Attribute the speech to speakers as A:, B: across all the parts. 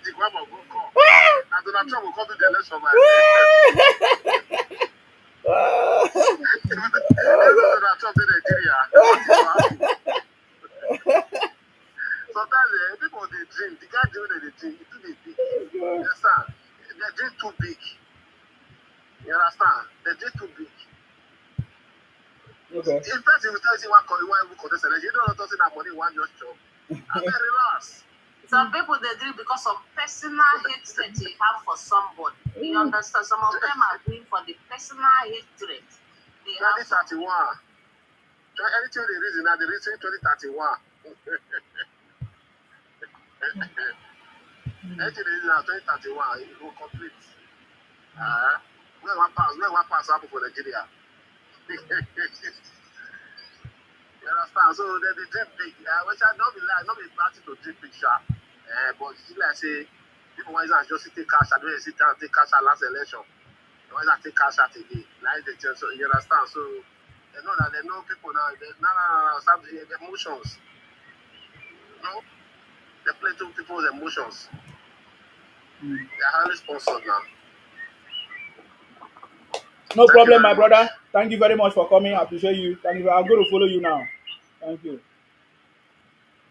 A: magic, one will go come. And Donald Trump will come to the election by even though Donald Trump in Nigeria, nothing will happen. Sometimes people they dream, the guy dreaming they dream, it too big. You understand? They dream too big. You understand? They dream too big.
B: Okay.
A: In fact, he will tell you one contest election. You don't know that money one just job. And then relax.
C: Some people they do because of personal hatred they have for somebody. You understand? Some of them are doing for the personal hatred they have.
A: 2031. Anything they reason now, they reason 2031. Anything they reason now, 2031, it will complete. Where one pass happen for Nigeria. You understand? So they dream big. Which I don't be planning to dream big, but still I say, people want to just take cash. I don't sit down and take cash at last election. They want to take cash out again. Like they just, so you understand? So they know that they know people now. No. Some emotions. No, they play to people's emotions. They are highly sponsored now.
B: No problem, my brother. Thank you very much for coming. I appreciate you. Thank you. I'm going to follow you now. Thank you.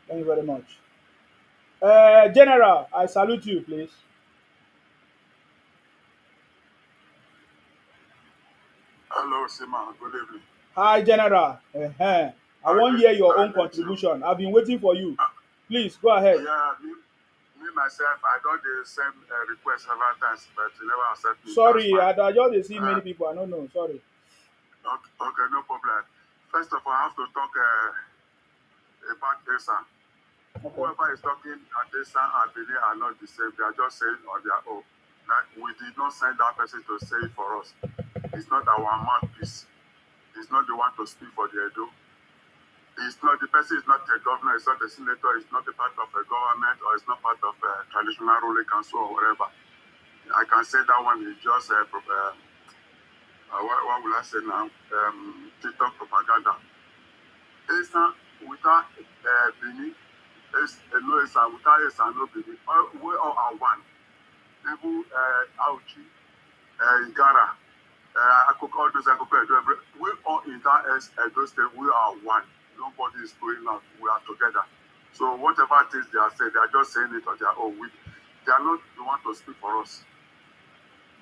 B: Thank you very much. General, I salute you, please.
D: Hello, Sima. Good evening.
B: Hi, General. I want to hear your own contribution. I've been waiting for you. Please, go ahead.
D: Yeah, me myself, I don't send request several times, but you never accept me.
B: Sorry, I just see many people. I don't know. Sorry.
D: Okay, no problem. First of all, I have to talk about ESA. Okay. Whoever is talking at ESA and Benin are not the same. They are just saying on their own. Like, we did not send that person to say it for us. It's not our mouthpiece. He's not the one to speak for the Edo. It's not, the person is not a governor, it's not a senator, it's not a part of a government, or it's not part of a traditional ruling council or whatever. I can say that one is just what will I say now? TikTok propaganda. ESA without Benin, no ESA, without ESA, no Benin. We all are one. Even Auchi, Igara, all those we all in that Edo state, we are one. Nobody is going out. We are together. So whatever things they are saying, they are just saying it on their own. They are not the one to speak for us.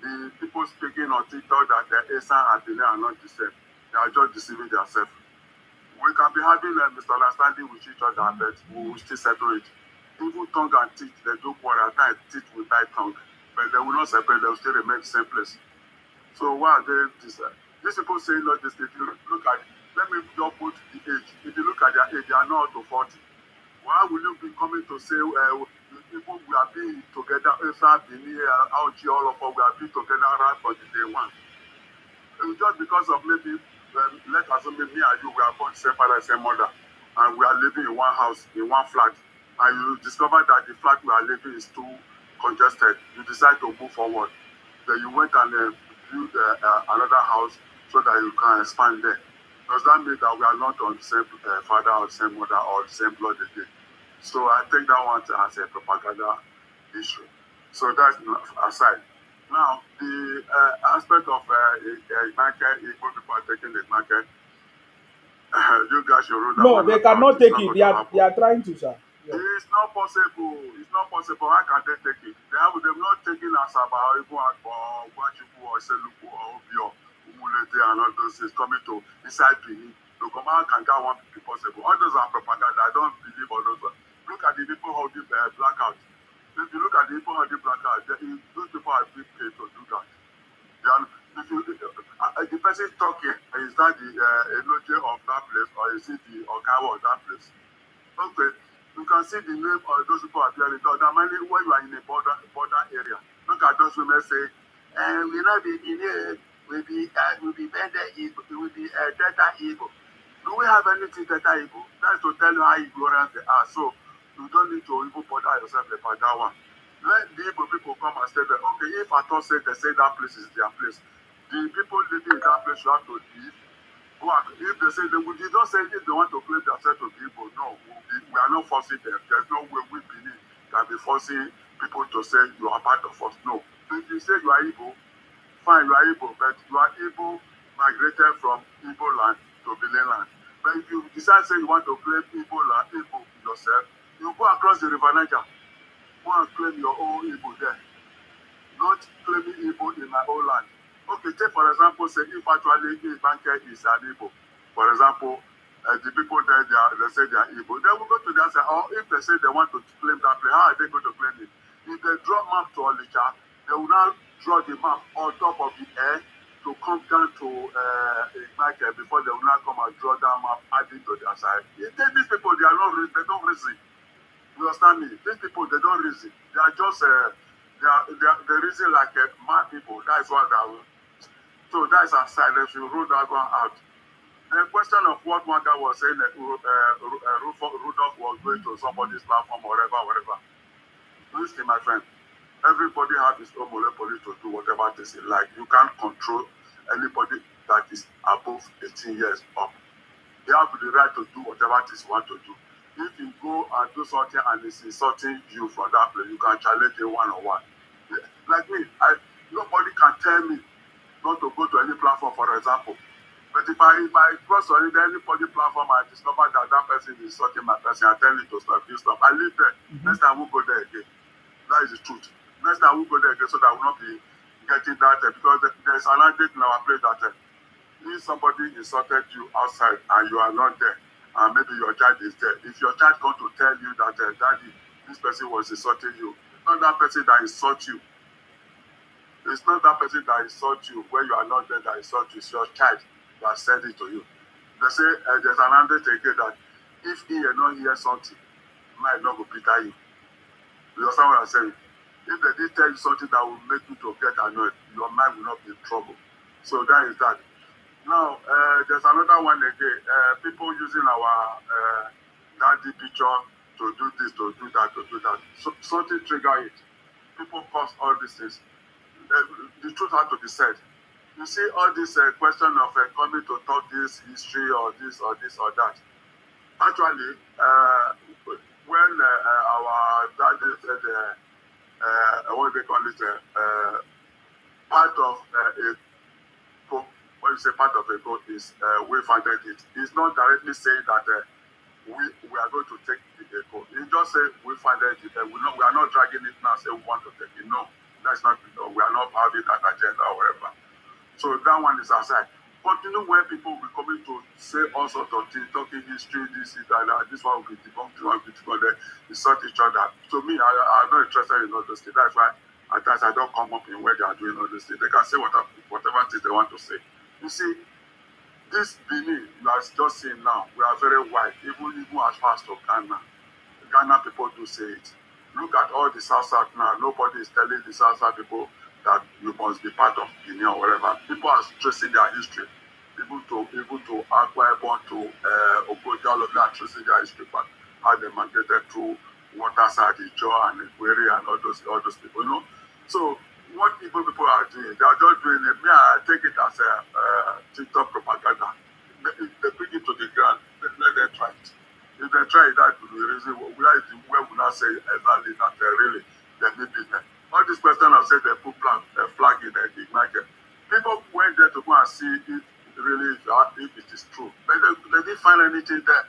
D: The people speaking on TikTok that the ESA and Benin are not the same. They are just deceiving themselves. We can be having a misunderstanding with each other, but we will still settle it. Even tongue and teeth, they do quarrel. At times, teeth will bite tongue, but they will not separate. They will still remain the same place. So why are they this? These people saying not this. If you look at it, let me just put the age. If you look at their age, they are not to 40. Why will you be coming to say people we are being together, ESA, Benin, Auchi, all of us, we are being together right from the day one? Just because of maybe, let us say me and you, we are born same father, same mother, and we are living in one house, in one flat, and you discover that the flat we are living is too congested, you decide to move forward. Then you went and build another house so that you can expand there. Does that mean that we are not on the same father or the same mother or the same blood again? So I take that one as a propaganda issue. So that's aside. Now, the aspect of market, Igbo people are taking the market. You guys should rule that.
B: No, they cannot take it. They are trying to, sir.
D: Yeah. It's not possible. It's not possible. How can they take it? They've not taken Asaba, Igbo, or Wachuku, or Seluku, or Obio. And all those things coming to inside Benin. So come out can get one people possible. All those are propaganda. I don't believe all those ones. Look at the people holding blackout. If you look at the people holding blackout, those people are being paid to do that. The person talking, is that the energy of that place, or is it the Okawa of that place? Okay, you can see the name of those people appearing. Normally, when you are in a border area, look at those women say, we not be in here. Will be better Igbo, will be Delta Igbo. Do we have anything Delta Igbo? That's to tell you how ignorant they are. So you don't need to even bother yourself about that one. Let the Igbo people come and say that, okay, if at all say they say that place is their place, the people living in that place should have to leave. If they say they don't say if they want to claim themselves to be Igbo, no, we are not forcing them. There's no way we believe can be forcing people to say you are part of us. No. If you say you are Igbo, fine, you are Igbo, but you are Igbo migrated from Igbo land to Benin land. But if you decide say you want to claim Igbo land, Igbo yourself, you go across the River Niger, go and claim your own Igbo there. Not claiming Igbo in my own land. Okay, take for example, say if actually Ibanke is an Igbo, for example, the people there, they say they are Igbo, they will go to their side, or if they say they want to claim that place, how are they going to claim it? If they draw map to Onitsha, they will now draw the map on top of the air to come down to Ibanke before they will now come and draw that map adding to their side. These people, they are not, they don't reason. You understand me? These people, they don't reason. They are just, they reason like mad people. That is what they are. So that is aside. If you rule that one out. The question of what one guy was saying that Rudolph was going to somebody's platform or whatever. Listen, my friend, everybody has his own monopoly to do whatever they say. Like, you can't control anybody that is above 18 years up. They have the right to do whatever they want to do. If you go and do something and it's insulting you from that place, you can challenge it one-on-one. Like me, nobody can tell me not to go to any platform, for example. But if I cross on anybody platform, I discover that person is insulting my person, I tell you to stop, you stop. I leave there. Next time we'll go there again. That is the truth. Next time we'll go there again so that I will not be getting that because there's another date in our place that if somebody insulted you outside and you are not there, and maybe your child is there, if your child comes to tell you that daddy, this person was insulting you, it's not that person that insults you. It's not that person that insults you when you are not there that insults you. It's your child that sent it to you. They say there's an undertaker that if he not hear something, might not go bitter you. You understand what I'm saying? If they did tell you something that will make you to get annoyed, your mind will not be in trouble. So that is that. Now, there's another one again. People using our daddy picture to do this, to do that, to do that. So, something trigger it. People cause all these things. The truth has to be said. You see all this question of coming to talk this history or this or this or that. Actually, when our daddy said, what they call it, part of a when you say part of a goal is we funded it. It's not directly saying that we are going to take the goal. You just say we funded it. We are not dragging it now. Say we want to take it. No, that's not. No, we are not having that agenda or whatever. So that one is aside. But you know where people will be coming to say all sorts of things, talking history, this, that, this one will be debunked, this one will be debunked, they insult each other. To me, I'm not interested in all those things. That's why at times I don't come up in where they are doing all those things. They can say whatever things they want to say. You see, this Benin, you are just seeing now, we are very wide, even as far as to Ghana. Ghana people do say it. Look at all the South now. Nobody is telling the South people that you must be part of Guinea or whatever. People are tracing their history. Even to Akwa Ibom, to Ogoja, all of them are tracing their history, but how they migrated through Waterside, Ijo, and Ikwere, and all those people, you know. So what people are doing, they are just doing it. Me, I take it as a TikTok propaganda. They bring it to the ground. Let them try it. If they try it, that could be the reason where we now say exactly that really they may be there. All this question of say they put flag in the market. People went there to go and see if really if it is true. But they didn't find anything there.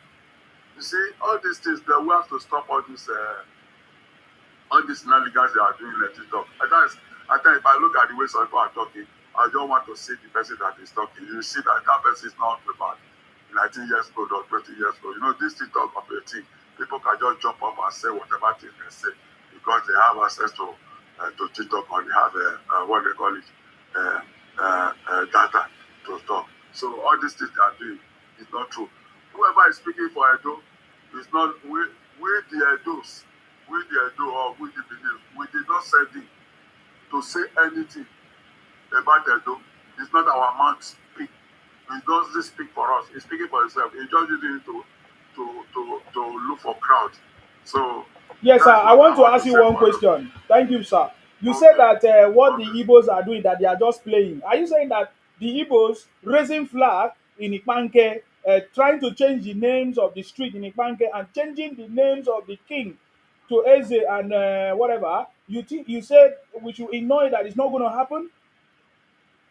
D: You see, all these things, they will have to stop all these shenanigans they are doing in the TikTok. At times, if I look at the way some people are talking, I don't want to see the person that is talking. You see that person is not about 19 years old or 20 years old. You know, this TikTok of a thing, people can just jump up and say whatever thing they say because they have access to TikTok or they have what they call it, data to talk. So all these things they are doing is not true. Whoever is speaking for Edo is not we the Edos, we the Edo or we the Benin. We did not send him to say anything about Edo. It's not our mouth speak. He doesn't speak for us. He's speaking for himself. He just using it to look for crowd. So
B: yes, sir. I want to ask you one question. Thank you, sir. You said that what the Igbos are doing, that they are just playing. Are you saying that the Igbos raising flag in Ipanke, trying to change the names of the street in Ipanke and changing the names of the king to Eze and whatever, You said we should ignore it, that it's not going to happen.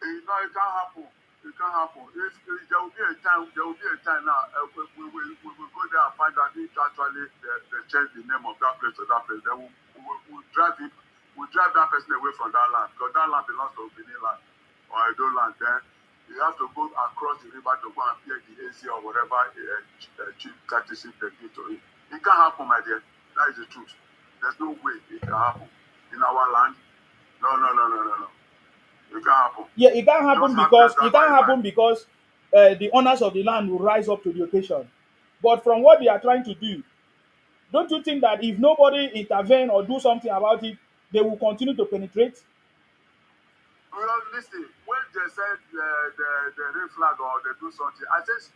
D: No, it can't happen. It can't happen. If there will be a time, there will be a time now. We will go there and find out if actually they change the name of that place to that place. Then we'll drive it. We'll drive that person away from that land because that land belongs to Benin land or Edo land. Then you have to go across the river to go and pay the AC or whatever cheap courtesy they give to it. It can't happen, my dear. That is the truth. There's no way it can happen in our land. No, no, no, no, no, no. It can't happen.
B: Yeah, it can't happen
D: Just have
B: because
D: that
B: it can't
D: by
B: happen because the owners of the land will rise up to the occasion. But from what they are trying to do, don't you think that if nobody intervene or do something about it, they will continue to penetrate?
D: Well, listen, when they said the red flag or they do something, I said,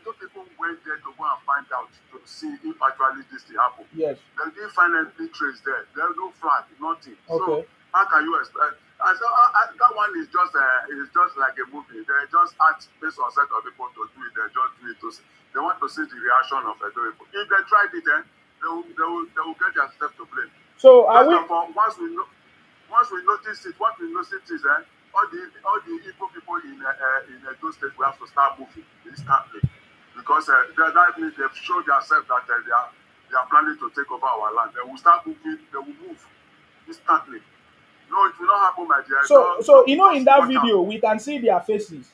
D: two people went there to go and find out to see if actually this thing happen.
B: Yes.
D: They didn't find any trace there. There's no flag, nothing.
B: Okay.
D: So how can you expect? I said, that one is just like a movie. They just act based on set of people to do it. They just do it. They want to see the reaction of the people. If they tried it, then they will get themselves to blame.
B: So are
D: First
B: we?
D: of all, once we notice it, what we notice is all the Igbo people in those states, we have to start moving instantly because that means they've shown themselves that they are planning to take over our land. They will start moving. They will move instantly. No, it will not happen, my dear.
B: So you know, in that
D: watch out.
B: video, we can see their faces.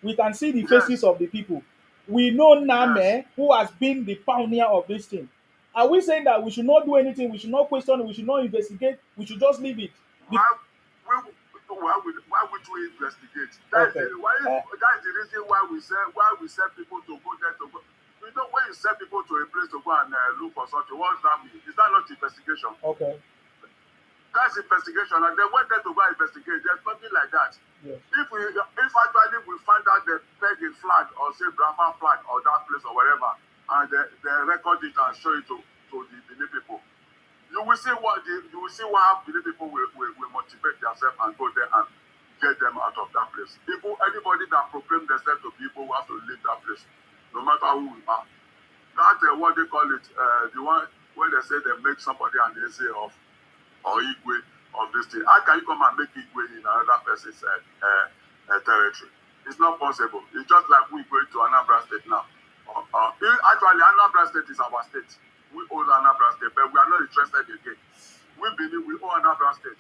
B: We can see the
D: Yes.
B: faces of the people. We know Name,
D: Yes.
B: who has been the pioneer of this thing. Are we saying that we should not do anything? We should not question it. We should not investigate. We should just leave it.
D: Why would we investigate? That
B: Okay.
D: That is the reason why we send people to go there to go. You know, when you send people to a place to go and look for something, what does that mean? Is that not investigation?
B: Okay.
D: That's investigation, and they went there to go and investigate. There's nothing like that.
B: Yes.
D: If actually we find out they peg a flag or say Brahma flag or that place or whatever, and they record it and show it to the Benin people, you will see how Benin people will motivate themselves and go there and get them out of that place. Anybody that proclaim themselves to people will have to leave that place, no matter who we are. That's what they call it, the one where they say they make somebody an essay of or Igwe of this thing. How can you come and make Igwe in another person's territory? It's not possible. It's just like we going to Anambra State now. Actually, Anambra State is our state. We own Anambra State, but we are not interested again. We believe we own Anambra State.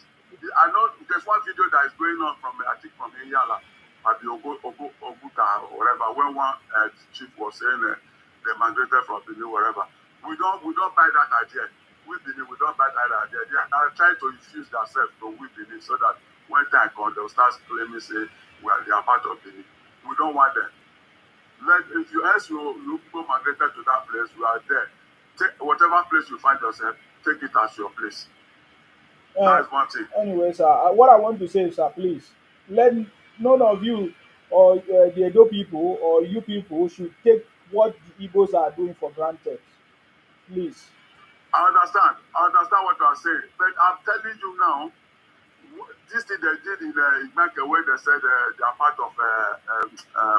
D: I know there's one video that is going on from, I think, from Iyala, at the Oguta or whatever, when one chief was saying they migrated from Benin, whatever. We don't buy that idea. We Benin, we don't buy that idea. They are trying to infuse themselves to we Benin so that when time comes, they'll start claiming, say, well, they are part of Benin. We don't want them. If you go migrated to that place, you are there. Take whatever place you find yourself, take it as your place. That's one thing.
B: Anyway, sir, what I want to say, sir, please, let none of you or the Edo people or you people should take what the Igbos are doing for granted. Please.
D: I understand what you are saying, but I'm telling you now, this thing they did in Imake where they said they are part of,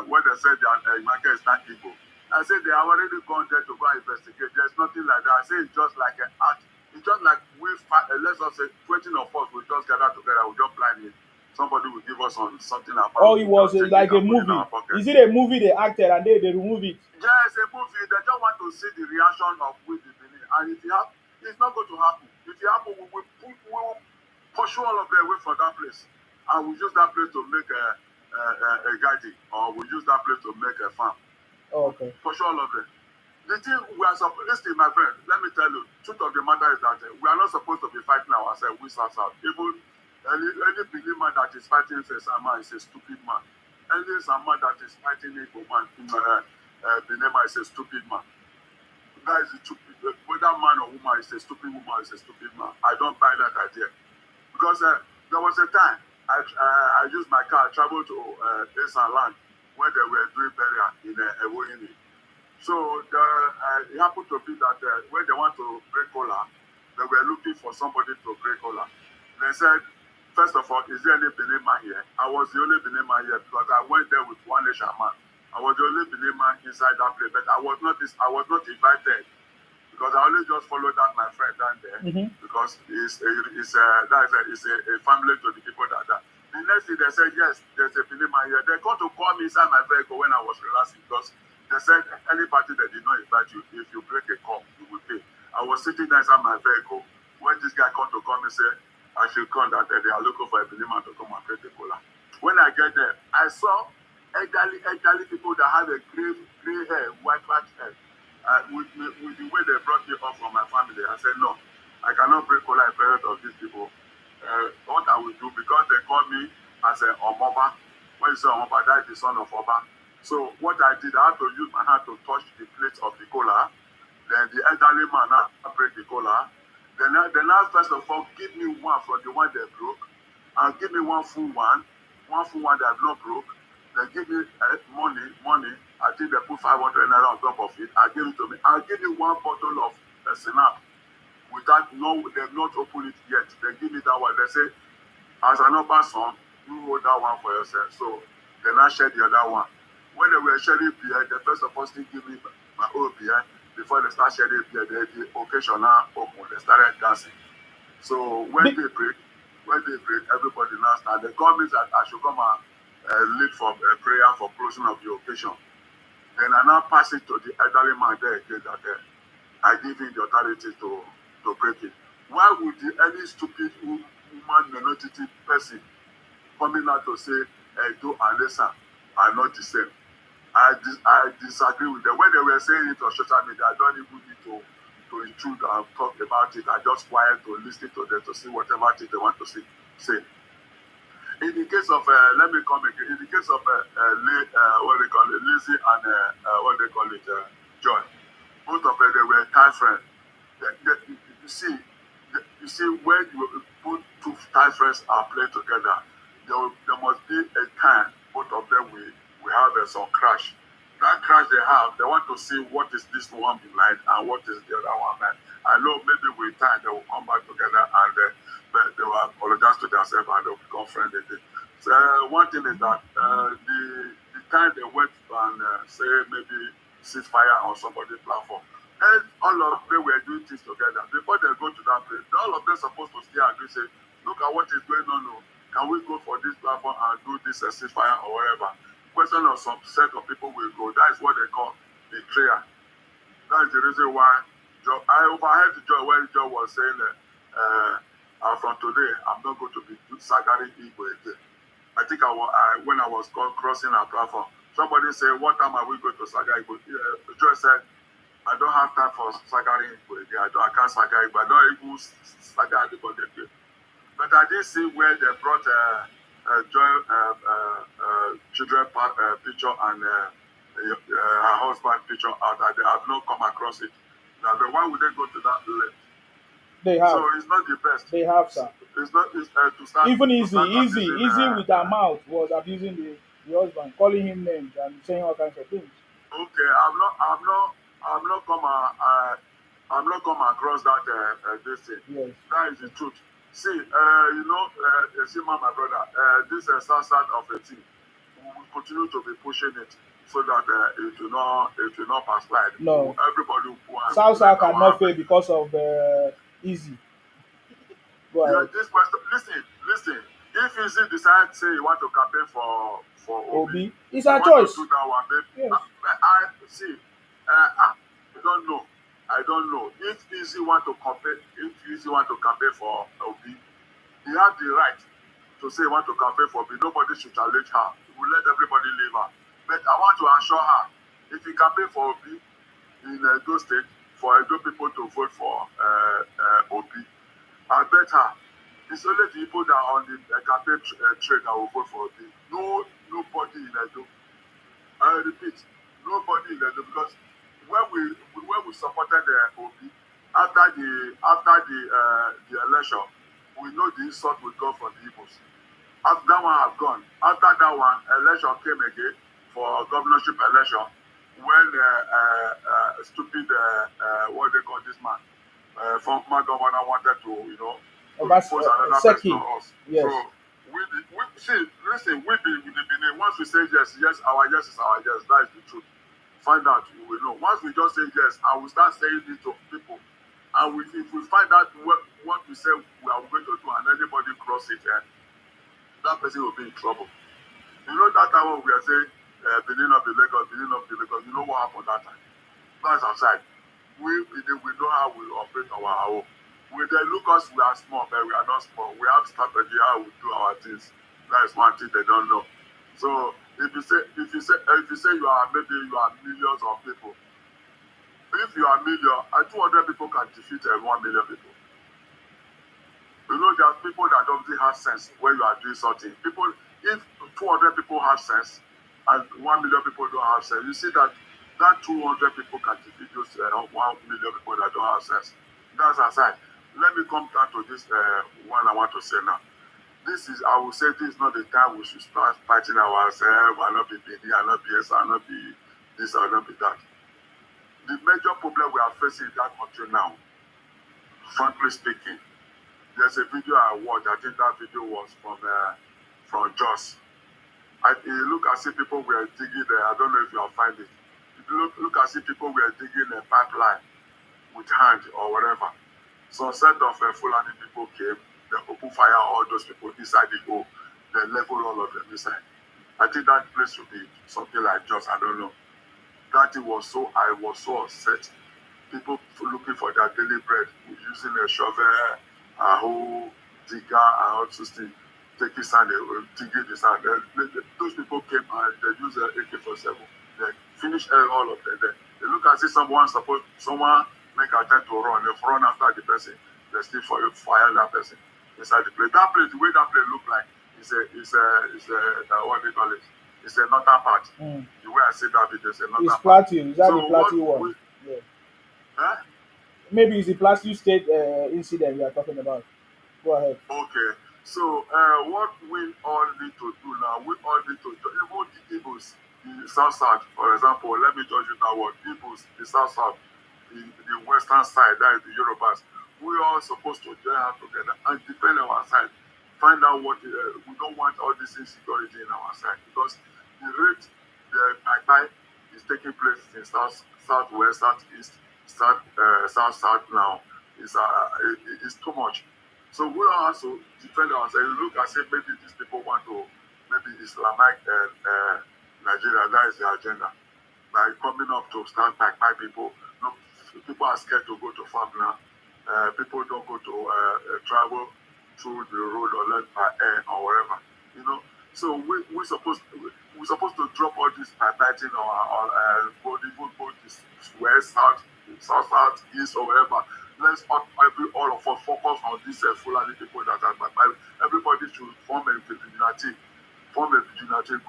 D: where they said Imake is not Igbo. I said they have already gone there to go and investigate. There's nothing like that. I say it's just like an act. It's just like let's just say 20 of us will just gather together, we just plan it. Somebody will give us on something about.
B: Oh, it was like a movie. Is it a movie they acted and they remove it?
D: Yes, a movie. They just want to see the reaction of we the Benin. And if it's not going to happen. If it happens, we will pursue all of them away from that place. And we use that place to make a garden, or we use that place to make a farm.
B: Oh, okay.
D: Pursue all of them. The thing we are supposed, listen, my friend, let me tell you, truth of the matter is that we are not supposed to be fighting ourselves. We start out. Even any Benin man that is fighting Sama is a stupid man. Any Sama that is fighting Igbo man, Benin man is a stupid man. That is a stupid. Whether man or woman is a stupid woman is a stupid man. I don't buy that idea because there was a time I used my car, traveled to Esan land when they were doing burial in Ewohini. So it happened to be that when they want to break cola, they were looking for somebody to break cola. They said, first of all, is there any Benin man here? I was the only Benin man here because I went there with one Asian man. I was the only Benin man inside that place, but I was not invited. because I only just follow that my friend down there
B: Mm-hmm.
D: because it's a family to the people that die. The next thing they said, yes, there's a Benin man here. They got to call me inside my vehicle when I was relaxing because they said any party that did not invite you, if you break a cup, you will pay. I was sitting there inside my vehicle when this guy come to call me say I should come that they are looking for a Benin man to come and break the cola. When I get there, I saw elderly people that have a gray hair, white hair. With the way they brought me up from my family, I said, no, I cannot break cola in presence of these people. What I will do, because they call me as a Omoba. When you say Omoba, that is the son of Oba. So what I did, I had to use my hand to touch the plate of the cola. Then the elderly man now break the cola. Then now first of all, give me one from the one they broke, and give me one full one that I've not broke. They give me money. I think they put 500 naira on top of it. I give it to me. I'll give you one bottle of Sinap. They've not opened it yet. They give me that one. They say, as an upper son, you hold that one for yourself. So then I share the other one. When they were sharing beer, the first of all still give me my own beer. Before they start sharing beer, the occasion now open. They started dancing. So when they break, everybody now start. They call me that I should come and lead for a prayer for closing of the occasion. Then I now pass it to the elderly man there again that I give him the authority to break it. Why would the any stupid woman minority person coming out to say Edo and Lesa are not the same? I disagree with them. When they were saying it on social media, I don't even need to intrude and talk about it. I just quiet to listen to them to see whatever thing they want to say. In the case of, let me come again, in the case of what they call it, Lizzie and what they call it, John, both of them, they were tight friends. You see, when you put two tight friends are playing together, there must be a time both of them we have some crash. That crash they have, they want to see what is this one behind and what is the other one behind. I know maybe with time they will come back together and they will apologize to themselves and they will become friends again. So one thing is that the time they went and say maybe ceasefire on somebody's platform, and all of them were doing things together. Before they go to that place, all of them supposed to stay agree, say, look at what is going on now. Can we go for this platform and do this ceasefire or whatever? Question of some set of people will go. That is what they call betrayal. That is the reason why I overheard Joe when Joe was saying from today, I'm not going to be sagaring Igbo again. I think when I was crossing our platform, somebody said, what time are we going to saga Igbo? Joe said, I don't have time for sagaring Igbo again. I can't saga Igbo. I don't even saga anybody again. But I did see where they brought children picture and her husband picture out, and they have not come across it. Now, why would they go to that length?
B: They have.
D: So it's not the best.
B: They have, sir.
D: It's not to start.
B: Even
D: to start
B: Easy with her mouth was abusing the husband, calling him names and saying all kinds of things.
D: Okay, I've not come across that this thing.
B: Yes.
D: That is the truth. See, you see, my brother, this south side of the team, we will continue to be pushing it so that it will not pass by.
B: No.
D: Everybody will go and
B: South cannot fail because of Easy. Go ahead.
D: This question, listen. If Easy decide say you want to campaign for Obi,
B: it's a choice.
D: To do that one, baby.
B: Yes.
D: I see. I don't know. If Easy want to campaign for Obi, he has the right to say he want to campaign for Obi. Nobody should challenge her. We'll let everybody leave her. But I want to assure her, if he campaign for Obi in Edo State, for Edo people to vote for Obi, I bet her it's only the people that are on the campaign trail that will vote for Obi. Nobody in Edo. I repeat, nobody in Edo, because when we supported Obi after the election, we know the insult will come from the Igbos. After that one have gone. After that one, election came again for governorship election when stupid what they call this man, former governor wanted to impose another person on us.
B: Yes.
D: So we be once we say yes, our yes is our yes. That is the truth. Find out, you will know. Once we just say yes, I will start saying it to people And if we find out what we say we are going to do and anybody cross it, that person will be in trouble. You know that time when we are saying beginning of the Lagos, you know what happened that time? That's outside. We know how we operate our own. They look us, we are small, but we are not small. We have strategy how we do our things. That is one thing they don't know. So if you say you are millions of people, if you are million, 200 people can defeat 1 million people. You know, there are people that don't really have sense when you are doing something. People, if 200 people have sense and 1 million people don't have sense, you see that 200 people can defeat those 1 million people that don't have sense. That's aside. Let me come down to this one I want to say now. I will say this is not the time we should start fighting ourselves. I'll not be BD, I'll not be S, I'll not be this, I'll not be that. The major problem we are facing in that country now, frankly speaking, there's a video I watched. I think that video was from Jos. It look as if people were digging there. I don't know if you'll find it. Look as if people were digging a pipeline with hand or whatever. So a set of Fulani people came, they opened fire on all those people inside the hole, they level all of them inside. I think that place should be something like Jos, I don't know. I was so upset. People looking for their daily bread, using a shovel, a hoe, digger, and all those things, taking sand, digging the sand. Those people came and they used AK-47. They finished all of them. They look as if someone make attempt to run. They run after the person. They still fire that person inside the place. That place, the way that place look like, is what they call it. It's a northern part.
B: Mm.
D: The way I see that video, it's a northern
B: It's
D: part.
B: Plateau. Is that the Plateau one? Yeah.
D: Huh?
B: Maybe it's the Plateau State incident we are talking about. Go ahead.
D: Okay. So what we all need to do now, we all need to even the Igbos, the South, for example, let me judge you that word, Igbos, the South, the western side, that is the Yorubas, we are supposed to join hands together and defend our side. Find out what we don't want all this insecurity in our side, because the rate the is taking place in southwest, southeast, south now is too much. So we don't also defend ourselves. Look as if maybe these people want to maybe Islamic Nigeria. That is the agenda. By coming up to stand back by people. No, people are scared to go to farm now. People don't go to travel through the road or land by air or wherever. You know. So we're supposed to drop all this fighting or both this west, south, east or wherever. Let's all of us focus on these Fulani people that are by. Everybody should form a vigilante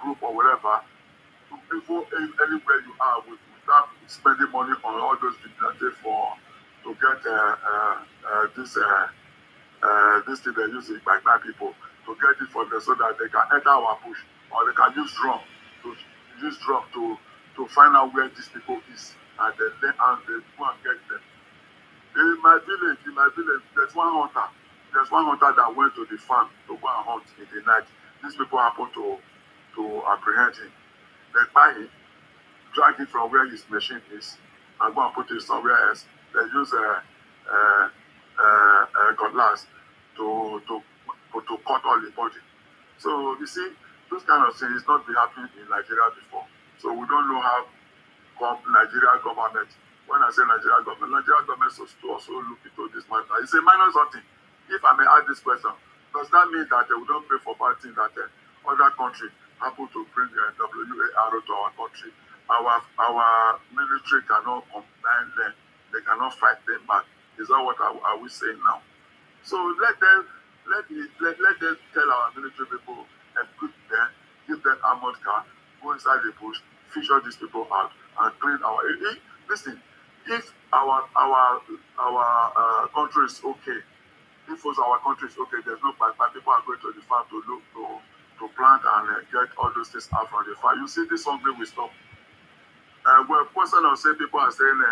D: group or whatever. People anywhere you are, without spending money on all those vigilante to get this thing they use by people to get it for them so that they can enter our bush, or they can use drum to find out where these people is and then they go and get them. In my village, there's one hunter. There's one hunter that went to the farm to go and hunt in the night. These people happen to apprehend him. They buy him, drag him from where his machine is, and go and put it somewhere else. They use cutlass to cut all the body. So you see, those kind of things not been happening in Nigeria before. So we don't know how Nigeria government. When I say Nigeria government should also look into this matter. It's a minor something. If I may ask this question, does that mean that we don't pay for bad things that other countries happen to bring WAR to our country? Our military cannot combine them. They cannot fight them back. Is that what are we saying now? So let them tell our military people, equip them, give them armored car, go inside the bush, fish all these people out, and clean our. Listen, if our country is okay, if our country is okay, there's no bad. People are going to the farm to look to plant and get all those things out from the farm. You see, this hungry will stop. Well, person of say people are saying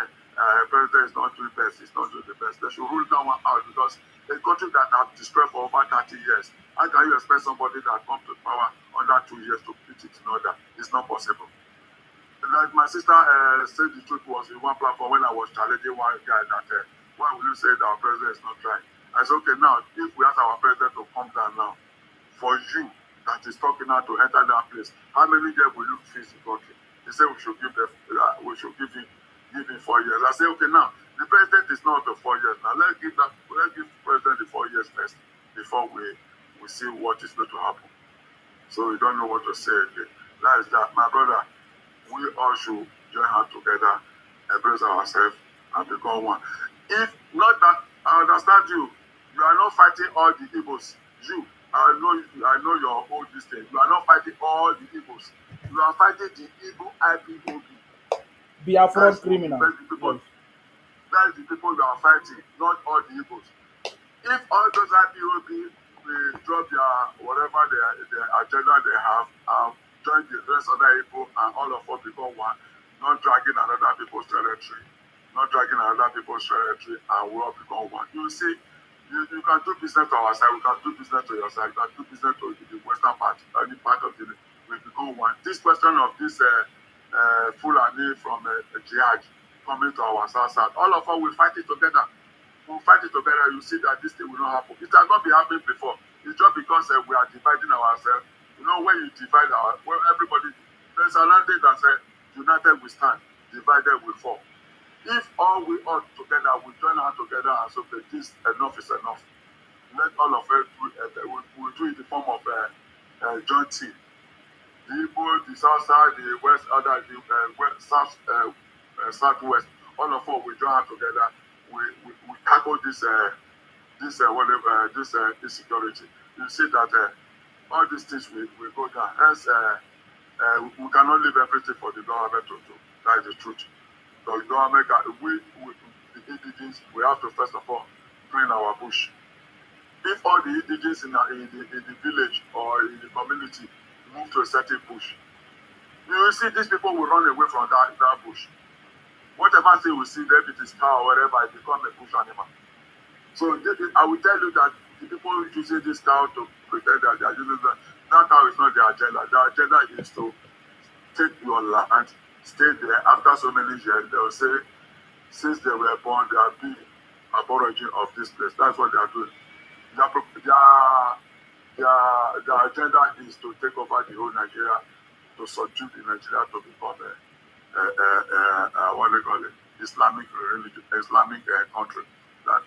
D: president is not doing best, it's not doing the best. They should rule that one out, because a country that have destroyed for over 30 years, how can you expect somebody that come to power under 2 years to put it in order? It's not possible. Like my sister said the truth was in one platform when I was challenging one guy that Why will you say that our president is not trying? I said, okay, now, if we ask our president to come down now, for you that is talking now to enter that place, how many years will you fix the country? He said we should give him 4 years. I say, okay, now the president is not the 4 years. Now let's give the president the 4 years first before we see what is going to happen. So we don't know what to say again. That is that, my brother. We all should join hands together, embrace ourselves, and become one. If not that, I understand you. You are not fighting all the Igbos. You, I know your whole distance. You are not fighting all the Igbos. You are fighting the Igbo IPOB.
B: Be a fraud criminal.
D: That's the people.
B: Yes.
D: That's the people you are fighting, not all the Igbos. If all those IPOB will drop their whatever their agenda they have and join the rest of the people and all of us become one, not dragging another people's territory, and we all become one. You see, you can do business to our side, we can do business to your side, you can do business to the western part, any part of the we become one. This question of this Fulani from jihad coming to our south, all of us will fight it together. We'll fight it together. You see that this thing will not happen. It has not been happening before. It's just because we are dividing ourselves. You know, when you divide everybody, there's another thing that says, united we stand, divided we fall. If all we all together, we join hands together and say, okay, this enough is enough. Let all of us we do it in the form of joint team. The Igbo, the south side, the west, southwest, all of us we join hands together. We tackle this insecurity. You see that all these things will go down. Hence, we cannot leave everything for the government to do. That is the truth. So the government, the indigenous, we have to first of all clean our bush. If all the indigenous in the village or in the community move to a certain bush, you will see these people will run away from that bush. Whatever thing we see there, if it is cow or whatever, it becomes a bush animal. So I will tell you that the people using this cow to pretend that they are using that cow is not their agenda. Their agenda is to take your land, stay there. After so many years, they will say, since they were born, they have been aborigine of this place. That's what they are doing. Their agenda is to take over the whole Nigeria, to subdue the Nigeria to become what they call it, Islamic religion, Islamic country. That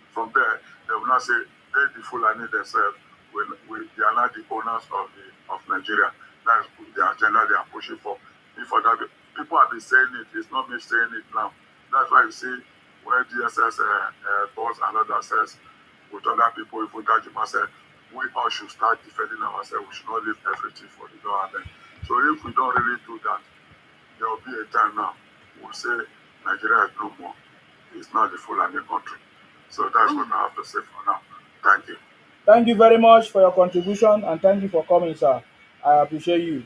D: from there, they will not say they the Fulani themselves they are not the owners of Nigeria. That's the agenda they are pushing for. If other people have been saying it, it's not me saying it now. That's why you see where DSS boss and others says with other people, if we got you said, we all should start defending ourselves. We should not leave everything for the government. So if we don't really do that, there will be a time now we'll say Nigeria is no more. It's not the Fulani country. So that's what I have to say for now. Thank you.
B: Thank you very much for your contribution and thank you for coming, sir. I appreciate you.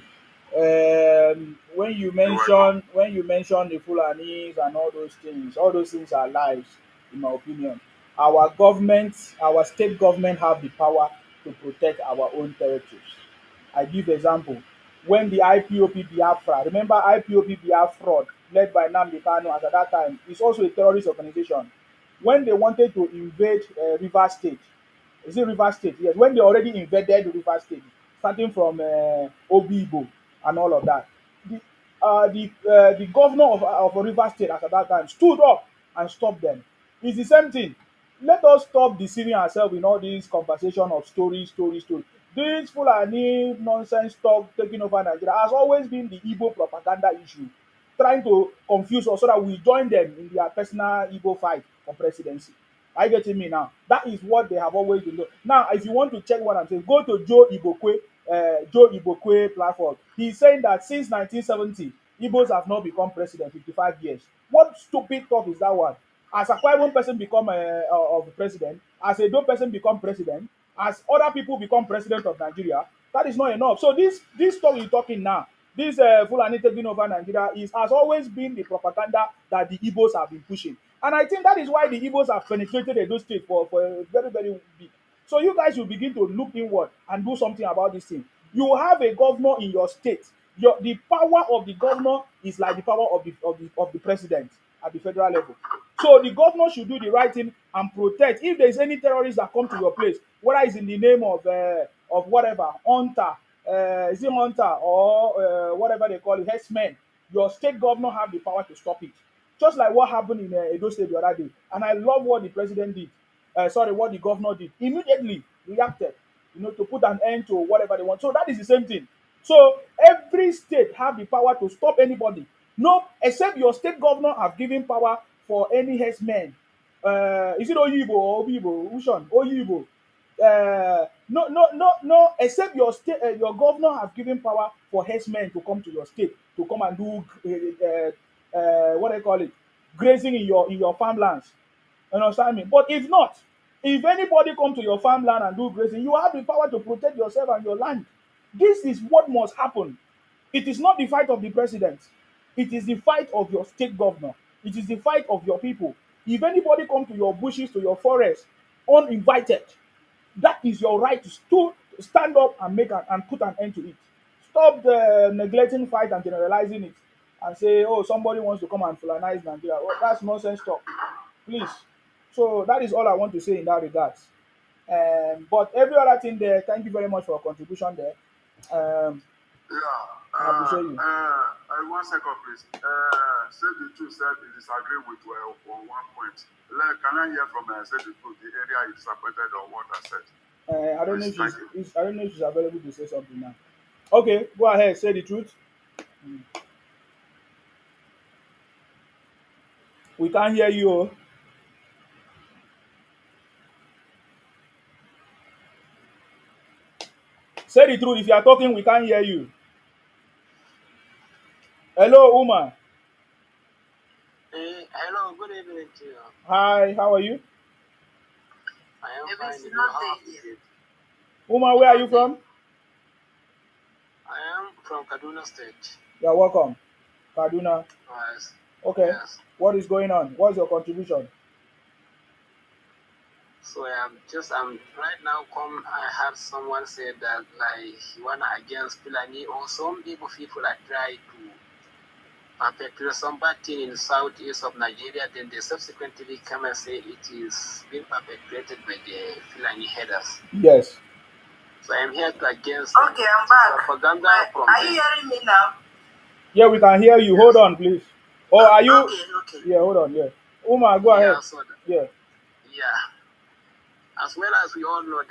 B: When you mention the Fulanis and all those things are lies, in my opinion. Our state government have the power to protect our own territories. I give example. When the IPOP Biafra, remember IPOP Biafra, led by Nnamdi Kanu as at that time, is also a terrorist organization. When they wanted to invade Rivers State, is it Rivers State? Yes, when they already invaded Rivers State, starting from Obibo and all of that, the governor of Rivers State at that time stood up and stopped them. It's the same thing. Let us stop deceiving ourselves in all this conversation of story. This Fulani nonsense talk taking over Nigeria has always been the Igbo propaganda issue, trying to confuse us so that we join them in their personal Igbo fight for presidency. Are you getting me now? That is what they have always been doing. Now, if you want to check what I'm saying, go to Joe Ibokwe platform. He's saying that since 1970, Igbos have not become president 55 years. What stupid talk is that one? As a one person become of the president, as a dope person become president, as other people become president of Nigeria, that is not enough. So this talk you're talking now, this Fulani taking over Nigeria has always been the propaganda that the Igbos have been pushing. And I think that is why the Igbos have penetrated Edo State for a very, very big. So you guys will begin to look inward and do something about this thing. You have a governor in your state. The power of the governor is like the power of the president at the federal level. So the governor should do the right thing and protect. If there is any terrorist that come to your place, whether it's in the name of whatever hunter, is it hunter or whatever they call it, herdsmen, your state governor have the power to stop it. Just like what happened in Edo State the other day. And I love what the president did. Sorry, what the governor did. Immediately reacted, to put an end to whatever they want. So that is the same thing. So every state have the power to stop anybody. No, except your state governor have given power for any herdsmen. Is it Oyibo or Obibo? Which one? Oyibo. No, no, no, no. Except your state, your governor have given power for herdsmen to come to your state to come and do what do you call it, grazing in your farmlands. You understand me? But if not, if anybody come to your farmland and do grazing, you have the power to protect yourself and your land. This is what must happen. It is not the fight of the president. It is the fight of your state governor. It is the fight of your people. If anybody come to your bushes, to your forest, uninvited, that is your right to stand up and and put an end to it. Stop the neglecting fight and generalizing it and say, oh, somebody wants to come and colonize Nigeria. Well, that's nonsense talk. Please. So that is all I want to say in that regards. But every other thing there, thank you very much for your contribution there.
D: Yeah.
B: I appreciate you.
D: 1 second, please. Say the truth said he disagree with on one point. Can I hear from Say the truth, the area is disappointed on what I said?
B: I don't know if she's available to say something now. Okay, go ahead. Say the truth. We can't hear you. Oh. Say the truth. If you are talking, we can't hear you. Hello, Uma.
E: Hello, good evening to you.
B: Hi, how are you?
E: I am
C: Maybe
E: fine.
C: it's not there.
B: Uma, where are you from?
E: I am from Kaduna State.
B: You are welcome. Kaduna.
E: Yes.
B: Okay.
E: Yes.
B: What is going on? What's your contribution?
E: So I'm right now I heard someone say that like he wanna against Fulani or some people are trying to perpetrate some bad thing in the southeast of Nigeria, then they subsequently come and say it is being perpetrated by the Fulani headers.
B: Yes.
E: So I'm here to against
C: Okay, I'm back.
E: propaganda from
C: Are you hearing me now?
B: Yeah, we can hear you. Yes. Hold on, please. Or are you?
C: Okay.
B: Yeah, hold on. Yeah. Uma, go ahead.
E: So
B: yeah.
E: As well as we all know,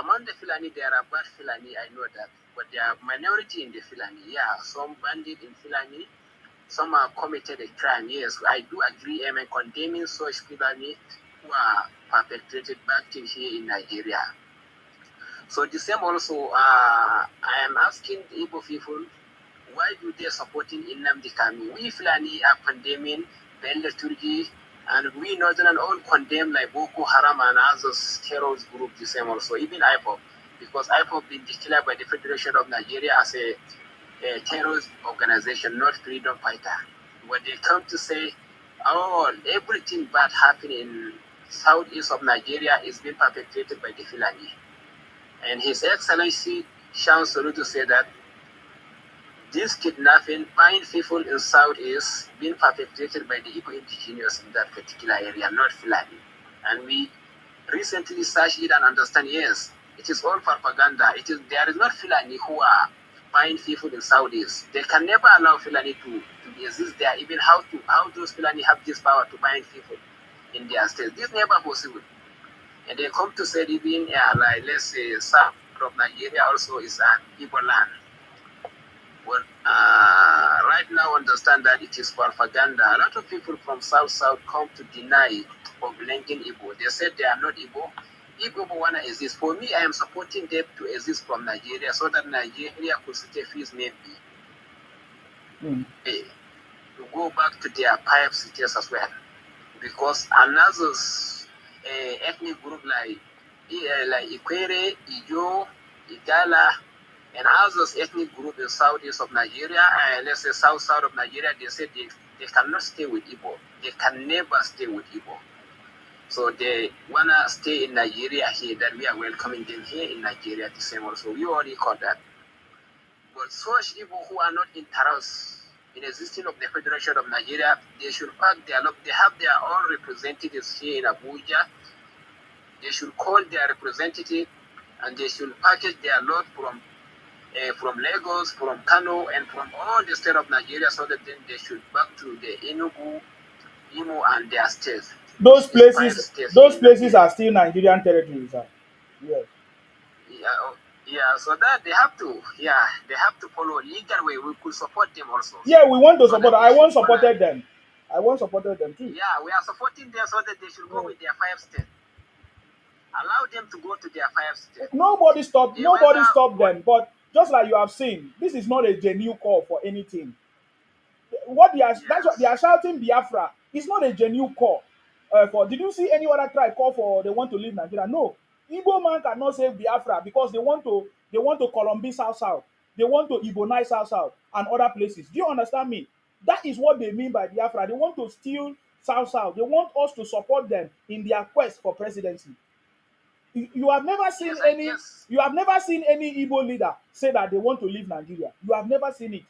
E: among the Fulani, there are bad Fulani, I know that. But there are minority in the Fulani. Yeah, some bandit in Fulani, some have committed a crime. Yes, I do agree. I'm condemning such Fulani who are perpetrated bad things here in Nigeria. So the same also, I am asking the Igbo people, why do they supporting Nnamdi Kanu? We Fulani are condemning Bello Turji, and we Northern all condemn like Boko Haram and others terrorist group the same also, even IPOB, because IPOB been declared by the Federation of Nigeria as a terrorist organization, not freedom fighter. When they come to say, everything bad happening in southeast of Nigeria is being perpetrated by the Fulani. And His Excellency Sean Soludo said that this kidnapping, buying people in South is being perpetrated by the Igbo indigenous in that particular area, not Fulani. And we recently searched it and understand, yes, it is all propaganda. There is not Fulani who are buying people in Saudis. They can never allow Fulani to exist there, even how those Fulani have this power to bind people in their state. This never possible. And they come to say even like let's say south of Nigeria also is an Igbo land. Well, right now understand that it is propaganda. A lot of people from South come to deny or blanking Igbo. They said they are not Igbo. Igbo want to exist. For me, I am supporting them to exist from Nigeria so that Nigeria could stay peace maybe. To go back to their pipe cities as well. Because another ethnic group like Ikwere, Ijo, Igala, and others ethnic group in southeast of Nigeria, let's say south of Nigeria, they said they cannot stay with Igbo. They can never stay with Igbo. So they want to stay in Nigeria here, that we are welcoming them here in Nigeria the same also. We already call that. But such Igbo who are not interested in existence of the Federation of Nigeria, they should pack their lot. They have their own representatives here in Abuja. They should call their representative, and they should package their lot from Lagos, from Kano, and from all the state of Nigeria, so that then they should back to the Enugu, Imo, and their states.
B: Those places are still Nigerian territories. Yes.
E: Yeah, so that they have to follow legal way. We could support them also.
B: Yeah, we want to support. I once supported them. I once supported them too.
E: Yeah, we are supporting them so that they should go with their 5 states. Allow them to go to their 5 states.
B: Nobody stopped them. But just like you have seen, this is not a genuine call for anything. What they are, that's what they are shouting Biafra. It's not a genuine call. Did you see any other tribe call for they want to leave Nigeria? No. Igbo man cannot say Biafra because they want to Columbia South. They want to Ibonize South and other places. Do you understand me? That is what they mean by Biafra. They want to steal South. They want us to support them in their quest for presidency. You have never seen You have never seen any Igbo leader say that they want to leave Nigeria. You have never seen it.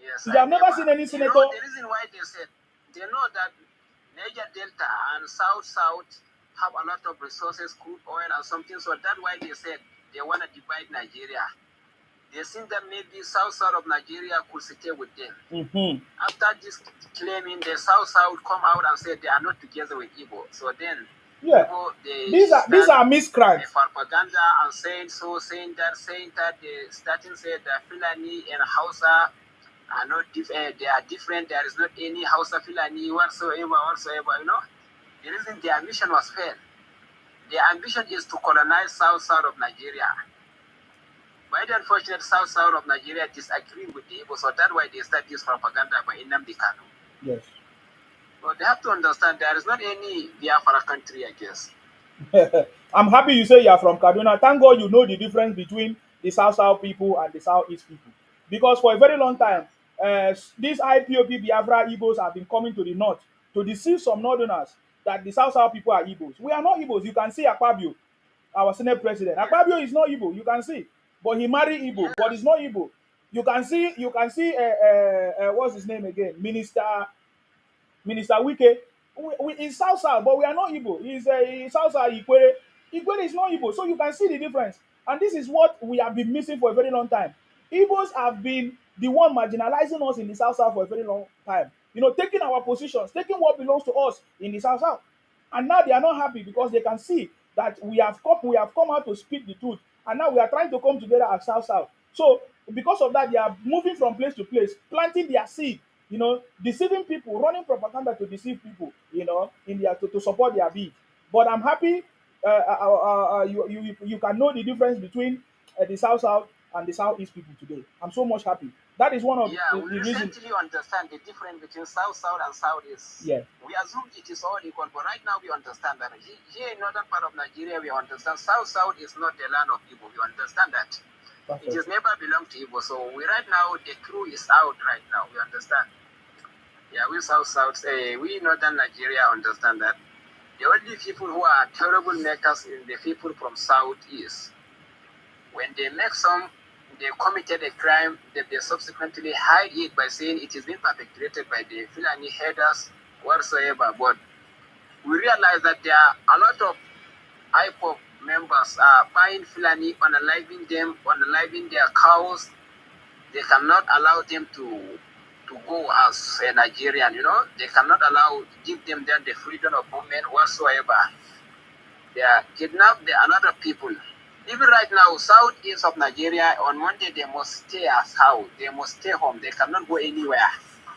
E: Yes,
B: you have never seen any senator.
E: You know, the reason why they said they know that Niger Delta and South have a lot of resources, crude oil and something. So that's why they said they want to divide Nigeria. They think that maybe South of Nigeria could stay with them.
B: Mm-hmm.
E: After this claiming, the South come out and say they are not together with Igbo. So then,
B: these are miscreants.
E: Propaganda and saying that they starting say that Fulani and Hausa are not different. They are different. There is not any Hausa Fulani whatsoever. You know, the reason their mission was failed. Their ambition is to colonize South of Nigeria. But the unfortunate South of Nigeria disagree with the Igbo, so that's why they start this propaganda by Nnamdi Kanu.
B: Yes.
E: But they have to understand there is not any Biafra country, I guess.
B: I'm happy you say you are from Kaduna. Thank God you know the difference between the South people and the Southeast people. Because for a very long time, these IPOP Biafra Igbos have been coming to the north to deceive some northerners that the South people are Igbos. We are not Igbos. You can see Akpabio, our Senate president. Akpabio is not Igbo. You can see. But he married Igbo, but he's not Igbo. You can see, what's his name again? Minister Wike. He's South, but we are not Igbo. He's South Ikwere. Ikwere is not Igbo. So you can see the difference. And this is what we have been missing for a very long time. Igbos have been the one marginalizing us in the South for a very long time. You know, taking our positions, taking what belongs to us in the South. And now they are not happy because they can see that we have come out to speak the truth. And now we are trying to come together as South. So because of that, they are moving from place to place, planting their seed, you know, deceiving people, running propaganda to deceive people, you know, to support their bid. But I'm happy you can know the difference between the South and the Southeast people today. I'm so much happy. That is one of
E: the reasons. We recently understand the difference between South and Southeast.
B: Yeah.
E: We assume it is all equal, but right now we understand that. Here in northern part of Nigeria, we understand South is not the land of Igbo. We understand that. It has never belonged to Igbo. So we right now, the crew is out right now. We understand. Yeah, we we northern Nigeria understand that. The only people who are terrible makers is the people from Southeast. When they make they committed a crime, that they subsequently hide it by saying it is being perpetrated by the Fulani headers whatsoever. But we realize that there are a lot of IPOP members are buying Fulani, unaliving them, unaliving their cows. They cannot allow them to go as a Nigerian, you know. They cannot give them then the freedom of movement whatsoever. They are kidnapped a lot of people. Even right now, southeast of Nigeria, on Monday, they must stay as how. They must stay home. They cannot go anywhere.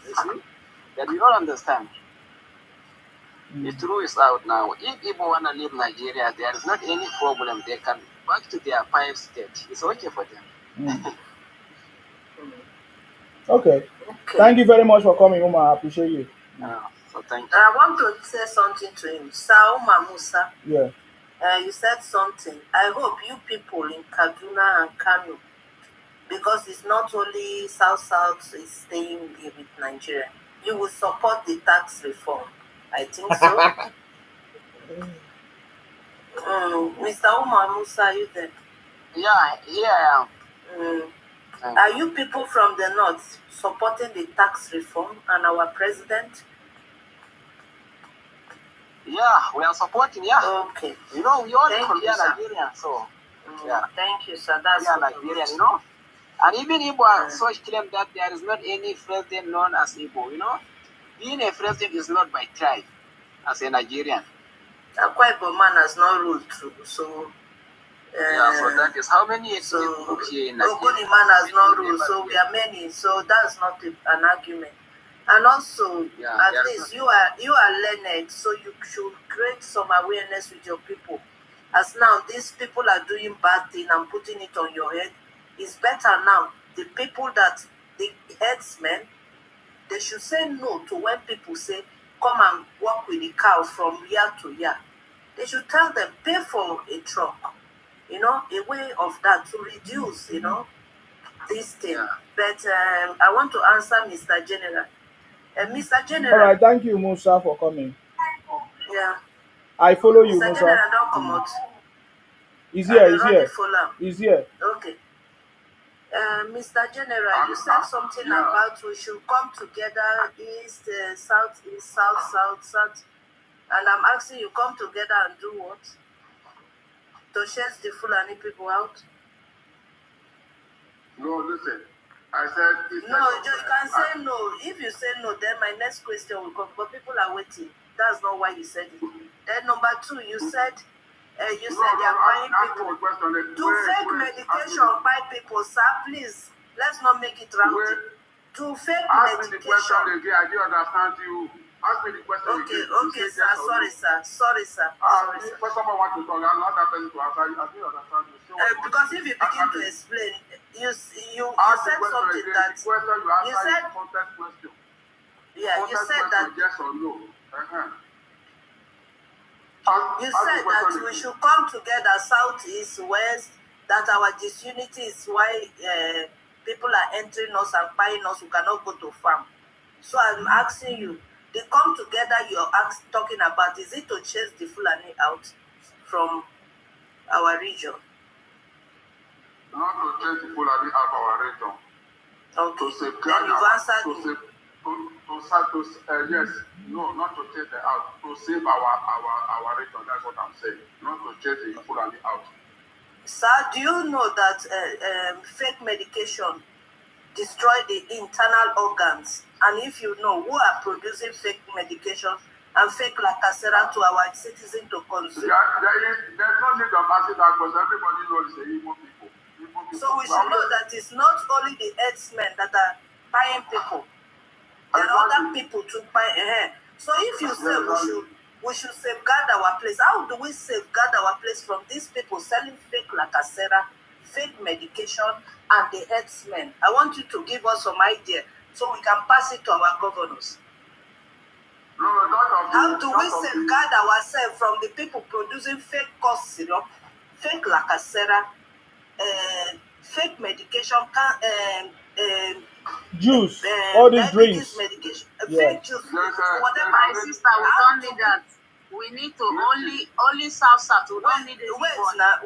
E: You see? That we all understand. The truth is out now. If people want to leave Nigeria, there is not any problem. They can back to their 5 states. It's okay for them.
B: Okay. Thank you very much for coming, Uma. I appreciate you.
E: So thank you.
C: I want to say something to him. Sauma Musa.
B: Yeah.
C: You said something. I hope you people in Kaduna and Kano, because it's not only South is staying here with Nigeria, you will support the tax reform. I think so. Mr. Umar Musa, are you there?
E: Yeah, here I am.
C: Are you people from the north supporting the tax reform and our president?
E: Yeah, we are supporting, yeah.
C: Okay.
E: You know, we all
C: Thank
E: from
C: you,
E: here
C: sir.
E: Nigerian, so yeah.
C: Thank you, sir. That's
E: We are Nigerian, you know. And even Igbo such claim that there is not any president known as Igbo, you know. Being a president is not by tribe as a Nigerian.
C: Akwa Ibom man has not ruled through, so
E: yeah, so that is how many ethnic
C: so
E: groups here in Nigeria.
C: Ogoni man has not ruled, so we are many, so that's not an argument. And also,
E: Yeah,
C: at least you are learned, so you should create some awareness with your people. As now these people are doing bad thing and putting it on your head, it's better now. The people that the headsmen, they should say no to when people say come and work with the cow from year to year. They should tell them pay for a truck, you know, a way of that to reduce, you know, this thing.
E: Yeah.
C: But I want to answer Mr. General. Mr.
B: All
C: General.
B: right, thank you, Musa, for coming.
C: Yeah.
B: I follow you,
C: Mr.
B: Musa.
C: General, don't come out.
B: He's here. He's
C: already
B: here.
C: follow.
B: He's here.
C: Okay. Mr. General, you said something about we should come together, east, south, east, south, south, south. And I'm asking you, come together and do what? To chase the Fulani people out?
D: No, listen. I said...
C: No, you can say no. If you say no, then my next question will come. But people are waiting. That's not why you said it. Then number two, you said they are buying people. Do fake medication buy people, sir, please. Let's not make it rowdy. Do fake
D: medication. Ask me the question
C: medication.
D: again. I didn't understand you. Ask me the question again.
C: Okay, sir. Sorry, sir. Sorry, sir.
D: When someone wants to talk, I'm not that person to answer you. I didn't understand you.
C: Because if you begin to explain, you said something that you said. Yeah, you said that.
D: Yes or no.
C: You said that we should come together, south, east, west. That our disunity is why people are entering us and buying us. We cannot go to farm. So I'm asking you, the come together you're talking about, is it to chase the Fulani out from our region?
D: Not to chase the Fulani out of our region.
C: Okay.
D: To safeguard
C: then you've answered me.
D: Yes, no, not to chase them out. To save our region, that's what I'm saying. Not to chase the Fulani out.
C: Sir, do you know that fake medication destroy the internal organs? And if you know who are producing fake medication and fake lacasera to our citizens to consume.
D: There's no need of asking that because everybody knows the Igbo people.
C: So we should know that it's not only the herdsmen that are buying people. There are other people to buy. So if you say we should safeguard our place, how do we safeguard our place from these people selling fake lacasera, fake medication, and the herdsmen? I want you to give us some idea so we can pass it to our governors. How do we safeguard ourselves from the people producing fake cough syrup, fake lacasera, fake medication,
B: juice, all these drinks,
C: medication,
B: fake
C: juice,
E: whatever. My sister, we don't need that. We need to only south. We don't need it.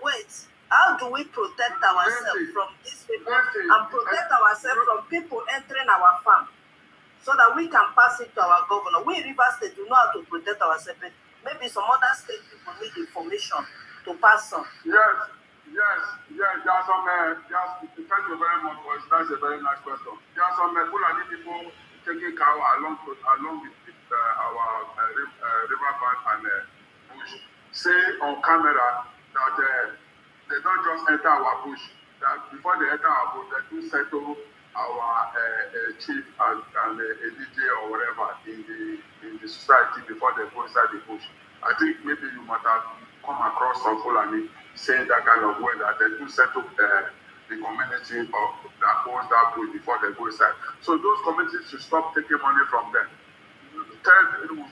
C: Wait. How do we protect ourselves from these people and protect ourselves from people entering our farm so that we can pass it to our governor? We River State do know how to protect ourselves. Maybe some other state people need information to pass on.
D: Yes. There are some. Thank you very much for that's a very nice question. There are some Fulani people taking cow along with our riverbank and bush. Say on camera that they don't just enter our bush. That before they enter our bush, they do settle our chief and a DJ or whatever in the society before they go inside the bush. I think maybe you might have come across some Fulani saying that kind of way that they do settle the community of that owns that bush before they go inside. So those communities should stop taking money from them. We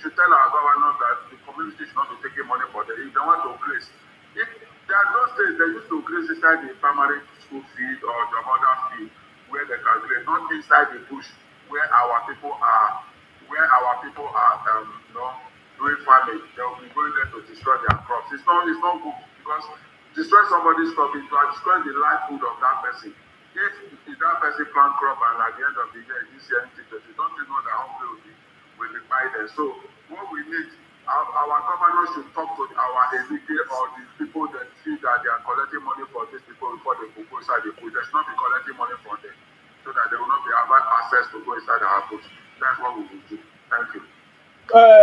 D: should tell our governor that the community should not be taking money for them. If they want to graze, if there are those days they used to graze inside the primary school field or the other field where they can graze, not inside the bush where our people are doing farming. They will be going there to destroy their crops. It's not good because destroy somebody's crop, you are destroying the livelihood of that person. if that person plant crop and at the end of the year this year don't you know that hungry will be by there? So what we need, our governor should talk to our elite or the people that see that they are collecting money for these people before they go inside the food. They should not be collecting money from them so that they will not be able access to go inside our food. That's what we will do. Thank you.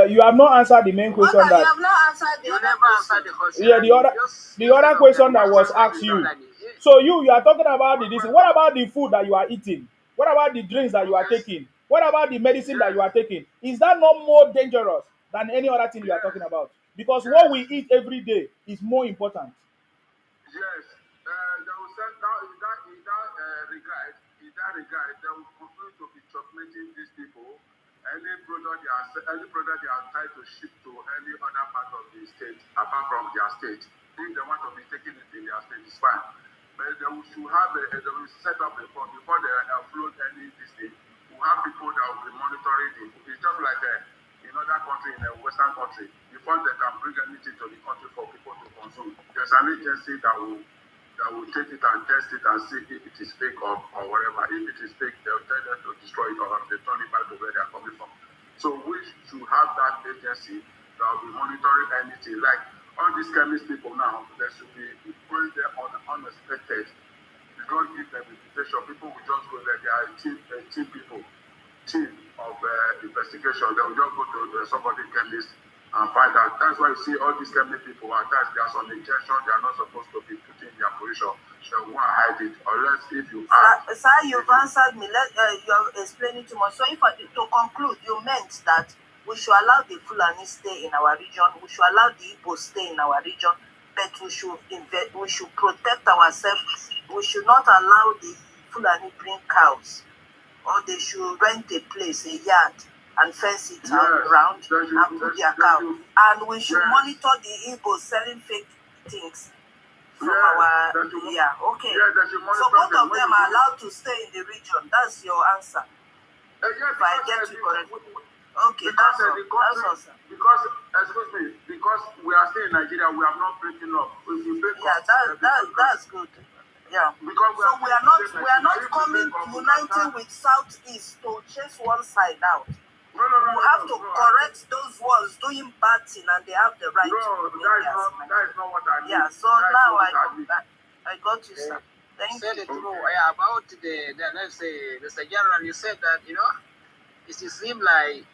B: You have not answered the main question
C: Okay,
B: that.
C: you have not answered the
E: You
C: other
E: never answered the question.
B: Yeah, the other question that was asked you. So you are talking about the this. What about the food that you are eating? What about the drinks that you are taking? What about the medicine that you are taking? Is that not more dangerous than any other thing you are talking about? Because what we eat every day is more important.
D: Yes, they will say that in that regard, they will continue to be checkmating these people. Any product they are trying to ship to any other part of the state, apart from their state, if they want to be taking it in their state, it's fine. But they will set up a form before they upload any this thing. We have people that will be monitoring it. It's just like in other country, in a Western country, before they can bring anything to the country for people to consume, there's an agency that will take it and test it and see if it is fake or whatever. If it is fake, they'll tell them to destroy it or they turn it back to where they are coming from. So we should have that agency that will be monitoring anything. Like all these chemist people now, they should be going there unexpected. You don't give them invitation. People will just go there. They are team of investigation. They will just go to somebody chemist and find out. That's why you see all these chemist people are attached. There's some injection they are not supposed to be putting in their position. They won't hide it unless if you ask.
C: Sir, you've answered me. You're explaining too much. So to conclude, you meant that we should allow the Fulani stay in our region. We should allow the Igbo stay in our region. But we should protect ourselves. We should not allow the Fulani bring cows. Or they should rent a place, a yard, and fence it around and put their cow. And we should monitor the Igbos selling fake things from our okay. So both of them are allowed to stay in the region. That's your answer. If I get you correctly. Okay, that's all, sir.
D: Because we are still in Nigeria, we have not breaking up.
C: That's good. Yeah.
D: Because
C: we are not coming uniting with Southeast to chase one side out.
D: No,
C: we have to correct those ones doing bad thing, and they have the right to
D: that is not what I mean.
C: Yeah, so now I got you, sir. Thank you.
E: Said it true. About the let's say, Mr. General, you said that, it seems like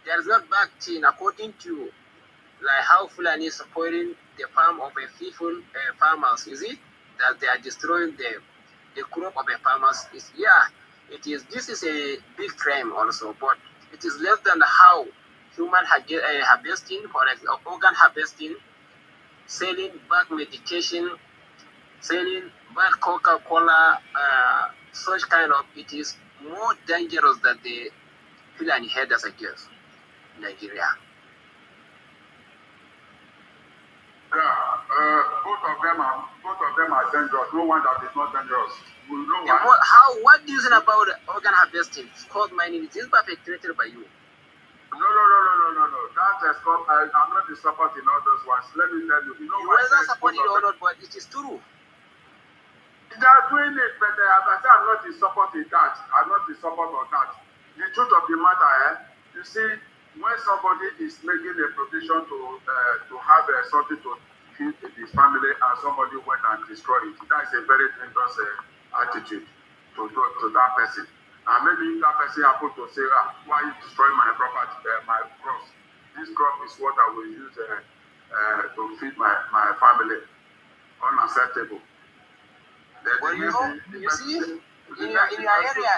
E: there is not back thing according to like how Fulani is supporting the farm of a people, farmers, is it? That they are destroying the crop of the farmers. It is. This is a big crime also, but it is less than how human harvesting, for example, organ harvesting, selling back medication, selling back Coca-Cola, such kind of. It is more dangerous than the Fulani herders against Nigeria.
D: Both of them are dangerous. No one that is not dangerous. We know why.
E: What do you think about organ harvesting? Cold mining. It is perpetrated by you.
D: No. That is not. I'm not supporting all those ones. Let me tell you. You know why?
E: Whether supporting or not, but it is true.
D: They are doing it, but I'm not in support of that. I'm not in support of that. The truth of the matter, you see, when somebody is making a provision to have something to feed his family and somebody went and destroyed it, that is a very dangerous attitude to that person. And maybe that person happened to say, why you destroy my property, my crops? This crop is what I will use to feed my family. Unacceptable.
E: Well, you see, in your area.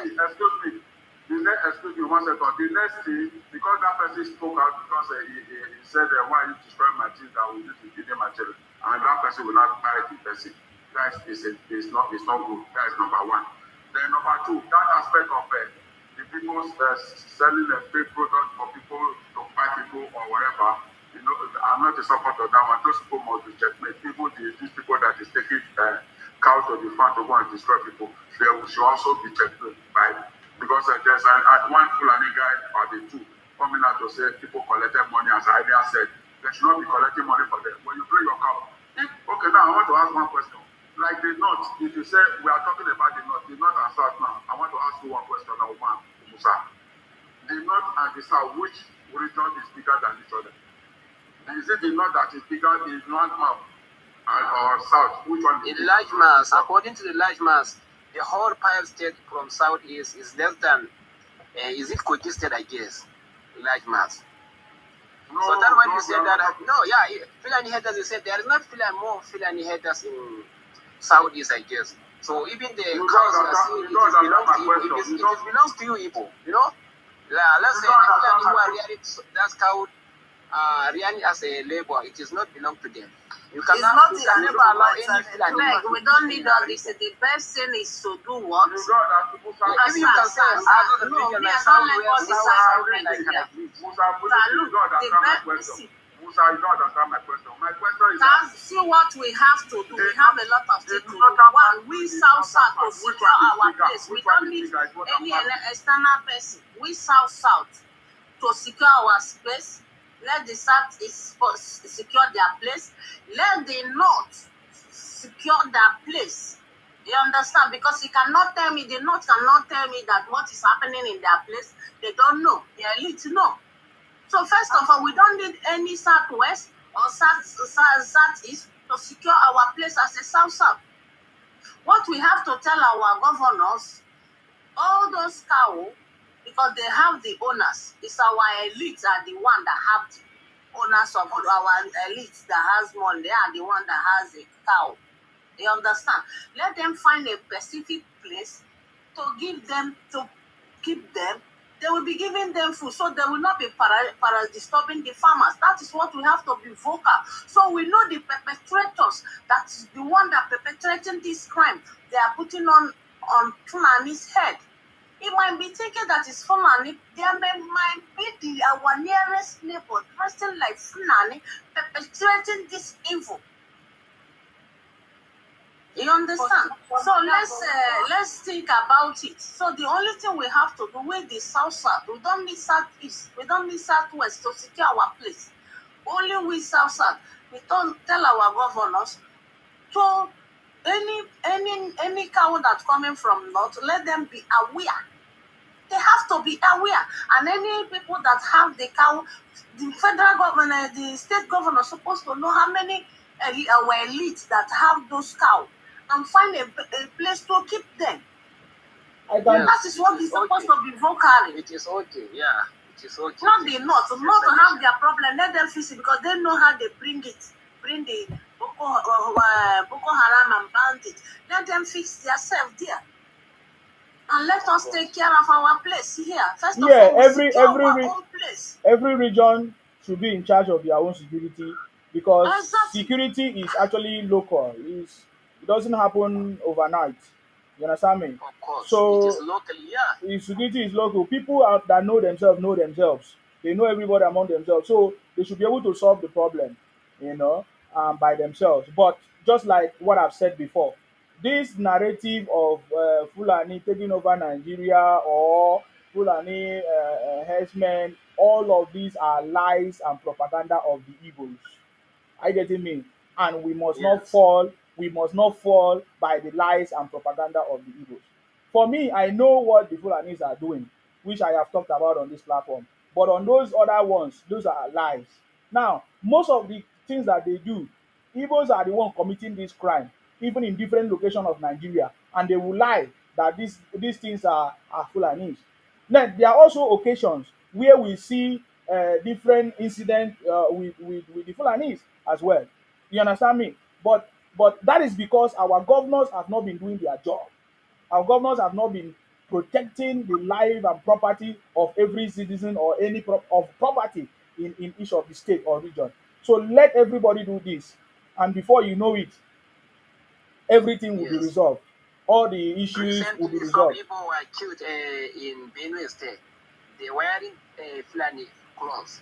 D: Excuse me 1 second. The next thing, because that person spoke out because he said, why you destroy my things that will use to feed my children, and that person will not buy the person. That is not good. That is number one. Then number two, that aspect of the people selling a fake product for people to buy people or whatever, I'm not a supporter of that one. Those people must be checkmate. These people that is taking cow to the farm to go and destroy people, they should also be checkmate by. Because there's one Fulani guy or the two coming out to say people collected money, as I earlier said. They should not be collecting money for them. When you play your cow, now I want to ask one question. like the north, if you say we are talking about the north and south now, I want to ask you one question now, one, Musa. The north and the south, which region is bigger than each other? Is it the north that is bigger in land mass or south? Which one?
E: In large mass, according to the large mass, the whole Pile State from southeast is less than, is it Kogi State, I guess, large mass.
D: No,
E: So that's why
D: no,
E: you said that, no, yeah, Fulani headers, you said there is not more Fulani headers in southeast, I guess. So even the cows you are seeing, it belongs to you. It belongs to you, Igbo, you know? Let's say the Fulani who are rearing that cow, rearing as a labor, it is not belong to them. You
C: It's
E: cannot,
C: not
E: you
C: the
E: can never allow any Fulani.
C: Like, we don't need all this. The best thing is to do what?
E: If you can say,
C: No, me, I don't like all this side.
D: Musa, the best. Musa, you don't understand my question. My question is that,
C: See what we have to do. We have a lot of things to do. One, we South to secure our place. We don't need any external person. We South to secure our space. Let the South secure their place. Let the North secure their place. You understand? Because you cannot tell me, the North cannot tell me that what is happening in their place. They don't know. The elite know. So first of all, we don't need any Southwest or Southeast to secure our place as a South. What we have to tell our governors, all those cows, because they have the owners, it's our elites are the one that have the owners of our elites that has money. They are the one that has a cow. You understand? Let them find a specific place to give them, to keep them. They will be giving them food, so they will not be disturbing the farmers. That is what we have to be vocal. So we know the perpetrators, that's the one that perpetrating this crime, they are putting on Fulani's head. It might be thinking that it's Fulani. There might be our nearest neighbor dressing like Fulani, perpetrating this evil. You understand? So let's think about it. So the only thing we have to do with the South, we don't need Southeast, we don't need Southwest to secure our place. Only with South. We don't tell our governors to any cow that's coming from North, let them be aware. They have to be aware. And any people that have the cow, the federal government, the state governor supposed to know how many our elites that have those cows and find a place to keep them. That is what is supposed to be vocal.
E: It is okay, yeah. It is okay.
C: Not the North to have their problem. Let them fix it because they know how they bring it. Bring the Boko Haram and bandits. Let them fix themselves there. And let us take care of our place here. First of all, our own place.
B: Every region should be in charge of their own security because security is actually local. It doesn't happen overnight. You understand me?
E: Of course.
B: So
E: it is locally, yeah.
B: Security is local. People that know themselves. They know everybody among themselves. So they should be able to solve the problem, by themselves. But just like what I've said before, this narrative of Fulani taking over Nigeria or Fulani herdsmen, all of these are lies and propaganda of the Igbos. Are you getting me? And we must not fall. We must not fall by the lies and propaganda of the Igbos. For me, I know what the Fulanis are doing, which I have talked about on this platform. But on those other ones, those are lies. Now, most of the things that they do, Igbos are the one committing this crime, even in different locations of Nigeria, and they will lie that these things are Fulanis. Then there are also occasions where we see different incidents with the Fulanis as well. You understand me? But that is because our governors have not been doing their job. Our governors have not been protecting the life and property of every citizen or any of property in each of the state or region. So let everybody do this, and before you know it, everything will be resolved. All the issues will be resolved.
E: Some people were killed in Benue State. They were wearing Fulani clothes,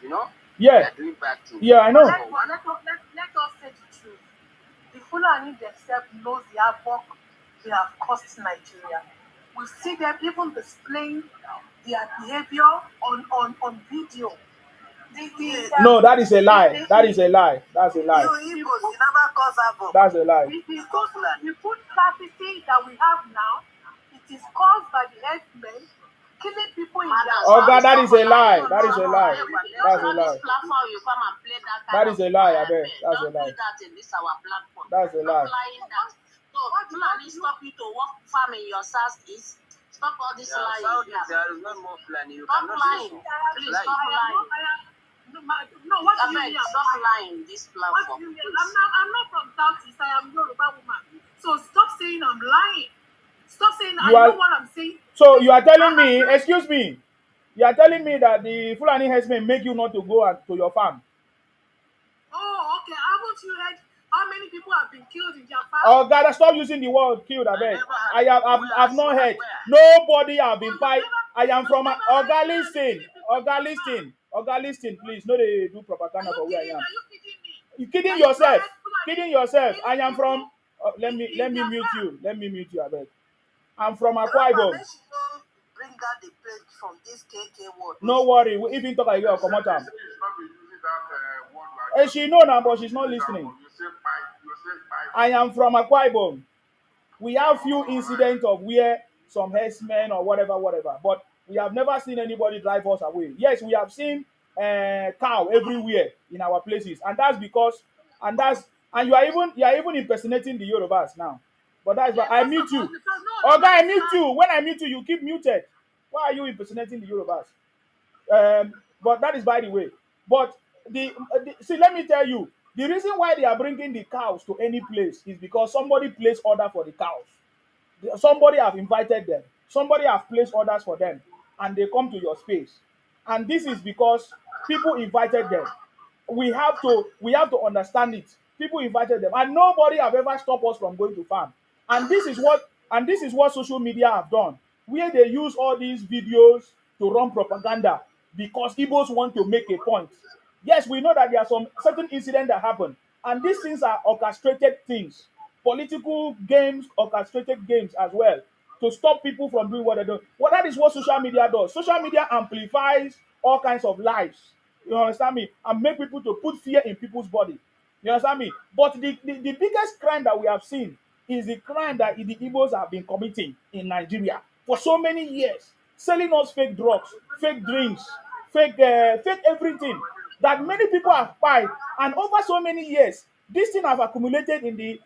B: Yeah.
E: They are doing bad things.
B: Yeah, I know.
F: Let us say the truth. The Fulani themselves knows the havoc they have caused Nigeria. We see them even displaying their behavior on video.
B: No, that is a lie. That is a lie. That's a lie.
C: You Igbos, you never cause havoc.
B: That's a lie.
F: The food scarcity that we have now, it is caused by the herdsmen killing people in their
B: Oh God, that is a lie. That is a lie. That's a lie.
E: Platform, you come and play that kind
B: That is a lie, I
E: of,
B: bet. That's a
E: don't do
B: lie.
E: that in this our platform.
B: That's a lie.
E: Stop lying that. So, Fulani stop you to work farm in your southeast. Stop all this lying. Southeast, there is no more Fulani. You
F: Stop
E: cannot
F: lying.
E: Please stop lying.
F: No, what do you mean?
E: Stop lying this
F: What
E: platform.
F: do you mean? I'm not from Southeast. I am Yoruba woman. So stop saying I'm lying. Stop saying I know what I'm saying.
B: So you are telling me, excuse me, you are telling me that the Fulani herdsmen make you not to go to your farm?
F: Oh, okay. Haven't you heard how many people have been killed in their farm?
B: Oh God, stop using the word killed, I beg. I've not heard. Nobody have been fight. I am from Oga, listen. Oga, listen, please. No, they do propaganda for where I am.
F: Are you kidding me?
B: You kidding yourself. Kidding yourself. I am from let me mute you. Let me mute you, I beg. I'm from Akwa Ibom.
C: Bring out the plate from this KK word.
B: No worry, we even talk like you come out. And she know now, but she's not listening. I am from Akwa Ibom. We have few incidents of where some herdsmen or whatever, but we have never seen anybody drive us away. Yes, we have seen cow everywhere in our places, and that's because, and you are even impersonating the Yorubas now. But that's why I mute you. Okay, I mute you. When I mute you, you keep muted. Why are you impersonating the Yorubas? But that is by the way. But see, let me tell you, the reason why they are bringing the cows to any place is because somebody placed order for the cows. Somebody have invited them. Somebody have placed orders for them, and they come to your space. And this is because people invited them. We have to understand it. People invited them, and nobody have ever stopped us from going to farm. And this is what social media have done, where they use all these videos to run propaganda because Igbos want to make a point. Yes, we know that there are some certain incidents that happen, and these things are orchestrated things, political games, orchestrated games as well, to stop people from doing what they do. Well, that is what social media does. Social media amplifies all kinds of lies. You understand me? And make people to put fear in people's body. You understand me? But the biggest crime that we have seen is the crime that the Igbos have been committing in Nigeria for so many years, selling us fake drugs, fake drinks, fake everything that many people have bought, and over so many years, this thing have accumulated in the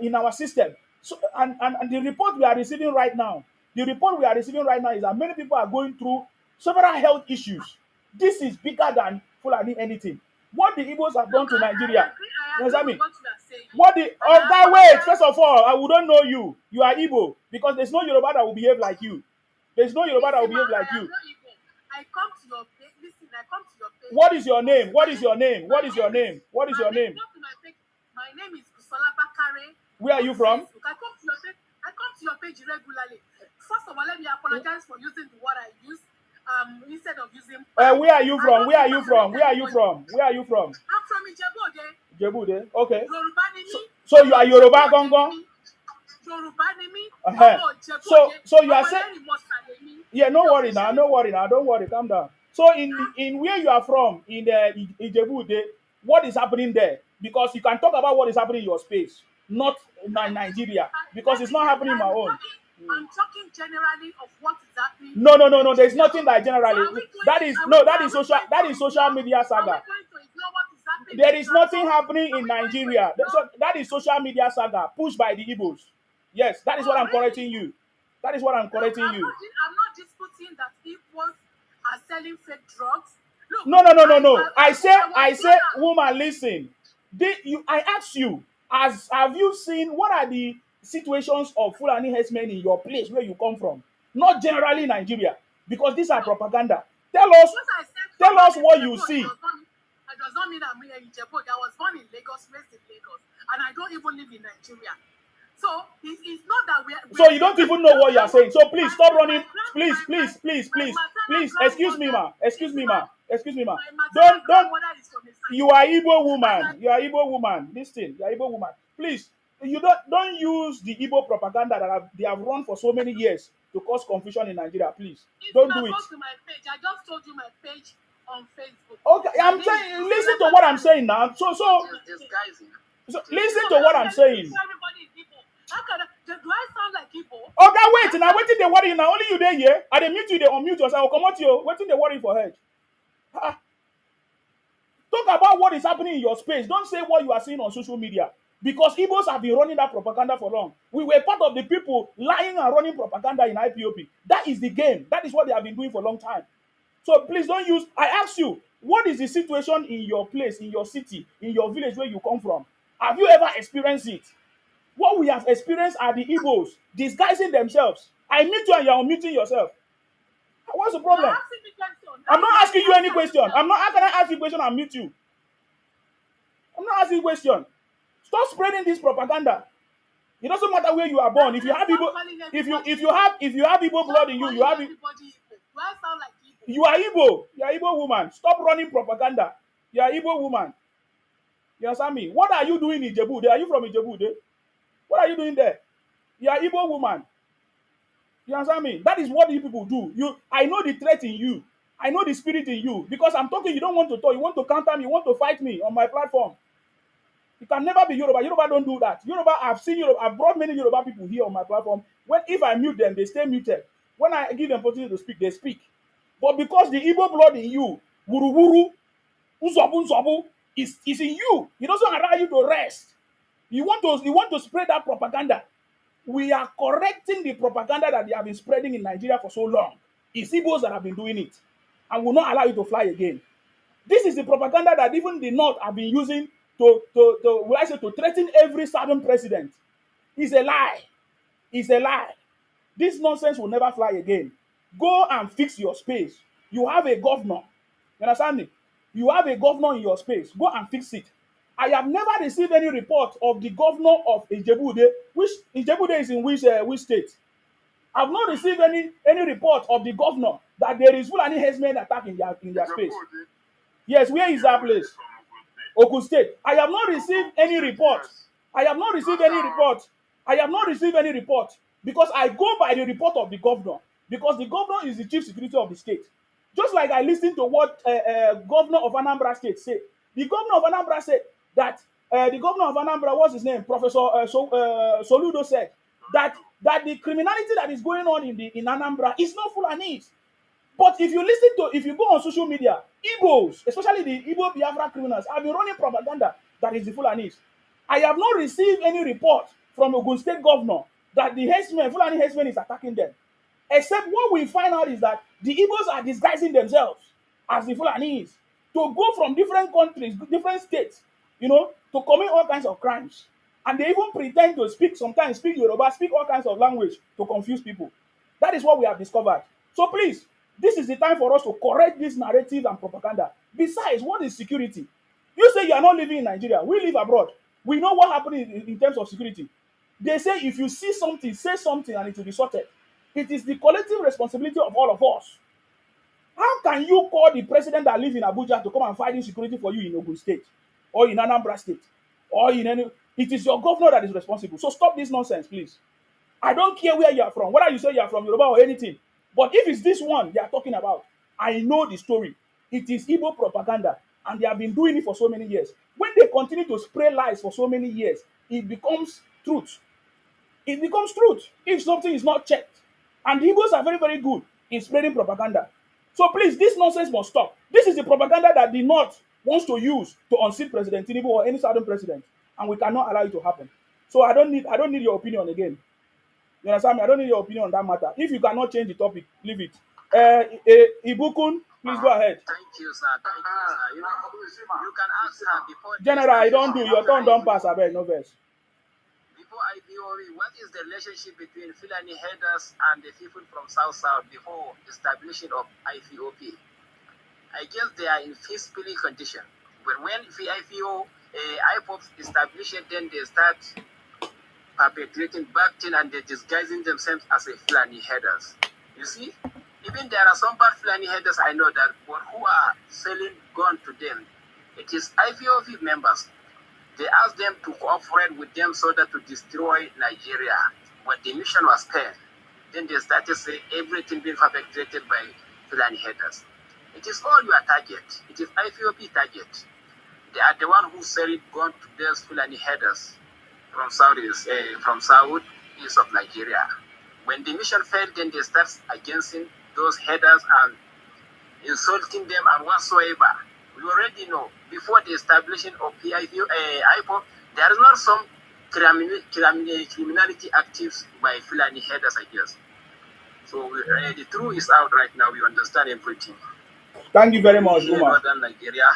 B: in our system. So, and the report we are receiving right now, is that many people are going through several health issues. This is bigger than Fulani anything. What the Igbos have done to Nigeria. You understand me? What the guy, wait, first of all, I wouldn't know you. You are Igbo, because there's no Yoruba that will behave like you. There's no Yoruba that will behave like you.
F: I come to your page. Listen, I come to your page.
B: What is your name? What is your name? What is your name? What is your name?
F: My name is Busola Bakare.
B: Where are you from?
F: I come to your page regularly. First of all, let me apologize for using the word I use. Instead of using.
B: Where are you from? Where are you from? Where are you from? Where are you from?
F: I'm from Ijebu-Ode.
B: Ijebu-Ode. Okay.
F: Yoruba ni mi.
B: So you are Yoruba Gongon?
F: Yoruba ni mi.
B: So you are saying. Yeah, no worry now. Don't worry. Calm down. So in where you are from, in the Ijebu-Ode, what is happening there? Because you can talk about what is happening in your space, not in Nigeria, because it's not happening in my own.
F: I'm talking generally of what is happening.
B: No. There's nothing like generally. That is social media saga. There is nothing happening in Nigeria. That is social media saga pushed by the Igbos. Yes, that is what I'm correcting you. That is what I'm correcting you.
F: I'm not disputing that Igbos are selling fake drugs. Look,
B: no. I say, woman, listen. I ask you, have you seen what are the situations of Fulani herdsmen in your place where you come from? Not generally Nigeria, because these are propaganda. Tell us what you see.
F: It does not mean I'm in Ijebu. I was born in Lagos, raised in Lagos, and I don't even live in Nigeria. So it's not that
B: so you don't even know what you are saying. So please stop running. Please. Excuse me, ma. Don't. You are Igbo woman. Listen, you are Igbo woman. Please, you don't use the Igbo propaganda that they have run for so many years to cause confusion in Nigeria. Please, don't do it.
F: To my page. I just told you my page on Facebook.
B: Okay, I'm saying, listen to what I'm saying now. So
E: Disguising.
B: listen to what I'm saying.
F: Everybody is Igbo. How can do I sound like Igbo?
B: Okay, wait. Now, waiting they worry now. Only you there, yeah? I they mute you, they unmute yourself. I will come out you. Waiting they worry for head. Talk about what is happening in your space. Don't say what you are seeing on social media. Because Igbos have been running that propaganda for long. We were part of the people lying and running propaganda in IPOP. That is the game. That is what they have been doing for a long time. So please don't use. I ask you, what is the situation in your place, in your city, in your village where you come from? Have you ever experienced it? What we have experienced are the Igbos disguising themselves. I mute you and you are unmuting yourself. What's the problem? I'm not asking you any question. I'm not going to ask you a question and mute you. I'm not asking you a question. Stop spreading this propaganda. It doesn't matter where you are born. If you have Igbo, if you have Igbo blood in you, you have.
F: Do I sound like Igbo?
B: You are Igbo. You are Igbo woman. Stop running propaganda. You are Igbo woman. You understand me? What are you doing in Ijebu? Are you from Ijebu? What are you doing there? You are Igbo woman. You understand me? That is what you people do. I know the threat in you. I know the spirit in you. Because I'm talking, you don't want to talk. You want to counter me. You want to fight me on my platform. You can never be Yoruba. Yoruba don't do that. Yoruba, I've seen Yoruba. I've brought many Yoruba people here on my platform. If I mute them, they stay muted. When I give them opportunity to speak, they speak. But because the Igbo blood in you, wuru wuru, uzobu, is in you. It doesn't allow you to rest. You want to spread that propaganda. We are correcting the propaganda that they have been spreading in Nigeria for so long. It's Igbos that have been doing it. And will not allow you to fly again. This is the propaganda that even the North have been using to threaten every southern president. It's a lie. It's a lie. This nonsense will never fly again. Go and fix your space. You have a governor. You understand me? You have a governor in your space. Go and fix it. I have never received any report of the governor of Ijebu-Ode. Which Ijebu-Ode is in which state? I've not received any report of the governor that there is Fulani herdsmen attack in their space. Yes, where is that place? Ogun State. I have not received any report. I have not received any report. I have not received any report because I go by the report of the governor, because the governor is the chief security of the state. Just like I listened to what governor of Anambra State said. The governor of Anambra said that the governor of Anambra, what's his name? Professor Soludo said that the criminality that is going on in Anambra is not Fulanese. But if you go on social media, Igbos, especially the Igbo Biafra criminals, have been running propaganda that is the Fulanese. I have not received any report from Ogun State governor that the Fulani herdsmen is attacking them. Except what we find out is that the Igbos are disguising themselves as the Fulanese to go from different countries, different states, to commit all kinds of crimes. And they even pretend to sometimes speak Yoruba, speak all kinds of language to confuse people. That is what we have discovered. So please, this is the time for us to correct this narrative and propaganda. Besides, what is security? You say you are not living in Nigeria. We live abroad. We know what happened in terms of security. They say if you see something, say something and it will be sorted. It is the collective responsibility of all of us. How can you call the president that lives in Abuja to come and fight insecurity for you in Ogun State or in Anambra State or in any? It is your governor that is responsible. So stop this nonsense, please. I don't care where you are from, whether you say you are from Yoruba or anything. But if it's this one they are talking about, I know the story. It is Igbo propaganda, and they have been doing it for so many years. When they continue to spray lies for so many years, it becomes truth. It becomes truth if something is not checked. And the Igbos are very, very good in spreading propaganda. So please, this nonsense must stop. This is the propaganda that the North wants to use to unseat President Tinubu or any southern president, and we cannot allow it to happen. So I don't need your opinion again. You understand me? I don't need your opinion on that matter. If you cannot change the topic, leave it. Ibukun, please go ahead.
E: Thank you, sir. Thank you, sir. You can ask her before.
B: General, I don't do. Your turn don't pass, I beg, no verse.
E: Before IPOP, what is the relationship between Fulani headers and the people from South before establishment of IPOP? I guess they are in peacefully condition. But when IPOP established, then they start perpetrating backing and they're disguising themselves as a Fulani headers. You see, even there are some bad Fulani headers I know that who are selling gun to them. It is IPOP members. They asked them to cooperate with them so that to destroy Nigeria. But the mission was failed. Then they started saying everything being perpetrated by Fulani headers. It is all your target. It is IPOB target. They are the one who sell it gone to those Fulani headers from from south east of Nigeria. When the mission failed, then they start against those headers and insulting them and whatsoever. We already know before the establishment of IPOB, there is not some criminality actives by Fulani headers, I guess. So the truth is out right now. We understand everything.
B: Thank you very much,
E: Here in
B: Umar.
E: northern Nigeria,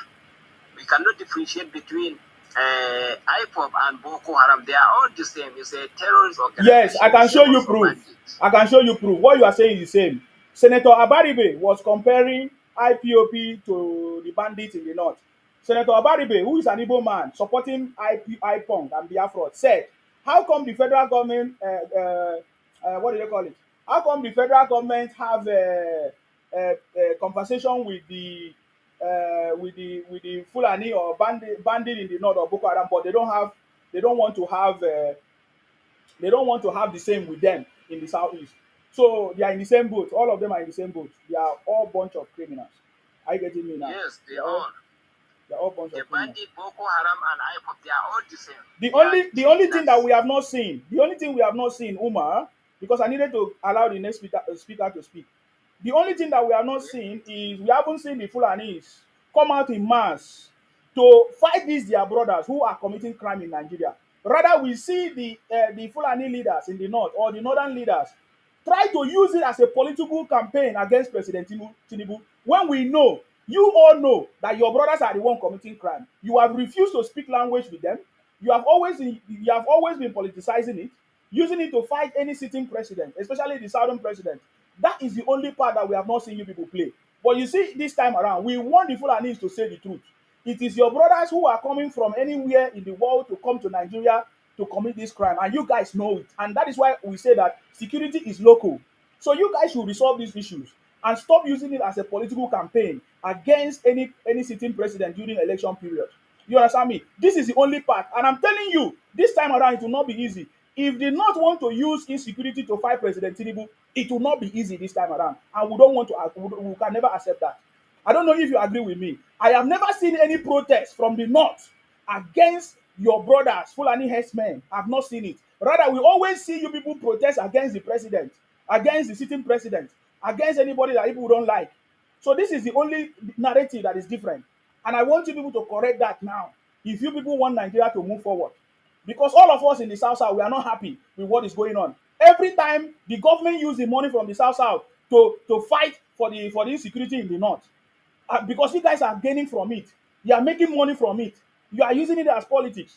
E: we cannot differentiate between IPOB and Boko Haram. They are all the same. It's a terrorist organization.
B: Yes, I can show you proof. I can show you proof. What you are saying is the same. Senator Abaribe was comparing IPOP to the bandits in the north. Senator Abaribe, who is an Igbo man supporting IPONG and Biafra, said, how come the federal government, what do they call it? How come the federal government have a conversation with the Fulani or bandit in the north or Boko Haram, but they don't want to have the same with them in the southeast. So they are in the same boat. All of them are in the same boat. They are all bunch of criminals. Are you getting me now?
E: Yes, they are.
B: They're all bunch of criminals.
E: Bandit, Boko Haram, and IPOP, they are all the same.
B: The only thing that we have not seen, Umar, because I needed to allow the next speaker to speak. The only thing that we have not seen is we haven't seen the Fulanis come out in mass to fight these their brothers who are committing crime in Nigeria. Rather, we see the Fulani leaders in the north or the northern leaders try to use it as a political campaign against President Tinubu when we know, you all know, that your brothers are the one committing crime. You have refused to speak language with them. You have always been politicizing it, using it to fight any sitting president, especially the southern president. That is the only part that we have not seen you people play. But you see, this time around, we want the Fulanis to say the truth. It is your brothers who are coming from anywhere in the world to come to Nigeria to commit this crime, and you guys know it. And that is why we say that security is local. So you guys should resolve these issues and stop using it as a political campaign against any sitting president during election period. You understand me? This is the only part. And I'm telling you, this time around, it will not be easy. If they not want to use insecurity to fight President Tinubu, it will not be easy this time around. And we don't want to, we can never accept that. I don't know if you agree with me. I have never seen any protest from the north against your brothers, Fulani herdsmen. I've not seen it. Rather, we always see you people protest against the president, against the sitting president, against anybody that people don't like. So this is the only narrative that is different. And I want you people to correct that now. If you people want Nigeria to move forward. Because all of us in the South, we are not happy with what is going on. Every time the government use the money from the South to fight for the insecurity in the North. Because you guys are gaining from it. You are making money from it. You are using it as politics.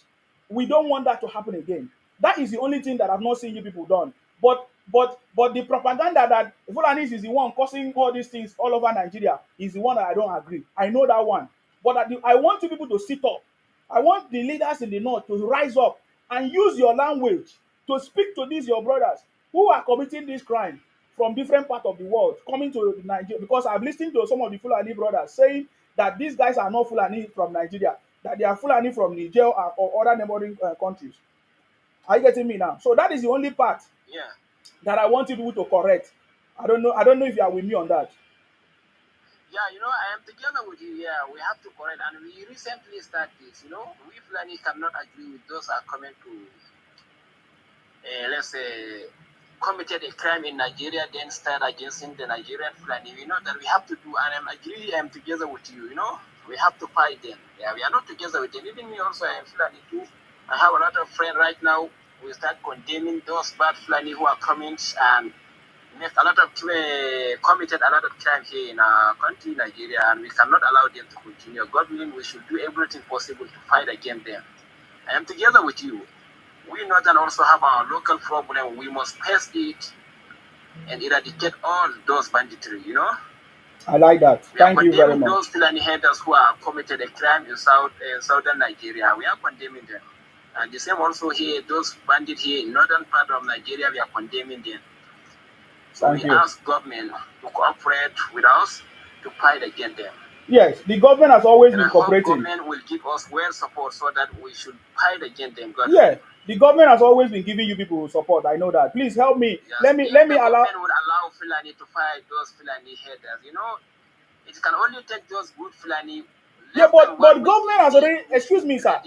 B: We don't want that to happen again. That is the only thing that I've not seen you people done. But the propaganda that Fulanis is the one causing all these things all over Nigeria is the one that I don't agree. I know that one. But I want you people to sit up. I want the leaders in the north to rise up and use your language to speak to these your brothers who are committing this crime from different parts of the world coming to Nigeria. Because I've listened to some of the Fulani brothers saying that these guys are not Fulani from Nigeria, that they are Fulani from Niger or other neighboring countries. Are you getting me now? So that is the only part that I want you to correct. I don't know if you are with me on that.
E: Yeah, I am together with you. Yeah, we have to correct. And we recently started this. We Fulani cannot agree with those who are coming to, let's say, committed a crime in Nigeria, then start against the Nigerian Fulani. We know that we have to do, and I am together with you. We have to fight them. Yeah, we are not together with them. Even me also, I am Fulani too. I have a lot of friends right now. We start condemning those bad Fulani who are coming and make a lot of committed a lot of crime here in our country, Nigeria, and we cannot allow them to continue. God willing, we should do everything possible to fight against them. I am together with you. We Northern also have our local problem. We must face it and eradicate all those banditry.
B: I like that. Thank you very much.
E: Those Fulani headers who are committed a crime in southern Nigeria, we are condemning them. And the same also here, those bandits here in northern part of Nigeria, we are condemning them. So we ask government to cooperate with us to fight against them.
B: Yes, the government has always been cooperating.
E: The government will give us well support so that we should fight against them.
B: Yeah, the government has always been giving you people support. I know that. Please help me.
E: Yes,
B: let me allow.
E: The government would allow Fulani to fight those Fulani headers. It can only take those good Fulani.
B: Yeah, but government has already. Excuse me, sir.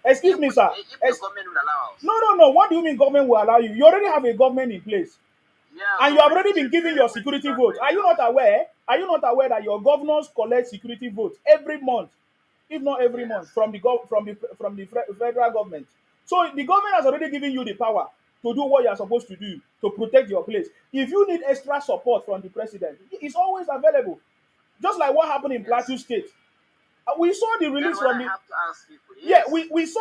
B: Excuse me, sir.
E: If the government would allow us.
B: No. What do you mean government will allow you? You already have a government in place.
E: Yeah,
B: and you have already been given your security vote. Are you not aware? Are you not aware that your governors collect security votes every month, if not every month, from the federal government? So the government has already given you the power to do what you are supposed to do to protect your place. If you need extra support from the president, it's always available. Just like what happened in Plateau State. We saw the release from the. Yeah, we saw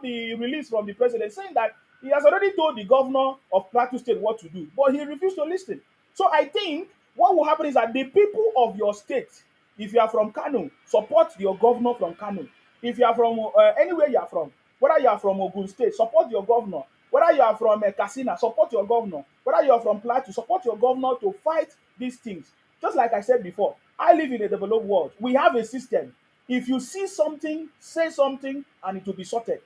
B: the release from the president saying that he has already told the governor of Plateau State what to do, but he refused to listen. So I think what will happen is that the people of your state, if you are from Kano, support your governor from Kano. If you are from anywhere you are from, whether you are from Ogun State, support your governor. Whether you are from Katsina, support your governor. Whether you are from Plateau, support your governor to fight these things. Just like I said before, I live in a developed world. We have a system. If you see something, say something, and it will be sorted.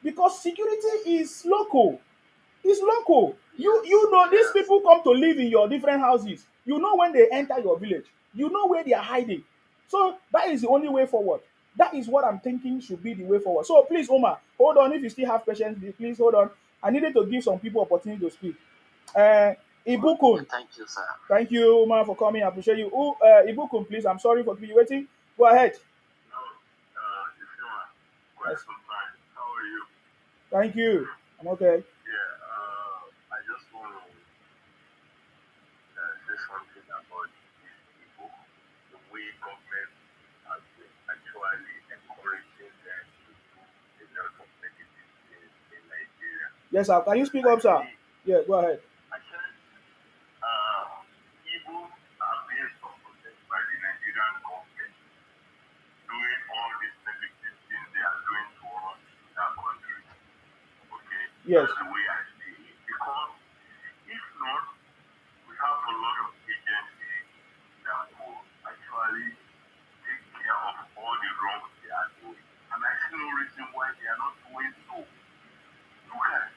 B: Because security is local. It's local. You know these people come to live in your different houses. You know when they enter your village. You know where they are hiding. So that is the only way forward. That is what I'm thinking should be the way forward. So please, Omar, hold on. If you still have patience, please hold on. I needed to give some people opportunity to speak. Ibukun.
E: Thank you, sir.
B: Thank you, Omar, for coming. I appreciate you. Ibukun, please. I'm sorry for keeping you waiting. Go ahead.
D: No, if you are quite some time. How are you?
B: Thank you. I'm okay.
D: Yeah, I just want to say something about these people, the way government has been actually encouraging them to do a lot of negative things in Nigeria.
B: Yes, sir. Can you speak up, sir? Yeah, go ahead.
D: Actually, people are being supported by the Nigerian government doing all these negative things they are doing to us in that country. Okay?
B: Yes.
D: That's the way I see it. Because if not, we have a lot of agencies that will actually take care of all the wrongs they are doing. And I see no reason why they are not doing so. Look at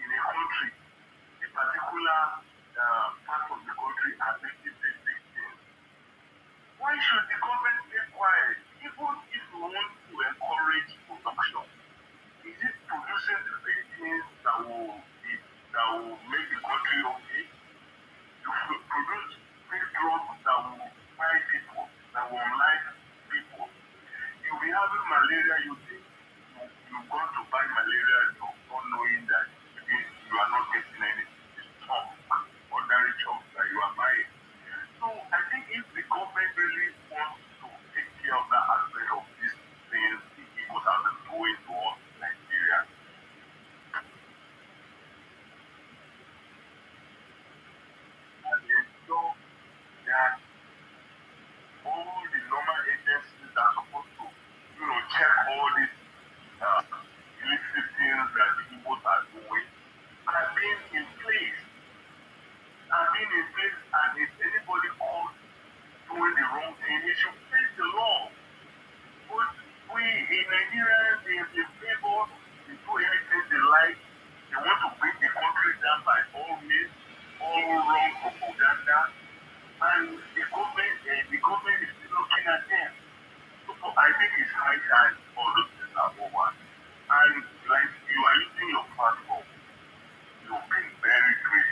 D: in a country, a particular part of the country are making big things. Why should the government stay quiet? Even if we want to encourage production, is it producing the big things that will make the country okay? You produce big drugs that will fight people, that will like people. You'll be having malaria, you think you're going to buy malaria drug, not knowing that you are not getting any chop, ordinary chop that you are buying. So I think if the government really wants to take care of that aspect of these things the people have been doing to us in Nigeria, and ensure that all the normal agencies that are supposed to, check all these illicit things that the people are doing are being in place. And if anybody caught doing the wrong thing, they should face the law. But we in Nigeria, they favor, they do anything they like. They want to bring the country down by all means, all wrong propaganda. And the government is still looking at them. So I think it's high time all those things are over. And like you are using your platform, you've been very great,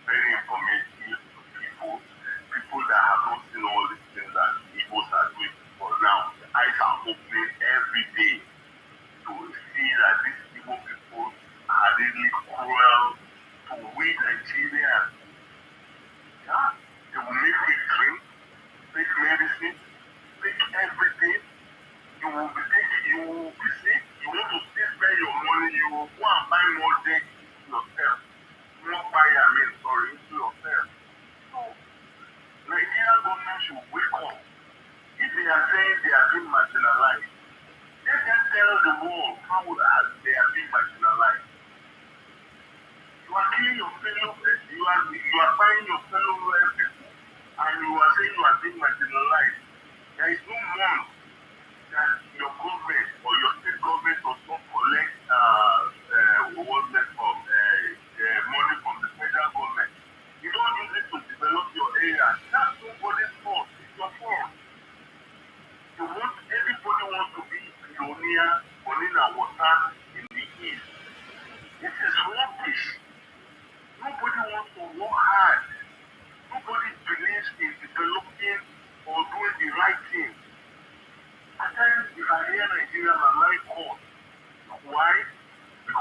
D: very informative to people that have not seen all these things that Igbos are doing. But now, the eyes are opening every day to see that these Igbo people are really cruel to we Nigerians. Yeah? They will make me drink, take medicine, take everything. You will be sick. You want to still spend your money, you will go and buy more things yourself. More fire, into yourself. So, Nigerian government should wake up. If they are saying they are being marginalized, let them tell the world how they are being marginalized. You are killing your fellow, you are buying your fellow people, and you are saying you are being marginalized. There is no month that your government or your state government does not collect money from the federal government. You don't use it to develop your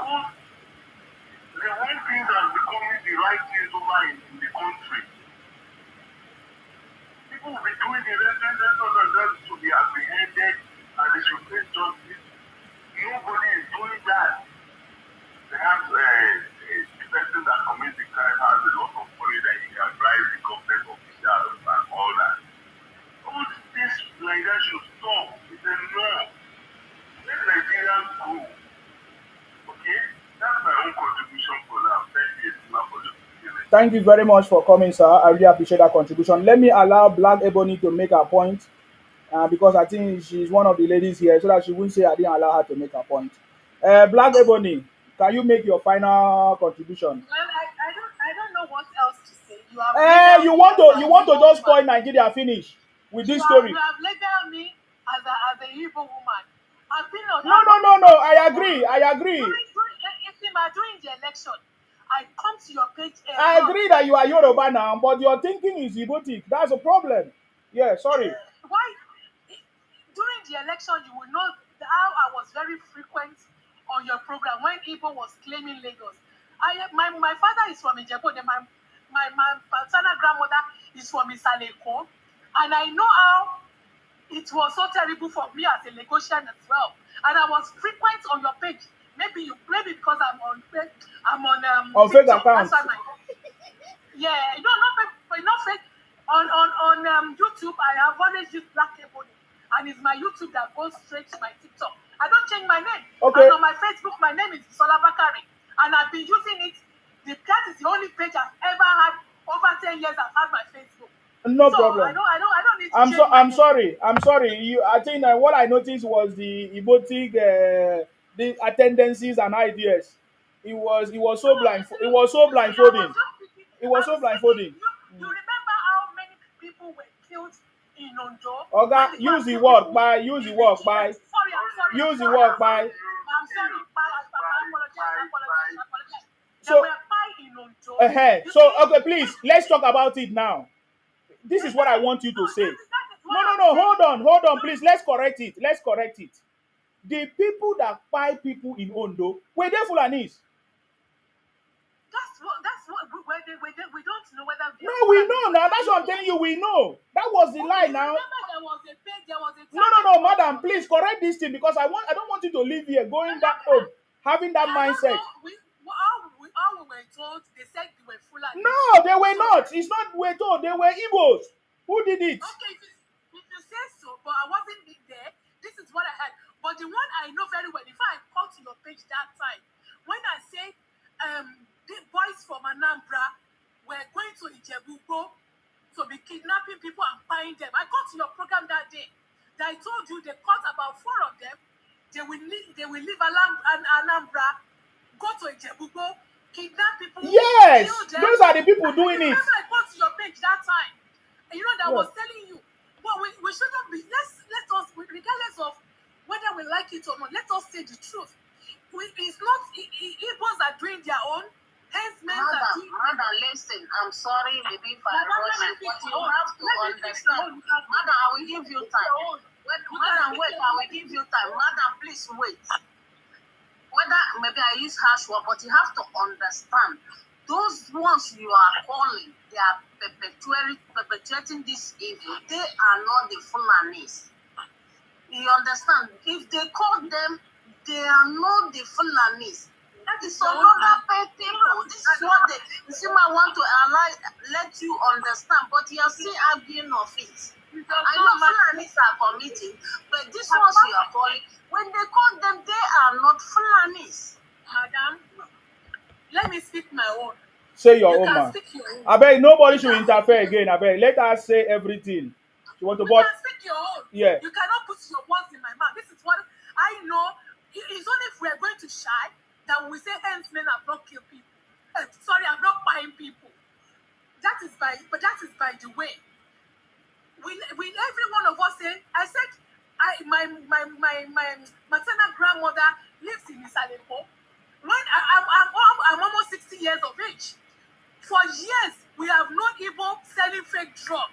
D: because the wrong things are becoming the right things over in the country. People will be doing the right things that to be apprehended and they should face justice. Nobody is doing that. They have the person that commits the crime has a lot of money that he can bribe the government officials and all that. All this like that should stop. It's a no. Let Nigerians go. Okay? That's my own contribution for now. Thank you, Esima, for the opportunity.
B: Thank you very much for coming, sir. I really appreciate that contribution. Let me allow Black Ebony to make her point because I think she's one of the ladies here, so that she won't say I didn't allow her to make her point. Black Ebony, can you make your final contribution?
F: Well, I don't know what else to say. You have
B: You want to just spoil Nigeria finish with this story.
F: You have labeled me as a Igbo woman. I've been on.
B: No. I agree.
F: During the election, I come to your page.
B: I agree that you are Yoruba now, but your thinking is Igbotic. That's a problem. Yeah, sorry.
F: Why? During the election, you will know how I was very frequent on your program when Igbo was claiming Lagos. My father is from Ijebu. My paternal grandmother is from Isaleko, and I know how it was so terrible for me as a Lagosian as well. And I was frequent on your page. Maybe because I'm on
B: fake account.
F: Yeah, not fake. On YouTube, I have always used Black Ebony, and it's my YouTube that goes straight to my TikTok. I don't change my name.
B: Okay.
F: And on my Facebook, my name is Sola Bakari, and I've been using it. That is the only page I've ever had. Over 10 years, I've had my Facebook.
B: No
F: so
B: problem.
F: I don't need to change my
B: I'm
F: name.
B: sorry. I think what I noticed was the Igbotic, the attendances and ideas. It was so blindfolding. It was so blindfolding.
F: You remember how many people were killed in Ondo?
B: Okay, use the word by.
F: Sorry, I'm sorry.
B: Use the word by.
F: I'm sorry, I apologize.
B: So,
F: there were five in Ondo.
B: So, okay, please, let's talk about it now. This is what I want you to say. No, hold on, please. Let's correct it. The people that fight people in Ondo, were they Fulanis?
F: That's what we don't know whether they
B: No, we know now. That's what I'm telling you. We know. That was the lie now.
F: There was a
B: No, madam, please correct this thing because I don't want you to leave here going back home having that mindset.
F: How we were told, they said they were Fulani.
B: No, they were not. It's not we were told. They were Igbos. Who did it?
F: Okay, if you say so, but I wasn't there. This is what I had. But the one I know very well, if I call to your page that time, when I say the boys from Anambra were going to Ijebu to be kidnapping people and buying them. I got to your program that day. That I told you they caught about 4 of them. They will leave Anambra, go to Ijebu, kidnap people.
B: Yes,
F: kill them.
B: Those are the people doing it.
F: Remember, I got to your page that time. And I was telling you, well, we shouldn't be. Let us, regardless of whether we like it or not, let us say the truth. It's not Igbos are doing their own.
C: Madam, listen, I'm sorry, maybe if I rush you, but you have to understand. Madam, I will give you time. Madam, wait, I will give you time. Madam, please wait. Whether maybe I use harsh word, but you have to understand. Those ones you are calling, they are perpetuating this evil. They are not the Fulanis. You understand? If they call them, they are not the Fulanis. That is another pet people. This is what I want to let you understand, but you are still arguing of it. I know Fulanis are committing, but these ones you are calling, when they call them, they are not Fulanis.
F: Madam, let me speak my own.
B: Say your own, man. I beg nobody should interfere again. I beg let us say everything. You want to
F: you can speak your own.
B: Yeah.
F: You cannot put your words in my mouth. This is what I know. It's only if we are going to shy that we say herdsmen have not killed people. Sorry, I'm not buying people. That is by the way. We every one of us say. I said, my maternal grandmother lives in Isaleko. When I'm almost 60 years of age. For years, we have known people selling fake drugs.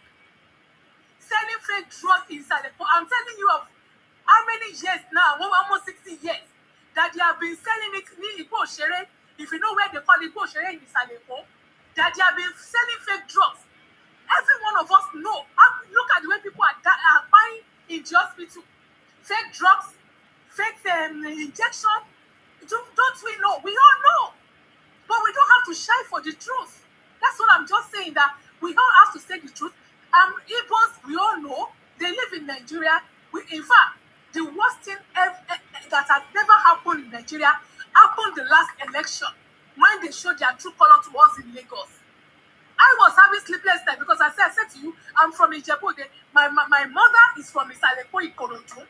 F: Selling fake drugs in Isaleko. I'm telling you of how many years now, almost 60 years. that they have been selling it in Igbo Oshere. If you know where they call it Igbo Oshere in Isaleko, that they have been selling fake drugs. Every one of us know. Look at the way people are buying in the hospital. Fake drugs, fake injection. Don't we know? We all know. But we don't have to shy for the truth. That's what I'm just saying, that we all have to say the truth. Igbos, we all know, they live in Nigeria. In fact, the worst thing that has never happened in Nigeria happened the last election when they showed their true color to us in Lagos. I was having sleepless night because I said to you, I'm from Ijebu. My mother is from Isaleko, Ikorodu.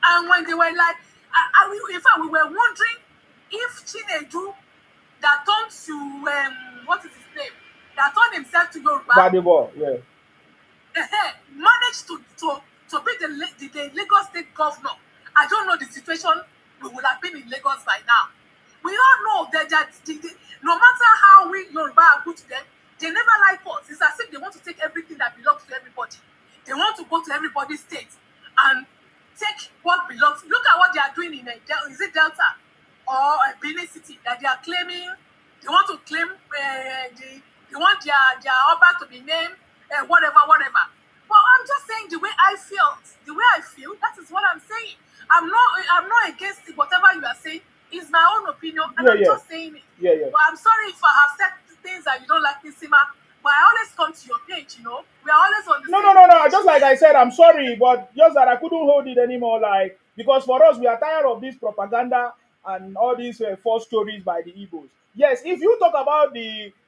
F: And when they were like, in fact, we were wondering if Chinedu, that turned to, what is his name? That turned himself to Yoruba.
B: Valuable, yeah.
F: Managed to be the Lagos State governor. I don't know the situation we would have been in Lagos by now. We all know that no matter how we Yoruba are good to them, they never like us. It's as if they want to take everything that belongs to everybody. They want to go to everybody's state and take what belongs. Look at what they are doing in is it Delta or Benin City, that they are claiming. They want to claim they want their Oba to be named whatever. But I'm just saying the way I feel, that is what I'm saying. I'm not against it. Whatever you are saying is my own opinion, and I'm just saying it.
B: Yeah.
F: But I'm sorry if I have said things that you don't like, Nisima. But I always come to your page, you know. We are always on the
B: No. Just like I said, I'm sorry, but just that I couldn't hold it anymore. Like, because for us, we are tired of this propaganda and all these false stories by the Igbos. Yes, if you talk about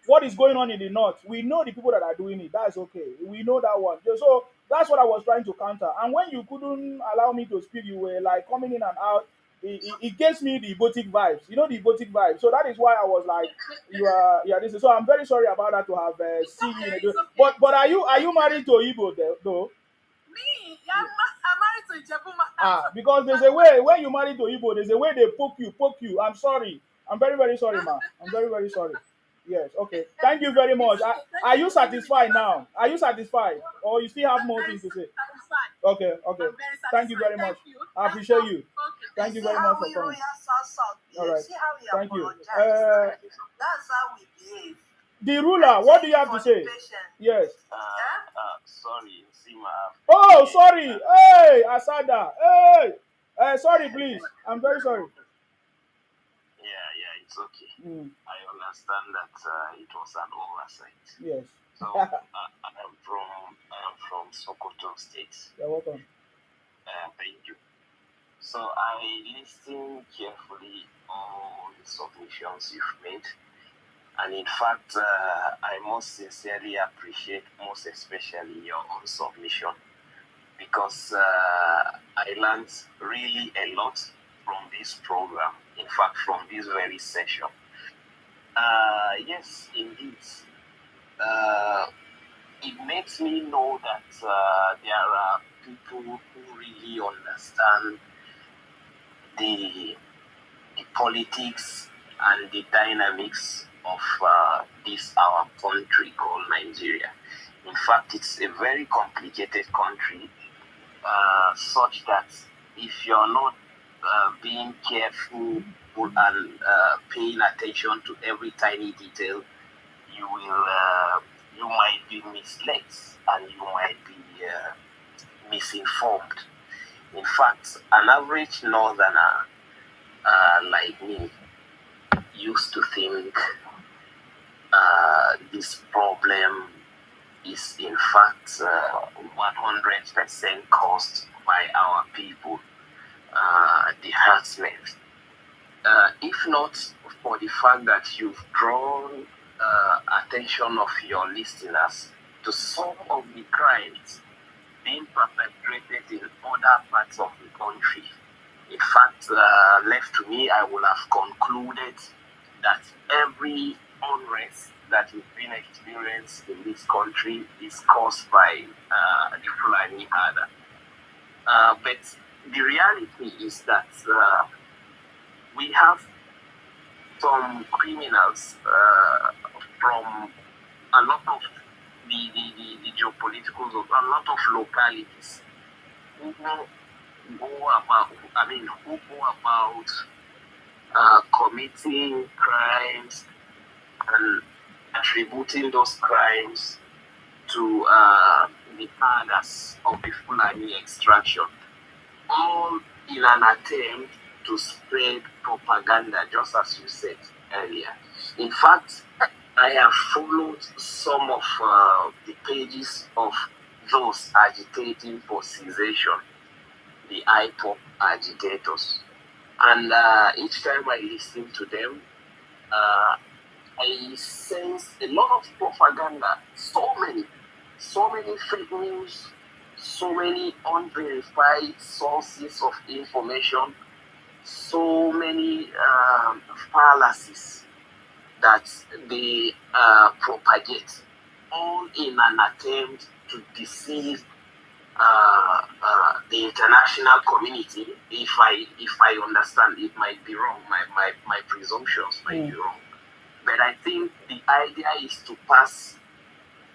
B: what is going on in the north, we know the people that are doing it. That's okay. We know that one. So that's what I was trying to counter. And when you couldn't allow me to speak, you were like coming in and out. It gives me the Botic vibes. You know the Botic vibes. So that is why I was like, this is. So I'm very sorry about that to have seen you.
F: okay.
B: But are you married to Igbo though?
F: Me, I'm married to Ijebu.
B: Because there's a way when you marry to Igbo, there's a way they poke you. I'm sorry. I'm very, very sorry, ma. I'm very, very sorry. Yes, okay. Thank you very much. Are you satisfied now? Are you satisfied? Or you still have more things to say? Okay. Thank you very much. I appreciate you. Thank you very much for coming. All right. Thank you.
C: That's how we behave.
B: The ruler, what do you have to say? Yes.
E: Sorry, Sima.
B: Oh, sorry. Hey, Asada. Hey. Sorry, please. I'm very sorry.
E: Yeah, it's okay.
B: I
E: understand that it was an oversight.
B: Yes.
E: So I am from Sokoto State.
B: You're welcome.
E: Thank you. So I listened carefully all the submissions you've made, and in fact, I most sincerely appreciate, most especially your own submission, because I learned really a lot from this program. In fact, from this very session. Yes, indeed. It makes me know that there are people who really understand the politics and the dynamics of this our country called Nigeria. In fact, it's a very complicated country, such that if you're not being careful and paying attention to every tiny detail, you might be misled and you might be misinformed. In fact, an average northerner like me used to think this problem is in fact 100% caused by our people, the herdsmen. If not for the fact that you've drawn attention of your listeners to some of the crimes being perpetrated in other parts of the country. In fact, left to me, I would have concluded that every unrest that is being experienced in this country is caused by the Fulani Ada. But the reality is that we have some criminals from a lot of the geopolitical zones, a lot of localities who go about committing crimes and attributing those crimes to the fathers of the Fulani extraction, all in an attempt to spread propaganda, just as you said earlier. In fact, I have followed some of the pages of those agitating for cessation, the IPOP agitators. And each time I listen to them, I sense a lot of propaganda, so many fake news, so many unverified sources of information, so many fallacies that they propagate, all in an attempt to deceive the international community. If I understand, it might be wrong. My presumptions might be wrong, but I think the idea is to pass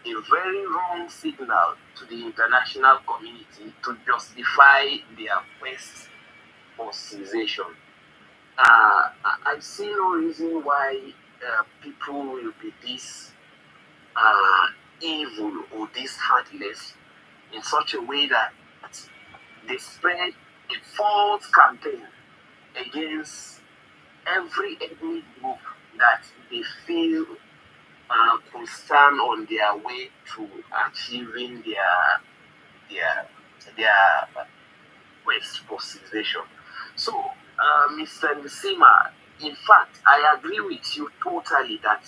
E: a very wrong signal to the international community to justify their quest for cessation. I see no reason why people will be this evil or this heartless in such a way that they spread a false campaign against every ethnic group that they feel could stand on their way to achieving their quest for cessation. So, Mr. Nisima, in fact, I agree with you totally that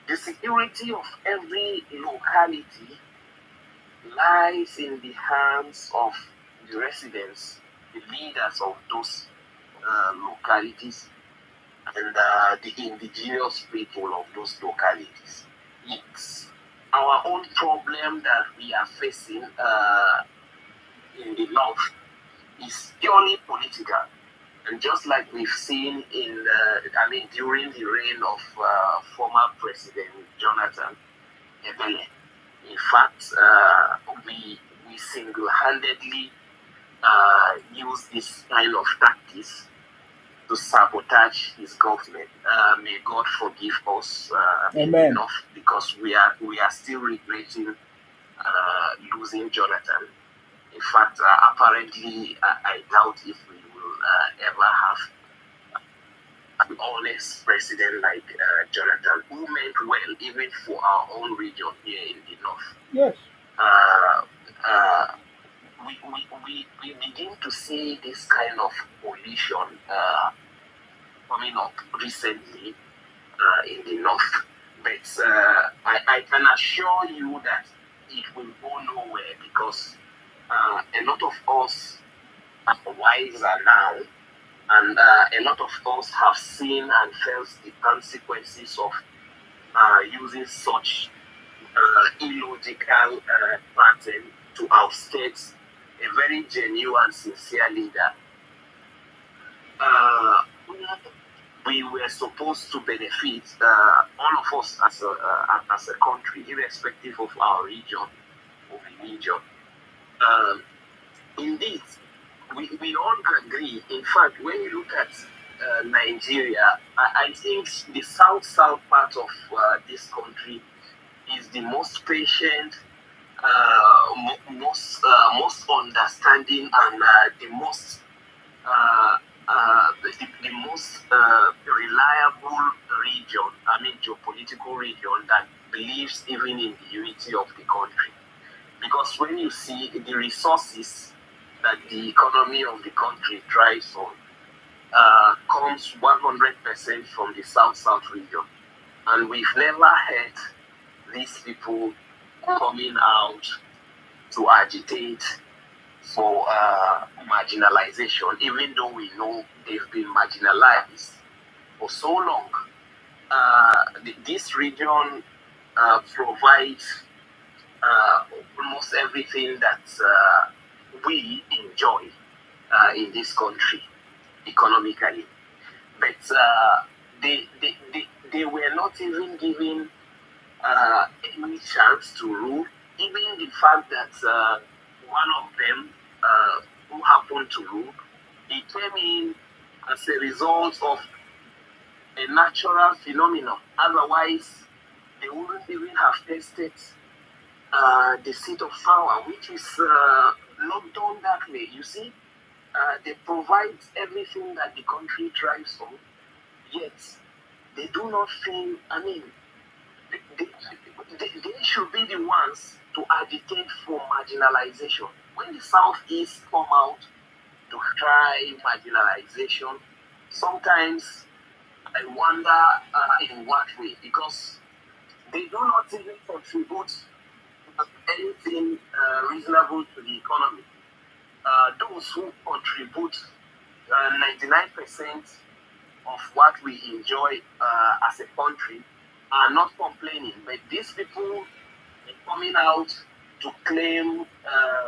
E: the security of every locality lies in the hands of the residents, the leaders of those localities, and the indigenous people of those localities. It's our own problem that we are facing in the north is purely political. And just like we've seen during the reign of former President Jonathan Ebele, in fact, we single-handedly use this kind of tactics to sabotage his government. May God forgive us enough, because we are still regretting losing Jonathan. In fact, apparently, I doubt if we will ever have an honest president like Jonathan, who meant well even for our own region here in the north.
B: Yes.
E: We begin to see this kind of coalition coming up recently in the north. But I can assure you that it will go nowhere, because a lot of us are wiser now, and a lot of us have seen and felt the consequences of using such illogical pattern to oustate a very genuine and sincere leader. We were supposed to benefit, all of us as a country, irrespective of our region or religion. Indeed, we all agree. In fact, when you look at Nigeria, I think the south part of this country is the most patient, most understanding, and the most reliable region. Geopolitical region that believes even in the unity of the country. Because when you see the resources that the economy of the country thrives on, comes 100% from the south region, and we've never heard these people coming out to agitate for marginalization, even though we know they've been marginalized for so long. This region provides almost everything that we enjoy in this country economically, but they were not even given any chance to rule. Even the fact that one of them who happened to rule, he came in as a result of a natural phenomenon. Otherwise, they wouldn't even have tested the seat of power, which is not done that way. You see, they provide everything that the country thrives on, yet they do not feel, I mean, they should be the ones to agitate for marginalization. When the Southeast come out to try marginalization, sometimes I wonder in what way, because they do not even contribute anything reasonable to the economy. Those who contribute 99% of what we enjoy as a country are not complaining, but these people are coming out to claim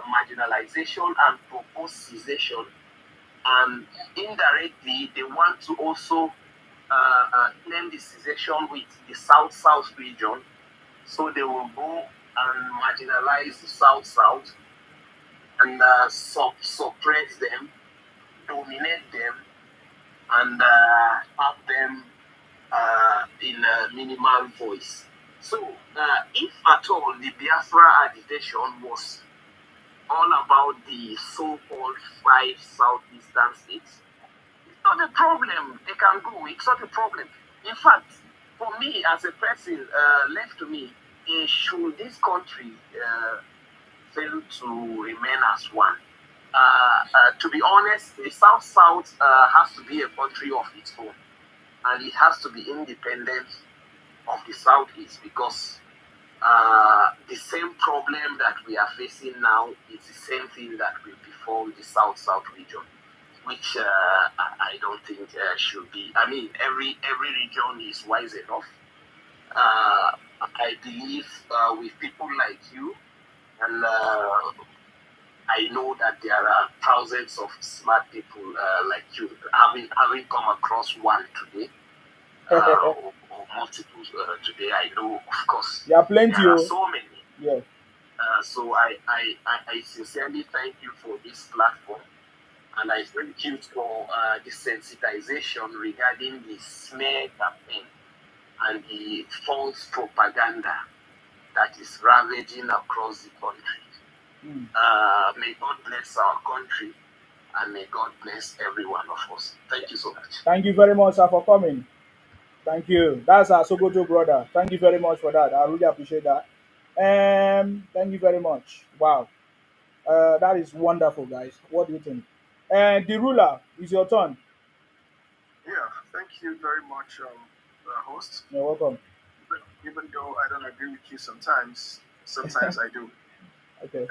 E: marginalization and propose cessation, and indirectly they want to also claim the cessation with the South-South region, so they will go and marginalize the South-South and suppress them, dominate them, and have them in a minimal voice. So, if at all the Biafra agitation was all about the so-called five southeastern states, it's not a problem. They can go. It's not a problem. In fact, for me as a person, left to me, should this country fail to remain as one? To be honest, the South South has to be a country of its own, and it has to be independent of the Southeast, because the same problem that we are facing now is the same thing that will befall the South South region, which I don't think should be. I mean, every region is wise enough. I believe with people like you, and I know that there are thousands of smart people like you. Having come across one today, or multiple today, I know, of course,
B: There are plenty.
E: there are so many.
B: Yeah.
E: So I sincerely thank you for this platform, and I thank you for the sensitization regarding the smear campaign and the false propaganda that is ravaging across the country. May God bless our country, and may God bless every one of us. Thank you so much.
B: Thank you very much, sir, for coming. Thank you. That's our Sokoto brother. Thank you very much for that. I really appreciate that. Thank you very much. Wow. That is wonderful, guys. What do you think? The ruler, is your turn.
G: Yeah, thank you very much, host.
B: You're welcome.
G: Even though I don't agree with you sometimes I do.
B: Okay.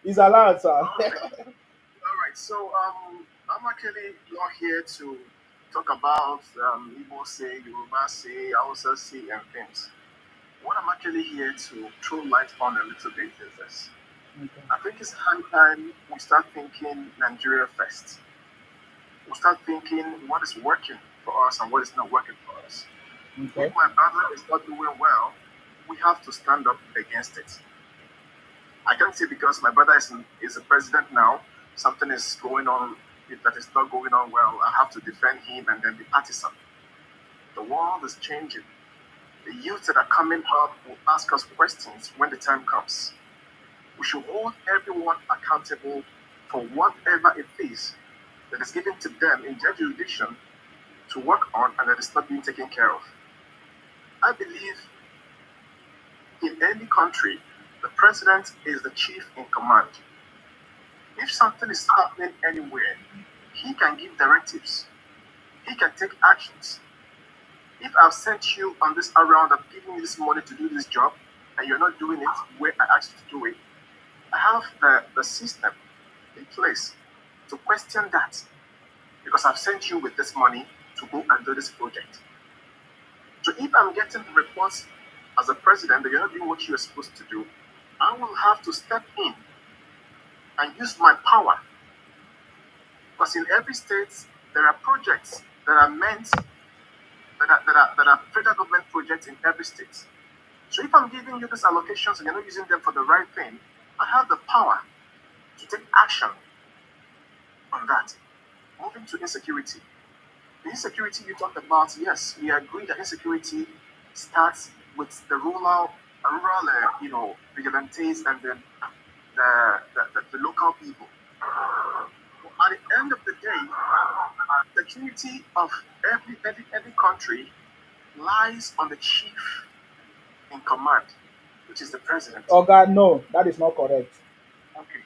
B: It's allowed, sir.
G: All right, so I'm actually not here to talk about Igbo say, Yoruba say, Hausa say, and things. What I'm actually here to throw light on a little bit is this.
B: Okay.
G: I think it's high time we start thinking Nigeria first. We start thinking what is working for us and what is not working for us.
B: Okay.
G: If my brother is not doing well, we have to stand up against it. I can't say because my brother is the president now, something is going on that is not going on well, I have to defend him and then be partisan. The world is changing. The youth that are coming up will ask us questions when the time comes. We should hold everyone accountable for whatever it is that is given to them in their jurisdiction to work on and that is not being taken care of. I believe in any country, the president is the chief in command. If something is happening anywhere, he can give directives. He can take actions. If I've sent you on this around, I'm giving you this money to do this job, and you're not doing it where I asked you to do it, I have the system in place to question that, because I've sent you with this money to go and do this project. So if I'm getting reports as a president that you're not doing what you're supposed to do, I will have to step in and use my power. Because in every state, there are projects that are meant, that are federal government projects in every state. So if I'm giving you these allocations and you're not using them for the right thing, I have the power to take action on that. moving to insecurity. The insecurity you talked about, yes, we agree that insecurity starts with the rural vigilantes and then the local people. At the end of the day, the security of every country lies on the chief in command, which is the president.
B: Oh God, no, that is not correct.
G: Okay,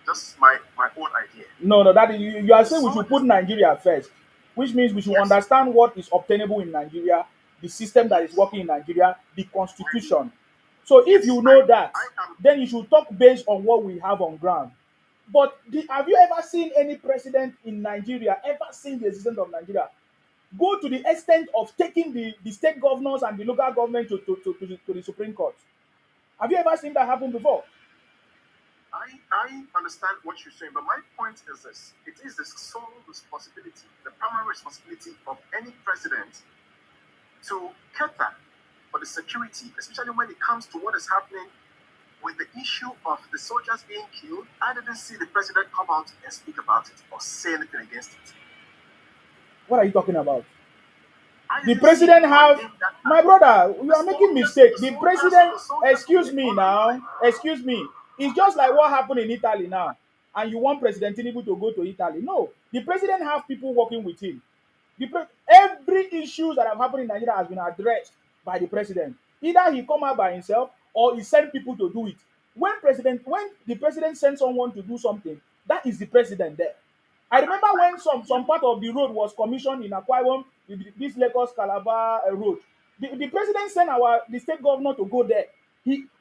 G: just my own idea.
B: No, that is, you are saying we should put Nigeria first, which means we should understand what is obtainable in Nigeria, the system that is working in Nigeria, the constitution. So if you know that, then you should talk based on what we have on ground. But have you ever seen any president in Nigeria, ever seen the existence of Nigeria, go to the extent of taking the state governors and the local government to the Supreme Court? Have you ever seen that happen before?
G: I understand what you're saying, but my point is this. It is the sole responsibility, the primary responsibility of any president to cater for the security, especially when it comes to what is happening with the issue of the soldiers being killed. I didn't see the president come out and speak about it or say anything against it.
B: What are you talking about? The president have, my brother, you are making mistake. The president, excuse me now, excuse me. It's just like what happened in Italy now. And you want President Tinubu to go to Italy. No, the president have people working with him. Every issue that have happened in Nigeria has been addressed by the president. Either he come out by himself or he send people to do it. When the president sends someone to do something, that is the president there. I remember when some part of the road was commissioned in Akwa Ibom, this Lagos Calabar road. The president sent the state governor to go there.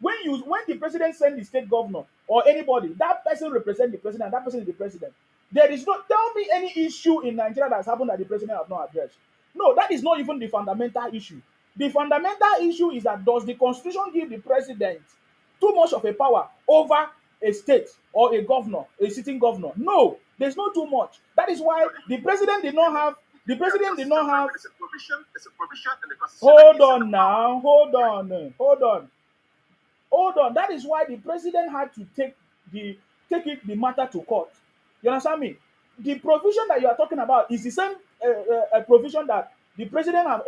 B: When the president send the state governor or anybody, that person represent the president. That person is the president. There is no, tell me any issue in Nigeria that's happened that the president has not addressed. No, that is not even the fundamental issue. The fundamental issue is that does the constitution give the president too much of a power over a state or a governor, a sitting governor? No, there's not too much. That is why the president did not have. The president did not have.
G: It's a provision in the constitution.
B: Hold on now. Hold on. That is why the president had to take the matter to court. You understand me? The provision that you are talking about is the same provision that the president have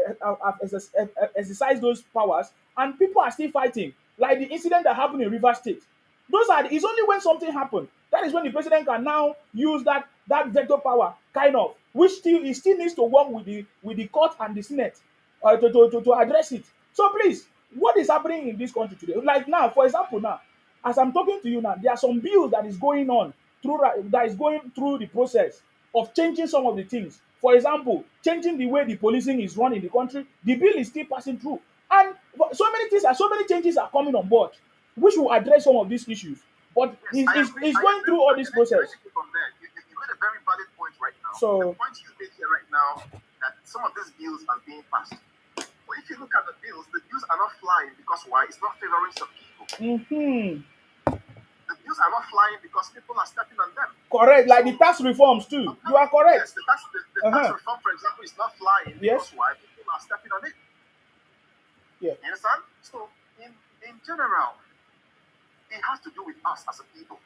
B: exercised those powers, and people are still fighting. Like the incident that happened in Rivers State. It's only when something happened that is when the president can now use that veto power, kind of, which he still needs to work with the court and the Senate to address it. So please, what is happening in this country today? Like now, for example, now, as I'm talking to you now, there are some bills that is going through the process of changing some of the things. For example, changing the way the policing is run in the country. The bill is still passing through, and so many changes are coming on board, which will address some of these issues. But it's going through all this process.
G: You made a very valid point right now.
B: So
G: the point you made here right now, that some of these bills are being passed. But if you look at the bills are not flying because why? It's not favoring some people. The bills are not flying because people are stepping on them.
B: Correct, like the tax reforms too. You are correct.
G: Yes, the tax reform, for example, is not flying because why? People are stepping on it.
B: Yeah.
G: You understand? So in general, it has to do with us as a people.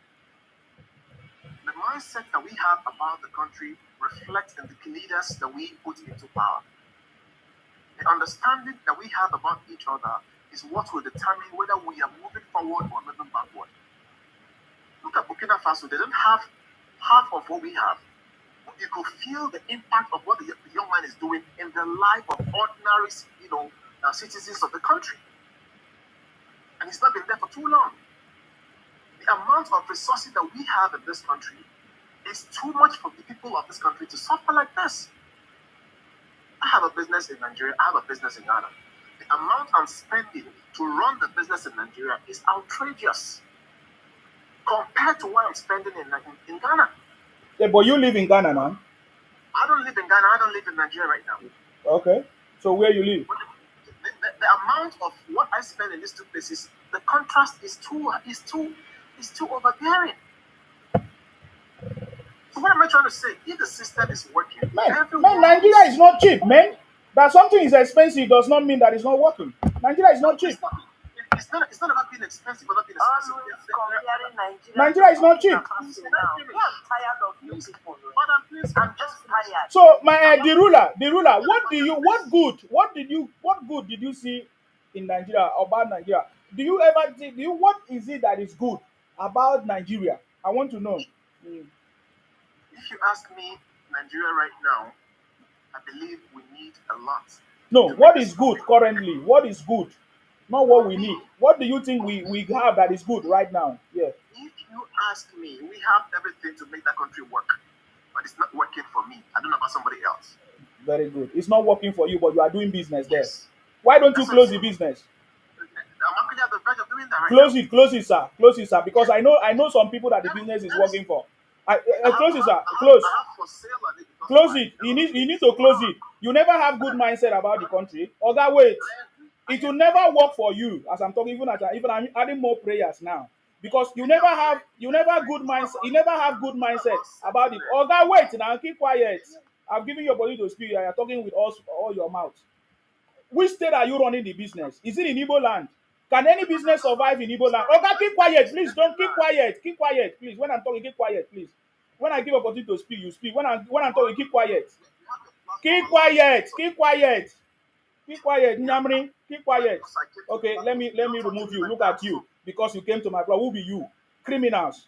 G: The mindset that we have about the country reflects in the leaders that we put into power. The understanding that we have about each other is what will determine whether we are moving forward or moving backward. Look at Burkina Faso. They don't have half of what we have. But you could feel the impact of what the young man is doing in the life of ordinary, citizens of the country. And he's not been there for too long. The amount of resources that we have in this country is too much for the people of this country to suffer like this. I have a business in Nigeria. I have a business in Ghana. The amount I'm spending to run the business in Nigeria is outrageous compared to what I'm spending in Ghana.
B: Yeah, but you live in Ghana now.
G: I don't live in Ghana. I don't live in Nigeria right now.
B: Okay. So where you live?
G: The amount of what I spend in these two places, the contrast is too overbearing. So what am I trying to say? If the system is working,
B: man, Nigeria is not cheap, man. That something is expensive does not mean that it's not working. Nigeria is not cheap.
G: It's not about being expensive or not being expensive.
C: Always comparing Nigeria.
B: Nigeria is not cheap.
C: Now. I'm tired of you people.
G: Madam, please,
C: I'm just tired.
B: So my the ruler, what good did you see in Nigeria about Nigeria? Do you ever do you what is it that is good about Nigeria? I want to know.
G: If you ask me, Nigeria right now, I believe we need a lot.
B: No, what is good currently? What is good? Not what we need. What do you think we have that is good right now? Yeah.
G: If you ask me, we have everything to make that country work, but it's not working for me. I don't know about somebody else.
B: Very good. It's not working for you, but you are doing business there.
G: Yes.
B: Why don't you close the business?
G: I'm actually at the verge of doing that right
B: Close
G: now.
B: it, close it, sir. Because I know some people that the business is working for. Close it, sir. Close.
G: I have for sale on it because
B: Close it. You need to close it. You never have good mindset about the country. Oga, wait. It will never work for you. As I'm talking, even I'm adding more prayers now. Because you never have good mindset about it. Oga, wait now, keep quiet. I'm giving your body to speak. You're talking with all your mouth. Which state are you running the business? Is it in Igbo land? Can any business survive in Igbo land? Oga, keep quiet, please. Don't keep quiet. Keep quiet, please. When I'm talking, keep quiet, please. When I give opportunity to speak, you speak. When I'm talking, keep quiet. Keep quiet. Keep quiet. Keep quiet. Nyamri, keep quiet. Okay, let me remove you. Look at you. Because you came to my brother. Who be you? Criminals.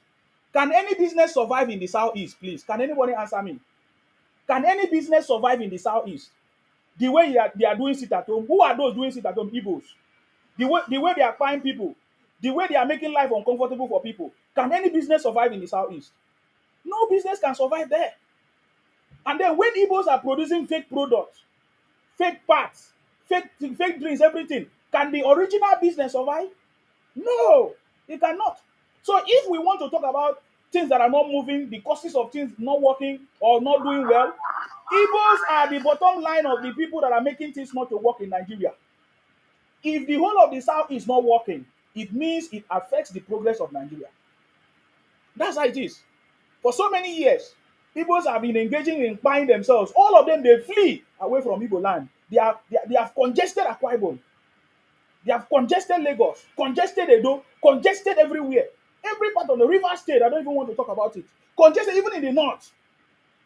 B: Can any business survive in the southeast, please? Can anybody answer me? Can any business survive in the southeast? The way they are doing sit at home. Who are those doing sit at home? Igbos. The way they are buying people. The way they are making life uncomfortable for people. Can any business survive in the southeast? No business can survive there. And then when Igbos are producing fake products, fake parts, fake drinks, everything, can the original business survive? No, it cannot. So if we want to talk about things that are not moving, the causes of things not working or not doing well, Igbos are the bottom line of the people that are making things not to work in Nigeria. If the whole of the South is not working, it means it affects the progress of Nigeria. That's how it is. For so many years, Igbos have been engaging in buying themselves. All of them, they flee away from Igbo land. They have congested Akwa Ibom. They have congested Lagos, congested Edo, congested everywhere. Every part of the river state, I don't even want to talk about it. Congested even in the north.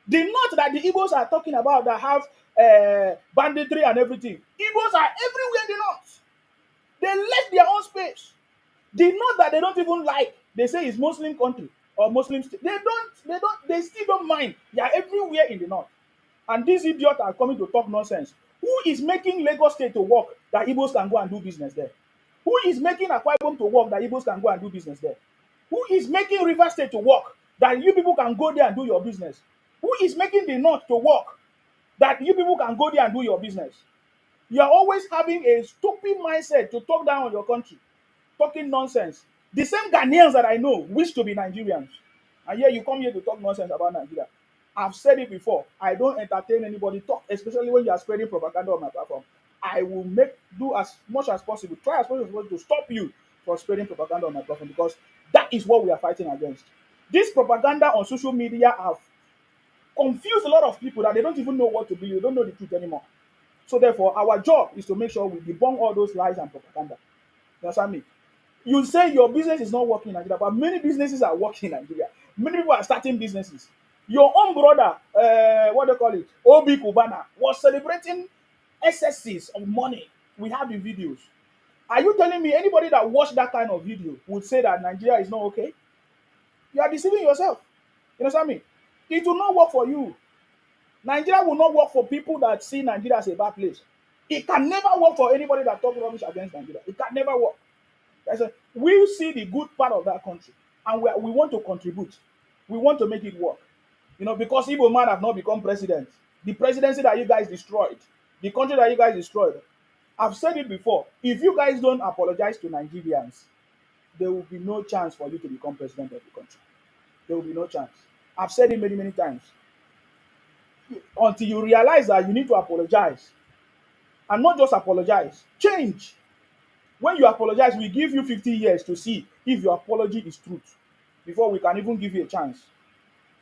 B: The north that the Igbos are talking about that have banditry and everything. Igbos are everywhere in the north. They left their own space. The north that they don't even like, they say is Muslim country or Muslim state. They still don't mind. They are everywhere in the north. And these idiots are coming to talk nonsense. Who is making Lagos State to work that Igbos can go and do business there? Who is making Akwa Ibom to work that Igbos can go and do business there? Who is making River State to work that you people can go there and do your business? Who is making the North to work that you people can go there and do your business? You are always having a stupid mindset to talk down on your country, talking nonsense. The same Ghanaians that I know wish to be Nigerians. And yet you come here to talk nonsense about Nigeria. I've said it before. I don't entertain anybody talk, especially when you are spreading propaganda on my platform. I will do as much as possible, try as much as possible to stop you from spreading propaganda on my platform because that is what we are fighting against. This propaganda on social media have confused a lot of people that they don't even know what to believe. They don't know the truth anymore. So therefore, our job is to make sure we debunk all those lies and propaganda. You understand me? You say your business is not working in Nigeria, but many businesses are working in Nigeria. Many people are starting businesses. Your own brother, what they call it, Obi Kubana, was celebrating excesses of money. We have the videos. Are you telling me anybody that watched that kind of video would say that Nigeria is not okay? You are deceiving yourself. You understand me? It will not work for you. Nigeria will not work for people that see Nigeria as a bad place. It can never work for anybody that talks rubbish against Nigeria. It can never work. We see the good part of that country and we want to contribute. We want to make it work. Because Igbo man have not become president. The presidency that you guys destroyed, the country that you guys destroyed. I've said it before. If you guys don't apologize to Nigerians, there will be no chance for you to become president of the country. There will be no chance. I've said it many, many times. Until you realize that you need to apologize. And not just apologize. Change. When you apologize, we give you 50 years to see if your apology is truth before we can even give you a chance.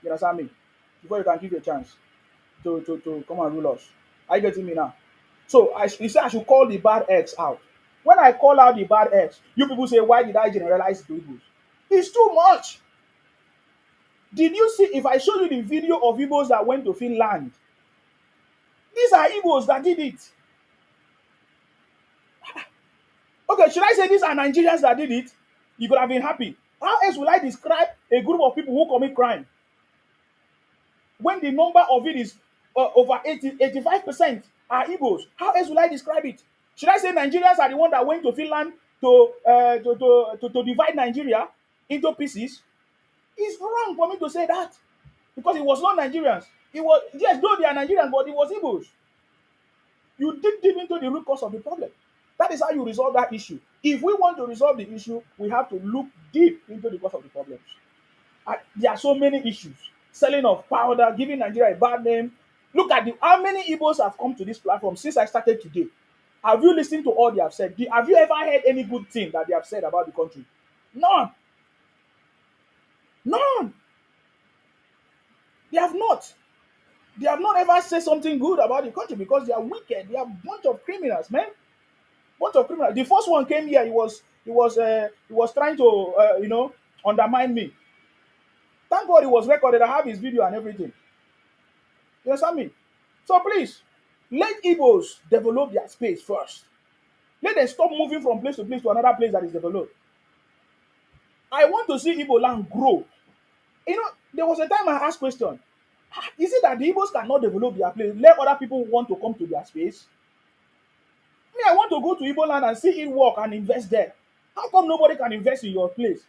B: You understand me? Before you can give you a chance to come and rule us. Are you getting me now? So you say I should call the bad eggs out. When I call out the bad eggs, you people say, why did I generalize the Igbos? It's too much. Did you see, if I show you the video of Igbos that went to Finland, these are Igbos that did it. Okay, should I say these are Nigerians that did it? You could have been happy. How else will I describe a group of people who commit crime when the number of it is over 85% are Igbos? How else will I describe it? Should I say Nigerians are the one that went to Finland to divide Nigeria into pieces? It's wrong for me to say that because it was not Nigerians. It was, yes, though they are Nigerians, but it was Igbos. You dig deep into the root cause of the problem. That is how you resolve that issue. If we want to resolve the issue, we have to look deep into the cause of the problems. There are so many issues. Selling of powder, giving Nigeria a bad name. Look at how many Igbos have come to this platform since I started today. Have you listened to all they have said? Have you ever heard any good thing that they have said about the country? None. None. They have not. They have not ever said something good about the country because they are wicked. They are a bunch of criminals, man. Bunch of criminals. The first one came here. He was trying to undermine me. Thank God it was recorded. I have his video and everything. You understand me? So please, let Igbos develop their space first. Let them stop moving from place to place to another place that is developed. I want to see Igbo land grow. There was a time I asked question. Is it that the Igbos cannot develop their place? Let other people want to come to their space? Me, I want to go to Igbo land and see it work and invest there. How come nobody can invest in your place?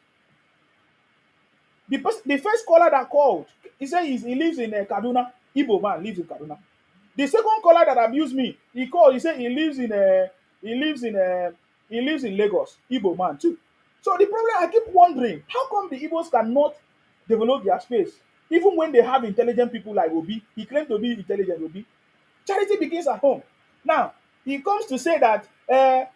B: The first caller that called, he said he lives in Kaduna. Igbo man lives in Kaduna. The second caller that abused me, he called. He said he lives in Lagos. Igbo man too. So the problem, I keep wondering, how come the Igbos cannot develop their space, even when they have intelligent people like Obi? He claimed to be intelligent, Obi. Charity begins at home. Now he comes to say that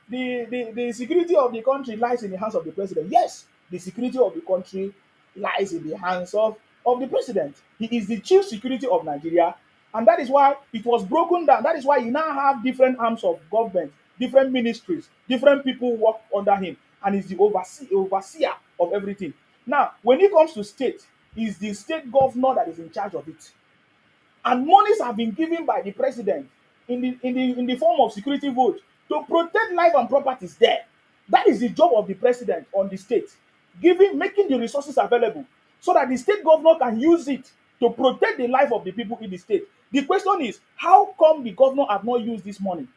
B: the security of the country lies in the hands of the president. Yes, the security of the country lies in the hands of the president. He is the chief security of Nigeria, and that is why it was broken down. That is why you now have different arms of government, different ministries, different people work under him, and he's the overseer of everything. Now, when it comes to state, it's the state governor that is in charge of it. And monies have been given by the president in the form of security vote to protect life and properties there. That is the job of the president on the state, making the resources available so that the state governor can use it to protect the life of the people in the state. The question is, how come the governor have not used this money?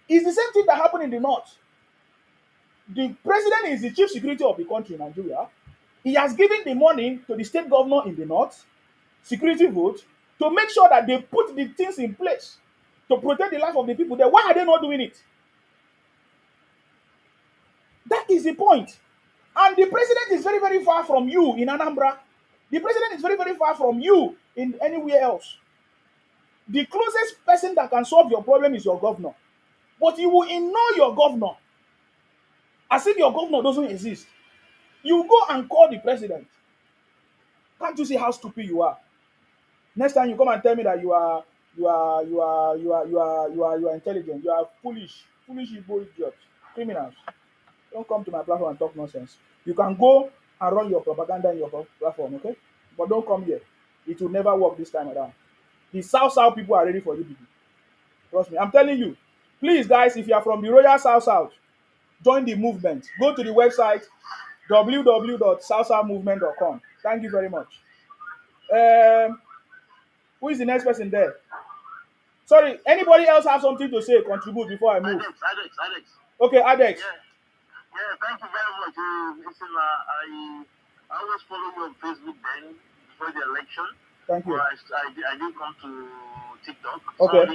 B: It's the same thing that happened in the north. The president is the chief security of the country in Nigeria. He has given the money to the state governor in the north, security vote, to make sure that they put the things in place to protect the life of the people there. Why are they not doing it? That is the point. And the president is very, very far from you in Anambra. The president is very, very far from you in anywhere else. The closest person that can solve your problem is your governor. But you will ignore your governor as if your governor doesn't exist. You go and call the president. Can't you see how stupid you are? Next time you come and tell me that you are intelligent, you are foolish Igbo idiots, criminals. Don't come to my platform and talk nonsense. You can go and run your propaganda in your platform, okay? But don't come here. It will never work this time around. The South people are ready for you people. Trust me. I'm telling you. Please, guys, if you are from the Royal South, join the movement. Go to the website www.southsouthmovement.com. Thank you very much. Who is the next person there? Sorry, anybody else have something to say, contribute before I move?
A: Alex.
B: Okay, Adex.
A: Yeah, thank you very much. Listen, I always follow you on Facebook then before the election.
B: Thank you.
A: I did come to TikTok.
B: Okay.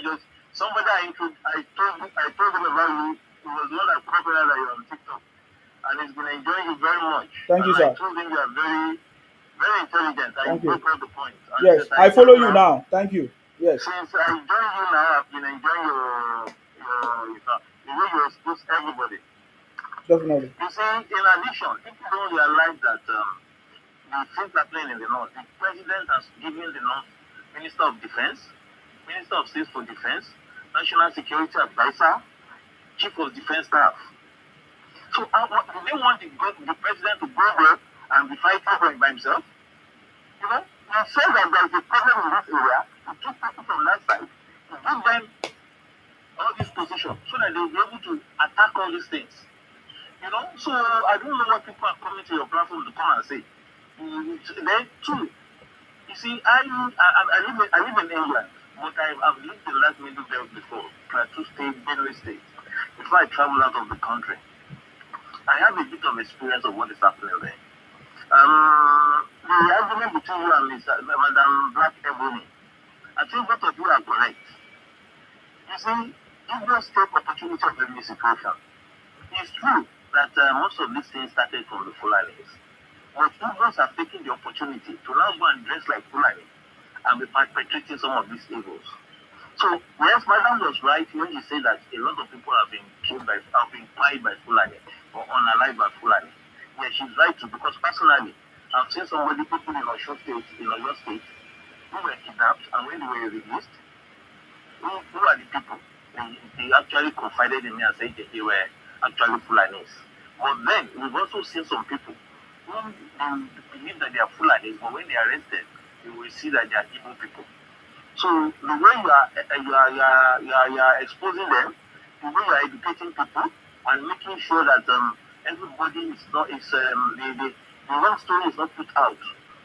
A: Somebody I told him about you. It was not that popular that you're on TikTok, and he's been enjoying you very much.
B: Thank you, sir.
A: I told him you are very, very intelligent.
B: Thank you.
A: Broke out the point.
B: Yes, I follow you now. Thank you. Yes.
A: Since I joined you now, I've been enjoying the way you expose everybody.
B: Definitely.
A: You see, in addition, people don't realize that the things happening in the north, the president has given the north Minister of Defense, Minister of State for Defense, National Security Advisor, Chief of Defense Staff.
E: So do they want the president to go there and be fighting for it by himself? You know, he said that there is a problem in this area. He took people from that side to give them all these positions so that they'll be able to attack all these things. You know, so I don't know what people are coming to your platform to come and say. Then too, you see, I live in England, but I've lived in that middle belt before, Plateau State, Benue State. Before I travel out of the country, I have a bit of experience of what is happening there. The argument between you and Madam Black Ebony, I think both of you are correct. You see, if you take opportunity of every situation, it's true that most of these things started from the Fulanis. But Igbos have taken the opportunity to now go and dress like Fulani and be perpetrating some of these evils. So, yes, Madam was right when she said that a lot of people have been killed have been killed by Fulani or unalived by Fulani. Yes, she's right too, because personally, I've seen people in Oyo State, who were kidnapped, and when they were released, who are the people? They actually confided in me and said that they were actually Fulanis. But then, we've also seen some people who believe that they are Fulanis, but when they are arrested, you will see that they are evil people. So the way you are exposing them, the way you are educating people, and making sure that everybody is not the wrong story is not put out.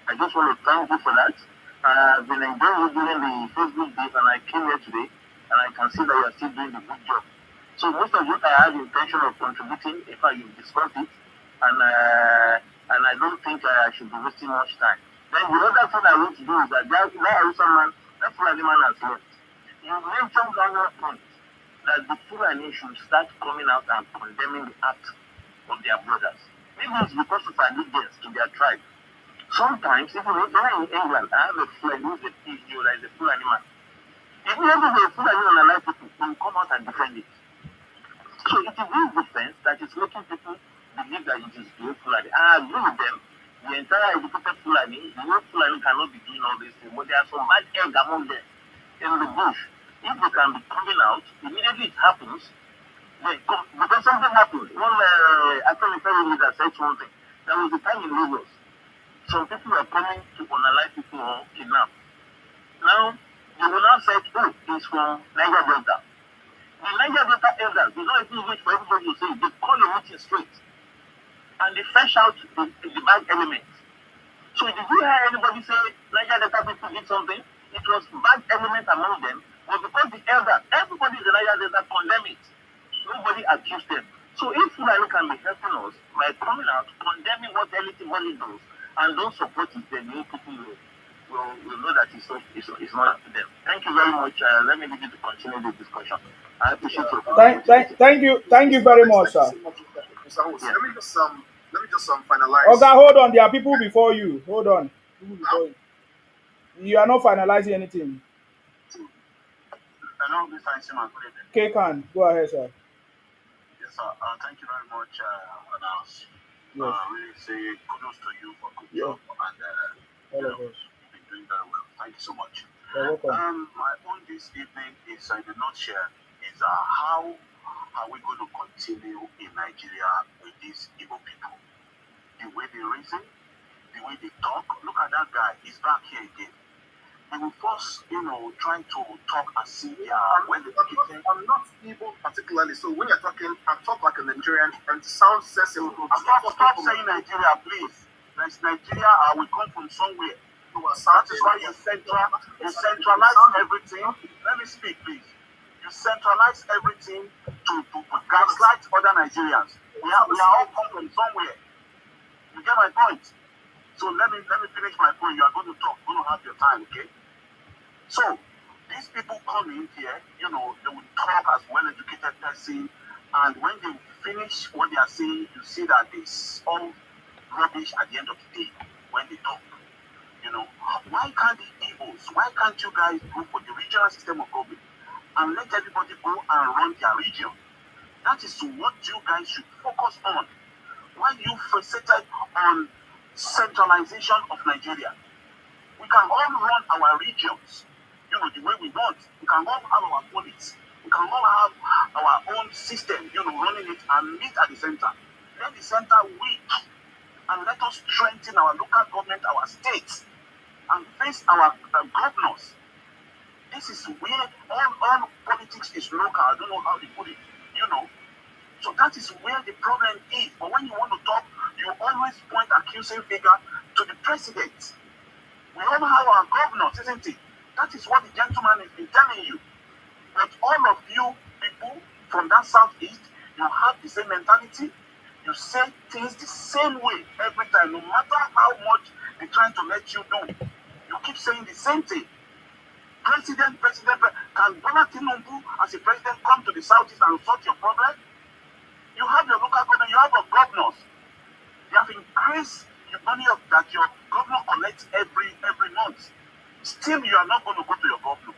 E: I just want to thank you for that. I've been enjoying you during the Facebook days, and I came here today, and I can see that you are still doing a good job. So most of what I had the intention of contributing, if I discussed it, and I don't think I should be wasting much time. Then the other thing I want to do is that that Fulani man has left. You mentioned one point that the Fulani should start coming out and condemning the act of their brothers. Maybe it's because of allegiance to their tribe. Sometimes, even in England, I have a friend who's a PhD, that is a Fulani man. If you ever a Fulani on a life, people will come out and defend it. So it is this defense that is making people believe that it is the Fulani. I agree with them. The entire educated Fulani, the whole Fulani cannot be doing all these things, but there are some bad eggs among them in the bush. If they can be coming out, immediately it happens, because something happened. One actually very leader said something. There was a time in Lagos. Some people were coming to unalive people or kidnap. Now, they will now say, oh, he's from Niger Delta. The Niger Delta elders, they don't even wait for everybody to say, they call a meeting straight. And they fetch out the bad elements. So did you hear anybody say Niger Delta people did something? It was bad element among them, but because the elders, everybody in the Niger Delta condemn it. Nobody accused them. So if Fulani can be helping us by coming out, condemning what everybody does, and don't support it, then new people will know that it's not up to them. Thank you very much. Let me leave you to continue the discussion. I appreciate your
B: thank you very much, sir.
G: Mr. Host, let me just finalize.
B: Okay, hold on. There are people before you. Hold on. You are not finalizing anything.
D: Hello, Mr. Isiman. Good evening.
B: K-Can, go ahead, sir.
D: Yes, sir. Thank you very much, Anas.
B: Yes.
D: Really say kudos to you for good
B: Yeah.
D: job, and
B: All of us.
D: you've been doing very well. Thank you so much.
B: You're welcome.
D: My own this evening is in a nutshell is how are we going to continue in Nigeria with these Igbo people? The way they reason, the way they talk. Look at that guy. He's back here again. They will first, trying to talk as if
G: I'm not even particularly. So when you're talking, I talk like a Nigerian, and it sounds sensible.
D: Stop saying Nigeria, please. There's Nigeria. We come from somewhere. That is why you centralize everything. Let me speak, please. You centralize everything to gaslight other Nigerians. We are all come from somewhere. You get my point? So let me finish my point. You are going to talk. You're going to have your time, okay? So these people come in here, they will talk as well-educated person, and when they finish what they are saying, you see that it's all rubbish at the end of the day when they talk. Why can't the Igbos, why can't you guys go for the regional system of government and let everybody go and run their region? That is what you guys should focus on. Why you fixated on centralization of Nigeria? We can all run our regions, the way we want. We can all have our police. We can all have our own system, running it and meet at the center. let the center weak, and let us strengthen our local government, our states, and face our governors. This is where all politics is local. I don't know how they put it, you know. So that is where the problem is. But when you want to talk, you always point accusing finger to the president. We all have our governors, isn't it? That is what the gentleman has been telling you. But all of you people from that southeast, you have the same mentality. You say things the same way every time, no matter how much they're trying to let you know. You keep saying the same thing. President, can Bola Tinubu as a president come to the southeast and solve your problem? You have your local government, you have your governors. You have increased the money that your governor collects every month. Still, you are not going to go to your governor.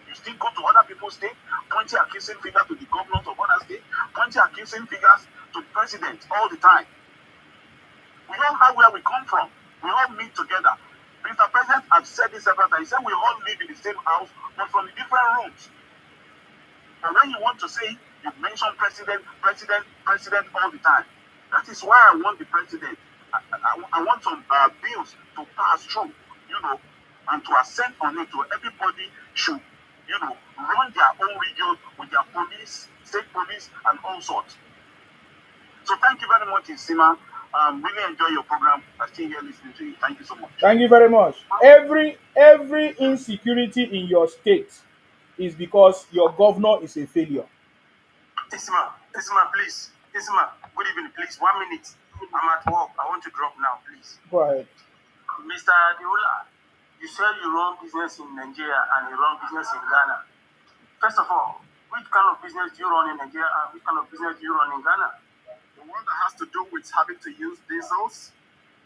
D: You still go to other people's state, pointing accusing fingers to the governors of other states, pointing accusing fingers to the president all the time. We all have where we come from. We all meet together. Mr. President has said this several times. He said we all live in the same house, but from the different rooms. And when you want to say, you mention president all the time. That is why I want the president. I want some bills to pass through, you know, and to assent on it. To everybody should, you know, run their own region with their police, state police, and all sorts. So thank you very much, Isima. Really enjoy your program. I still here listening to you. Thank you so much.
B: Thank you very much. Every insecurity in your state is because your governor is a failure.
H: Isma, please. Isma, good evening, please. 1 minute. I'm at work. I want to drop now, please.
B: Go ahead.
H: Mr. Adiola, you said you run business in Nigeria and you run business in Ghana. First of all, which kind of business do you run in Nigeria and which kind of business do you run in Ghana?
G: The one that has to do with having to use diesels,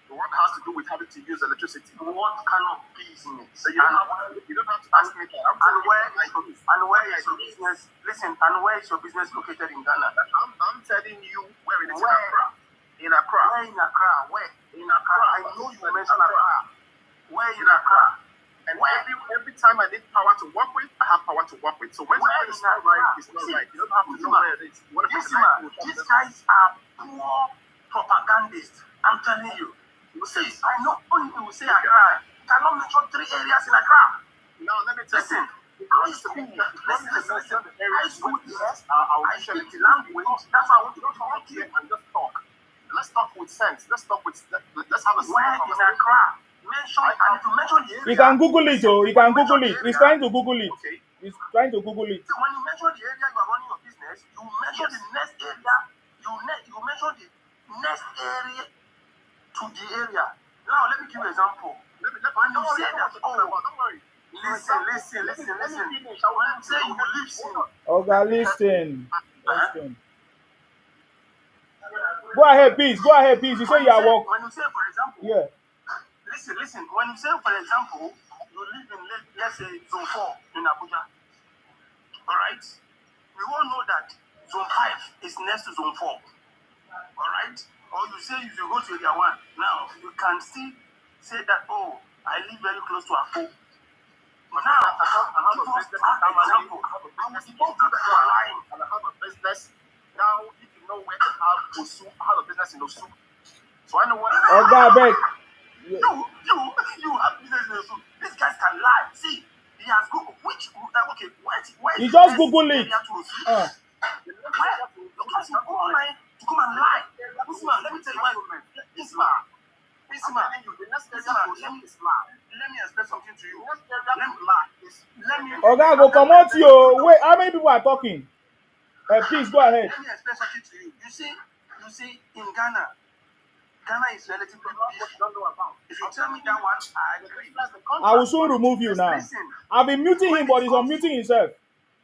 G: the one that has to do with having to use electricity.
H: What kind of business?
G: So you don't have to ask me that.
H: And where is your business? Listen, and where is your business located in Ghana?
G: I'm telling you where it is. In Accra.
H: In Accra. Where in Accra? Where? In Accra. I know you mentioned Accra. Where in Accra?
G: And every time I need power to work with, I have power to work with. So when it's not right, it's not right. You don't have to know where it is.
H: These guys are poor propagandists. I'm telling you. See, I know when people say Accra, cannot mention 3 areas in Accra.
G: No, let me tell you.
H: High school. Listen. High school, yes. I speak the language. That's why I want to talk here
G: and just talk. Let's talk with sense. Let's have a
H: where in Accra? Mention, and if you mention the area.
B: You can Google it, oh. You can Google it. He's trying to Google it.
G: Okay.
B: He's trying to Google it.
H: So when you mention the area you are running your business, you mention the next area. You mention the next area to the area. Now let me give you an example. When you say that, don't worry. Listen. When you say you listen.
B: Okay, listen. Go ahead, please. You say you are working.
H: When you say, for example,
B: yeah.
H: Listen. When you say, for example, you live in, let's say, Zone 4 in Abuja. All right? We all know that Zone 5 is next to Zone 4. All right? Or you say if you go to Area 1, now you can still say that, oh, I live very close to Akpo. Now, I have a business and I have a business. Now, if you know where to have Osu, I have a business in Osu. So I know what.
B: Oh, God, beg.
H: You have business in Osu. These guys can lie. See, he has Google. Okay, where
B: he just Google it.
H: Where? Because you go online to come and lie. Usman, let me tell you why. Isma, let me explain something to you. Let me.
B: Okay, go come out to you. Wait, how many people are talking? Please go ahead.
H: Let me explain something to you. You see, in Ghana is relatively big. If you tell me that one, I agree.
B: I will soon remove you now. I've been muting him, but he's unmuting himself.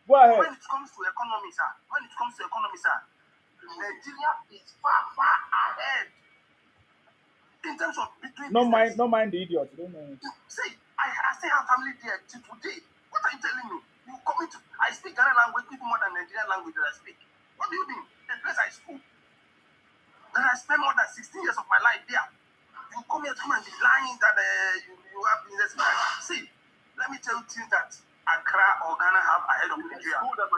B: Go ahead.
H: When it comes to economy, sir, Nigeria is far ahead in terms of between.
B: Don't mind the idiot. Don't mind.
H: See, I still have family there till today. What are you telling me? You coming to? I speak Ghana language even more than Nigerian language that I speak. What do you mean? The place I school. Then I spent more than 16 years of my life there. You come here to come and be lying that you have business. See, let me tell you things that Accra or Ghana have ahead of Nigeria. Their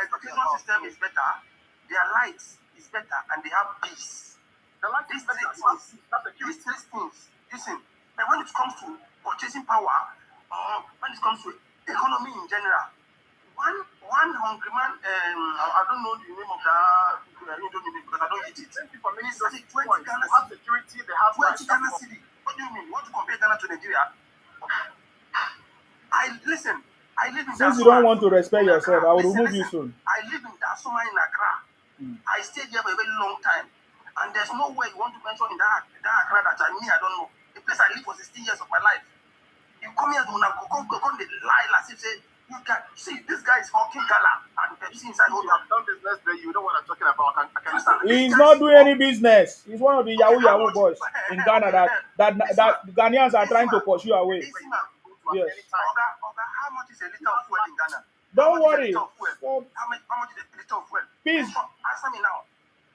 H: education system is better. Their lights is better and they have peace.
G: The life is better. That's
H: These things, listen, and when it comes to purchasing power, or when it comes to economy in general, one hungry man, I don't know the name of that Indomie because I don't eat it.
G: 20 for many
H: It's
G: just
H: 20
G: points.
H: Ghana
G: They have
H: cedi.
G: security, they have
H: 20 Ghana cedi. What do you mean? You want to compare Ghana to Nigeria? I live in
B: Since you
H: Dasoma
B: don't want to respect
H: in
B: yourself,
H: Accra.
B: I will
H: Listen,
B: remove you
H: listen.
B: soon.
H: I live in Dasoma in Accra. I stayed there for a very long time. And there's nowhere you want to mention in that Accra that I don't know. The place I lived for 16 years of my life. You come here to come the lie as if say you can see this guy is hawking gala and Pepsi inside
G: You
H: hold
G: have done business there, you know what I'm talking about. I can
H: Understand?
B: He's not doing any business. He's one of the Yahoo
H: how
B: Yahoo
H: much-
B: boys in Ghana that Ghanaians are trying to pursue away.
H: Easy man.
B: Yes.
H: Oga, how much is a liter of fuel in Ghana?
B: Don't
H: How much
B: worry.
H: is a liter of fuel?
B: Stop.
H: How much is a liter of fuel?
B: Please.
H: Answer me now.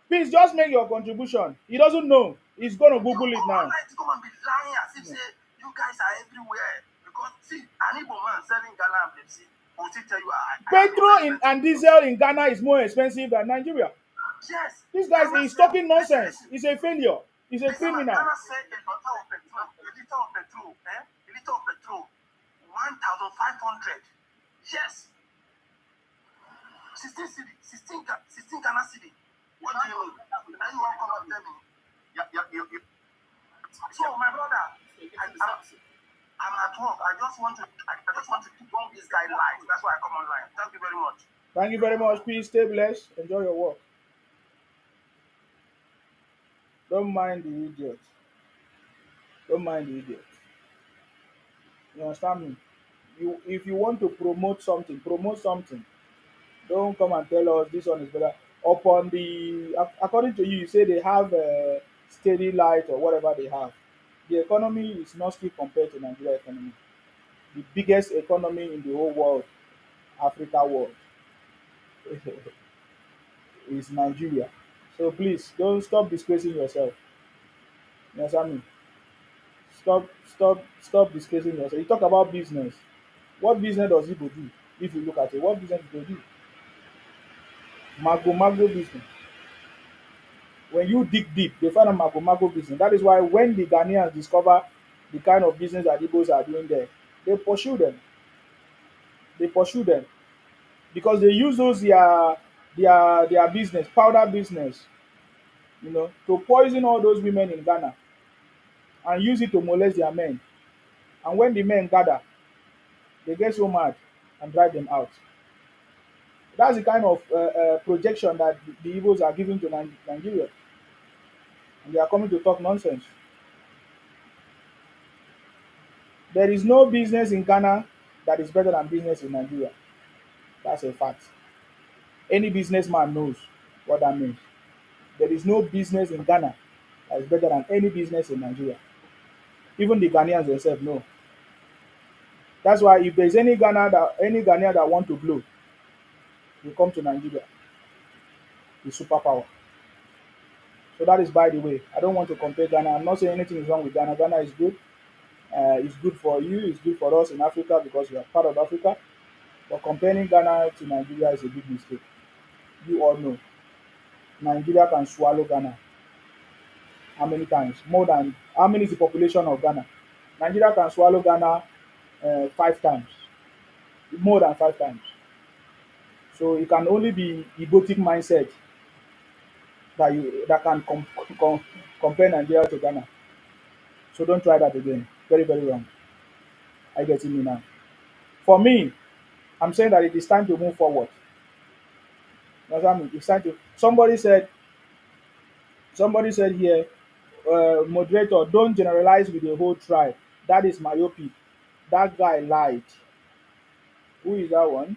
B: Please just make your contribution. He doesn't know. He's gonna Google it now.
H: Online to come and be lying as if say you guys are everywhere. Because see, an Igbo man selling Ghana and Pepsi will still tell you
B: Petrol and diesel in Ghana is more expensive than Nigeria.
H: yes.
B: This guy is talking nonsense.
H: Listen.
B: He's a failure. He's a
H: Listen,
B: criminal.
H: Ghana said a liter of petrol, 1,500. Yes. 16 city, 16 Ghana city. What do you mean? Now you want to come and tell me?
G: Yeah.
H: So my brother, I'm at work. I just want to debunk this guy live. That's why I come online. Thank you very much.
B: Thank you very much. Please stay blessed. Enjoy your work. Don't mind the idiot. Don't mind the idiot. You understand me? If you want to promote something, promote something. Don't come and tell us this one is better. Upon the according to you, you say they have a steady light or whatever they have. The economy is not still compared to Nigeria economy. The biggest economy in the whole world, Africa world, is Nigeria. So please don't stop disgracing yourself. You understand me? Stop disgracing yourself. You talk about business. What business does Igbo do? If you look at it, what business do they do? Mago business. When you dig deep, they find a mago business. That is why when the Ghanaians discover the kind of business that Igbos are doing there, they pursue them. They pursue them because they use those their business, powder business, to poison all those women in Ghana and use it to molest their men. And when the men gather, they get so mad and drive them out. That's the kind of projection that the Igbos are giving to Nigeria, and they are coming to talk nonsense. There is no business in Ghana that is better than business in Nigeria. That's a fact. Any businessman knows what that means. There is no business in Ghana that is better than any business in Nigeria. Even the Ghanaians themselves know. That's why if there's any Ghanaian that want to blow, you come to Nigeria, the superpower. So that is by the way. I don't want to compare Ghana. I'm not saying anything is wrong with Ghana. Ghana is good. It's good for you. It's good for us in Africa because we are part of Africa. But comparing Ghana to Nigeria is a big mistake. You all know Nigeria can swallow Ghana. How many times? More than how many is the population of Ghana? Nigeria can swallow Ghana 5 times, more than 5 times. So it can only be egotic mindset that can compare Nigeria to Ghana. So don't try that again. Very very wrong. Are you getting me now? For me, I'm saying that it is time to move forward. You understand me? It's time to. Somebody said here, moderator, don't generalize with the whole tribe. That is myopic. That guy lied. Who is that one?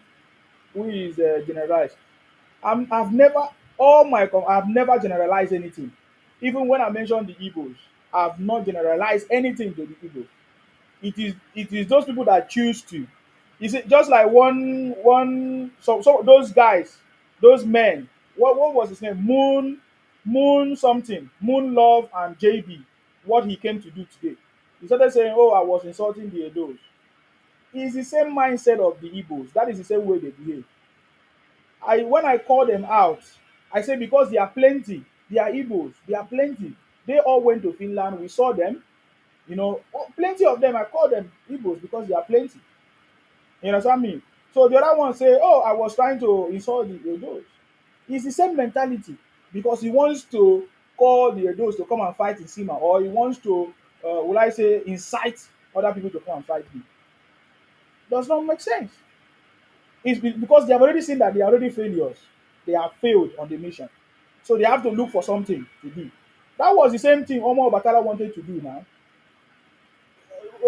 B: Who is generalized? I've never generalized anything. Even when I mentioned the Igbos, I've not generalized anything to the Igbos. It is those people that choose to. Is it just like so those guys, those men, what was his name? Moon something, Moon Love and JB, what he came to do today. He started saying, oh, I was insulting the Edos. It's the same mindset of the Igbos. That is the same way they behave. When I call them out, I say because they are plenty. They are Igbos. They are plenty. They all went to Finland. We saw them. Plenty of them. I call them Igbos because they are plenty. You understand me? So the other one say, "Oh, I was trying to insult the Edos." It's the same mentality because he wants to call the Edos to come and fight in Sima, or he wants to, will I say, incite other people to come and fight him. Does not make sense. Because they have already seen that they are already failures. They have failed on the mission. So they have to look for something to do. That was the same thing Omo Obatala wanted to do now.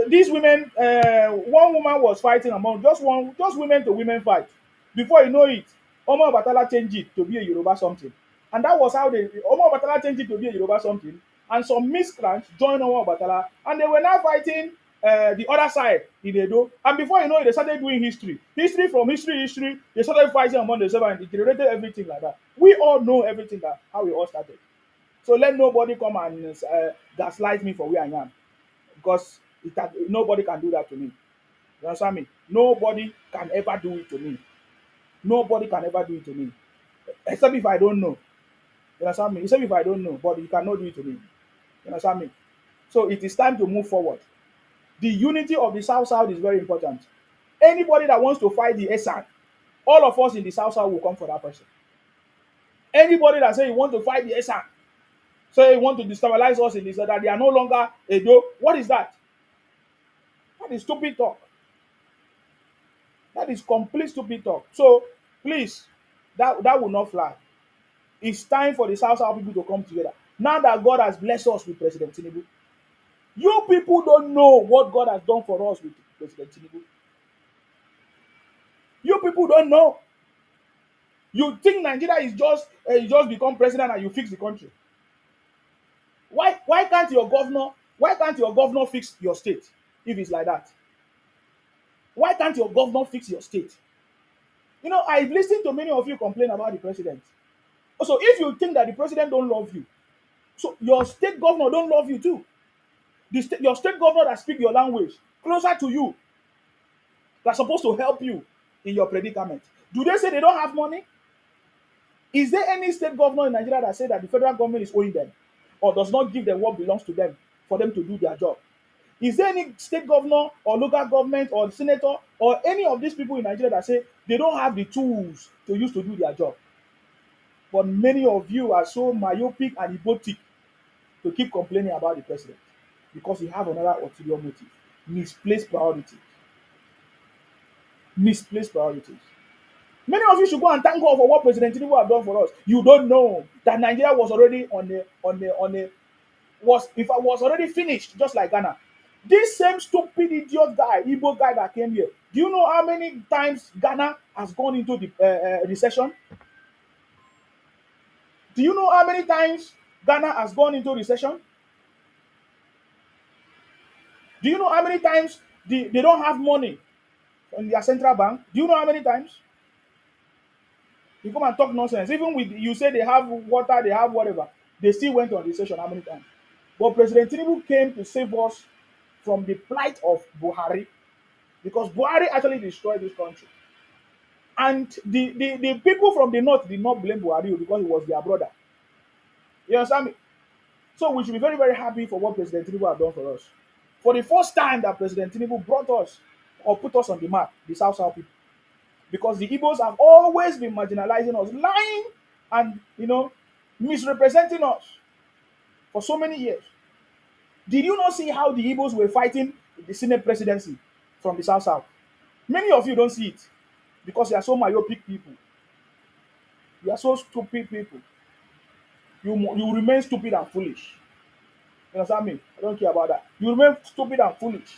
B: These women, one woman was fighting among just women to women fight. Before you know it, Omo Obatala changed it to be a Yoruba something. And that was how Omo Obatala changed it to be a Yoruba something. And some miscreants joined Omo Obatala and they were now fighting the other side in Edo. And before you know it, they started doing history. History. They started fighting among themselves and it generated everything like that. We all know everything that how we all started. So let nobody come and gaslight me for where I am because nobody can do that to me. You understand me? Nobody can ever do it to me. Nobody can ever do it to me. Except if I don't know. You understand me? Except if I don't know, but you cannot do it to me. You understand me? So it is time to move forward. The unity of the South South is very important. Anybody that wants to fight the Esan, all of us in the South South will come for that person. Anybody that say you want to fight the Esan, say you want to destabilize us in this, that they are no longer Edo, what is that? That is stupid talk. That is complete stupid talk. So please, that will not fly. It's time for the South South people to come together. Now that God has blessed us with President Tinubu, you people don't know what God has done for us with President Tinubu. You people don't know. You think Nigeria is just you just become president and you fix the country. Why can't your governor fix your state if it's like that? Why can't your governor fix your state? I've listened to many of you complain about the president. So if you think that the president don't love you, so your state governor don't love you too. Your state governor that speak your language closer to you, that's supposed to help you in your predicament. Do they say they don't have money? Is there any state governor in Nigeria that say that the federal government is owing them or does not give them what belongs to them for them to do their job? Is there any state governor or local government or senator or any of these people in Nigeria that say they don't have the tools to use to do their job? But many of you are so myopic and egotic to keep complaining about the president because you have another ulterior motive. Misplaced priorities. Misplaced priorities. Many of you should go and thank God for what President Tinubu have done for us. You don't know that Nigeria was already was already finished, just like Ghana. This same stupid idiot guy, Igbo guy that came here. Do you know how many times Ghana has gone into the recession? Do you know how many times Ghana has gone into recession? Do you know how many times they don't have money in their central bank? Do you know how many times? You come and talk nonsense. Even with you say they have water, they have whatever. They still went on recession how many times? But President Tinubu came to save us from the plight of Buhari because Buhari actually destroyed this country. And the people from the north did not blame Buhari because he was their brother. You understand me? So we should be very, very happy for what President Tinubu has done for us. For the first time that President Tinubu brought us or put us on the map, the South South people. Because the Igbos have always been marginalizing us, lying and misrepresenting us for so many years. Did you not see how the Igbos were fighting the Senate presidency from the South South? Many of you don't see it because you are so myopic people. You are so stupid people. You remain stupid and foolish. You understand me? I don't care about that. You remain stupid and foolish.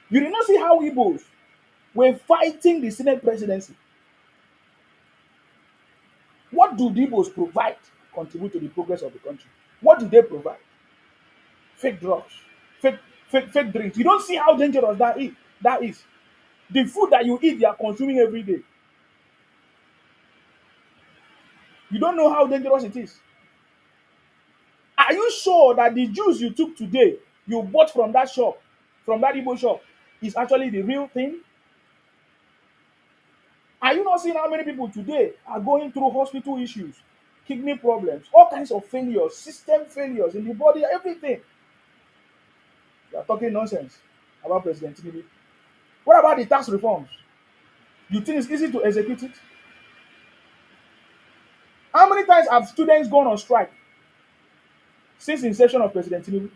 B: You did not see how Igbos were fighting the Senate presidency. What do the Igbos provide contribute to the progress of the country? What do they provide? Fake drugs, fake drinks. You don't see how dangerous that is. The food that you eat, they are consuming every day. You don't know how dangerous it is. Are you sure that the juice you took today, you bought from that shop, from that Igbo shop, is actually the real thing? Are you not seeing how many people today are going through hospital issues kidney problems, all kinds of failures, system failures in the body, everything. You are talking nonsense about President Tinubu. What about the tax reforms? You think it's easy to execute it? How many times have students gone on strike since inception of President Tinubu?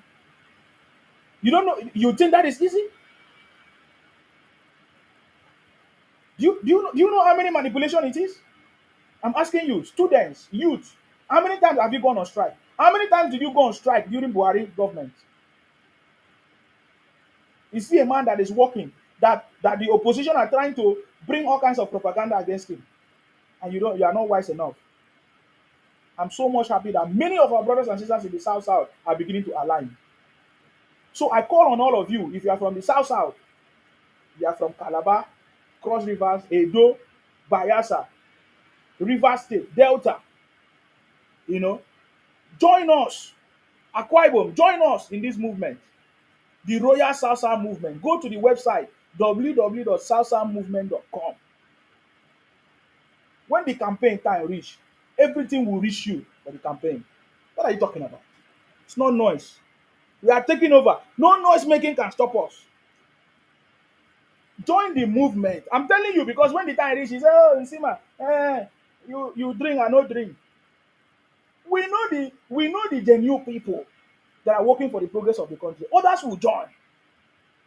B: You don't know. You think that is easy? Do you know how many manipulation it is? I'm asking you, students, youth, how many times have you gone on strike? How many times did you go on strike during Buhari government? You see a man that is working, that the opposition are trying to bring all kinds of propaganda against him, and you are not wise enough. I'm so much happy that many of our brothers and sisters in the South are beginning to align. So I call on all of you, if you are from the South, you are from Calabar, Cross Rivers, Edo, Bayelsa, Rivers State, Delta, you know, join us. Akwa Ibom, join us in this movement, the Royal Salsa Movement. Go to the website www.salsamovement.com. When the campaign time reach, everything will reach you for the campaign. What are you talking about? It's not noise. We are taking over. No noise making can stop us. Join the movement. I'm telling you, because when the time reach, you say, "Oh, Nsima, you drink and no drink." We know the genuine people that are working for the progress of the country. Others will join.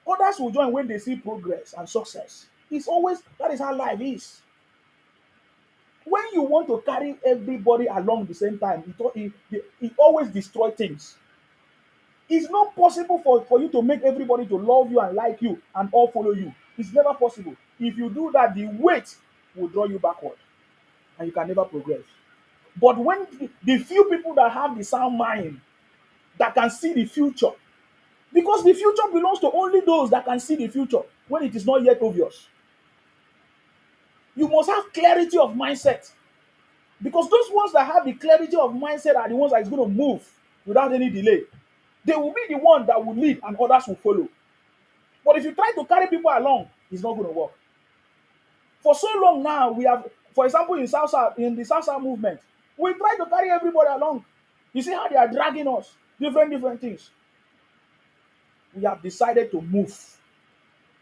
B: Others will join when they see progress and success. It's always that is how life is. When you want to carry everybody along the same time, it always destroys things. It's not possible for you to make everybody to love you and like you and all follow you. It's never possible. If you do that, the weight will draw you backward and you can never progress. But when the few people that have the sound mind, that can see the future, because the future belongs to only those that can see the future when it is not yet obvious. You must have clarity of mindset, because those ones that have the clarity of mindset are the ones that is going to move without any delay. They will be the one that will lead and others will follow. But if you try to carry people along, it's not going to work. For so long now, we have, for example, in the South movement, we try to carry everybody along. You see how they are dragging us, different things. We have decided to move,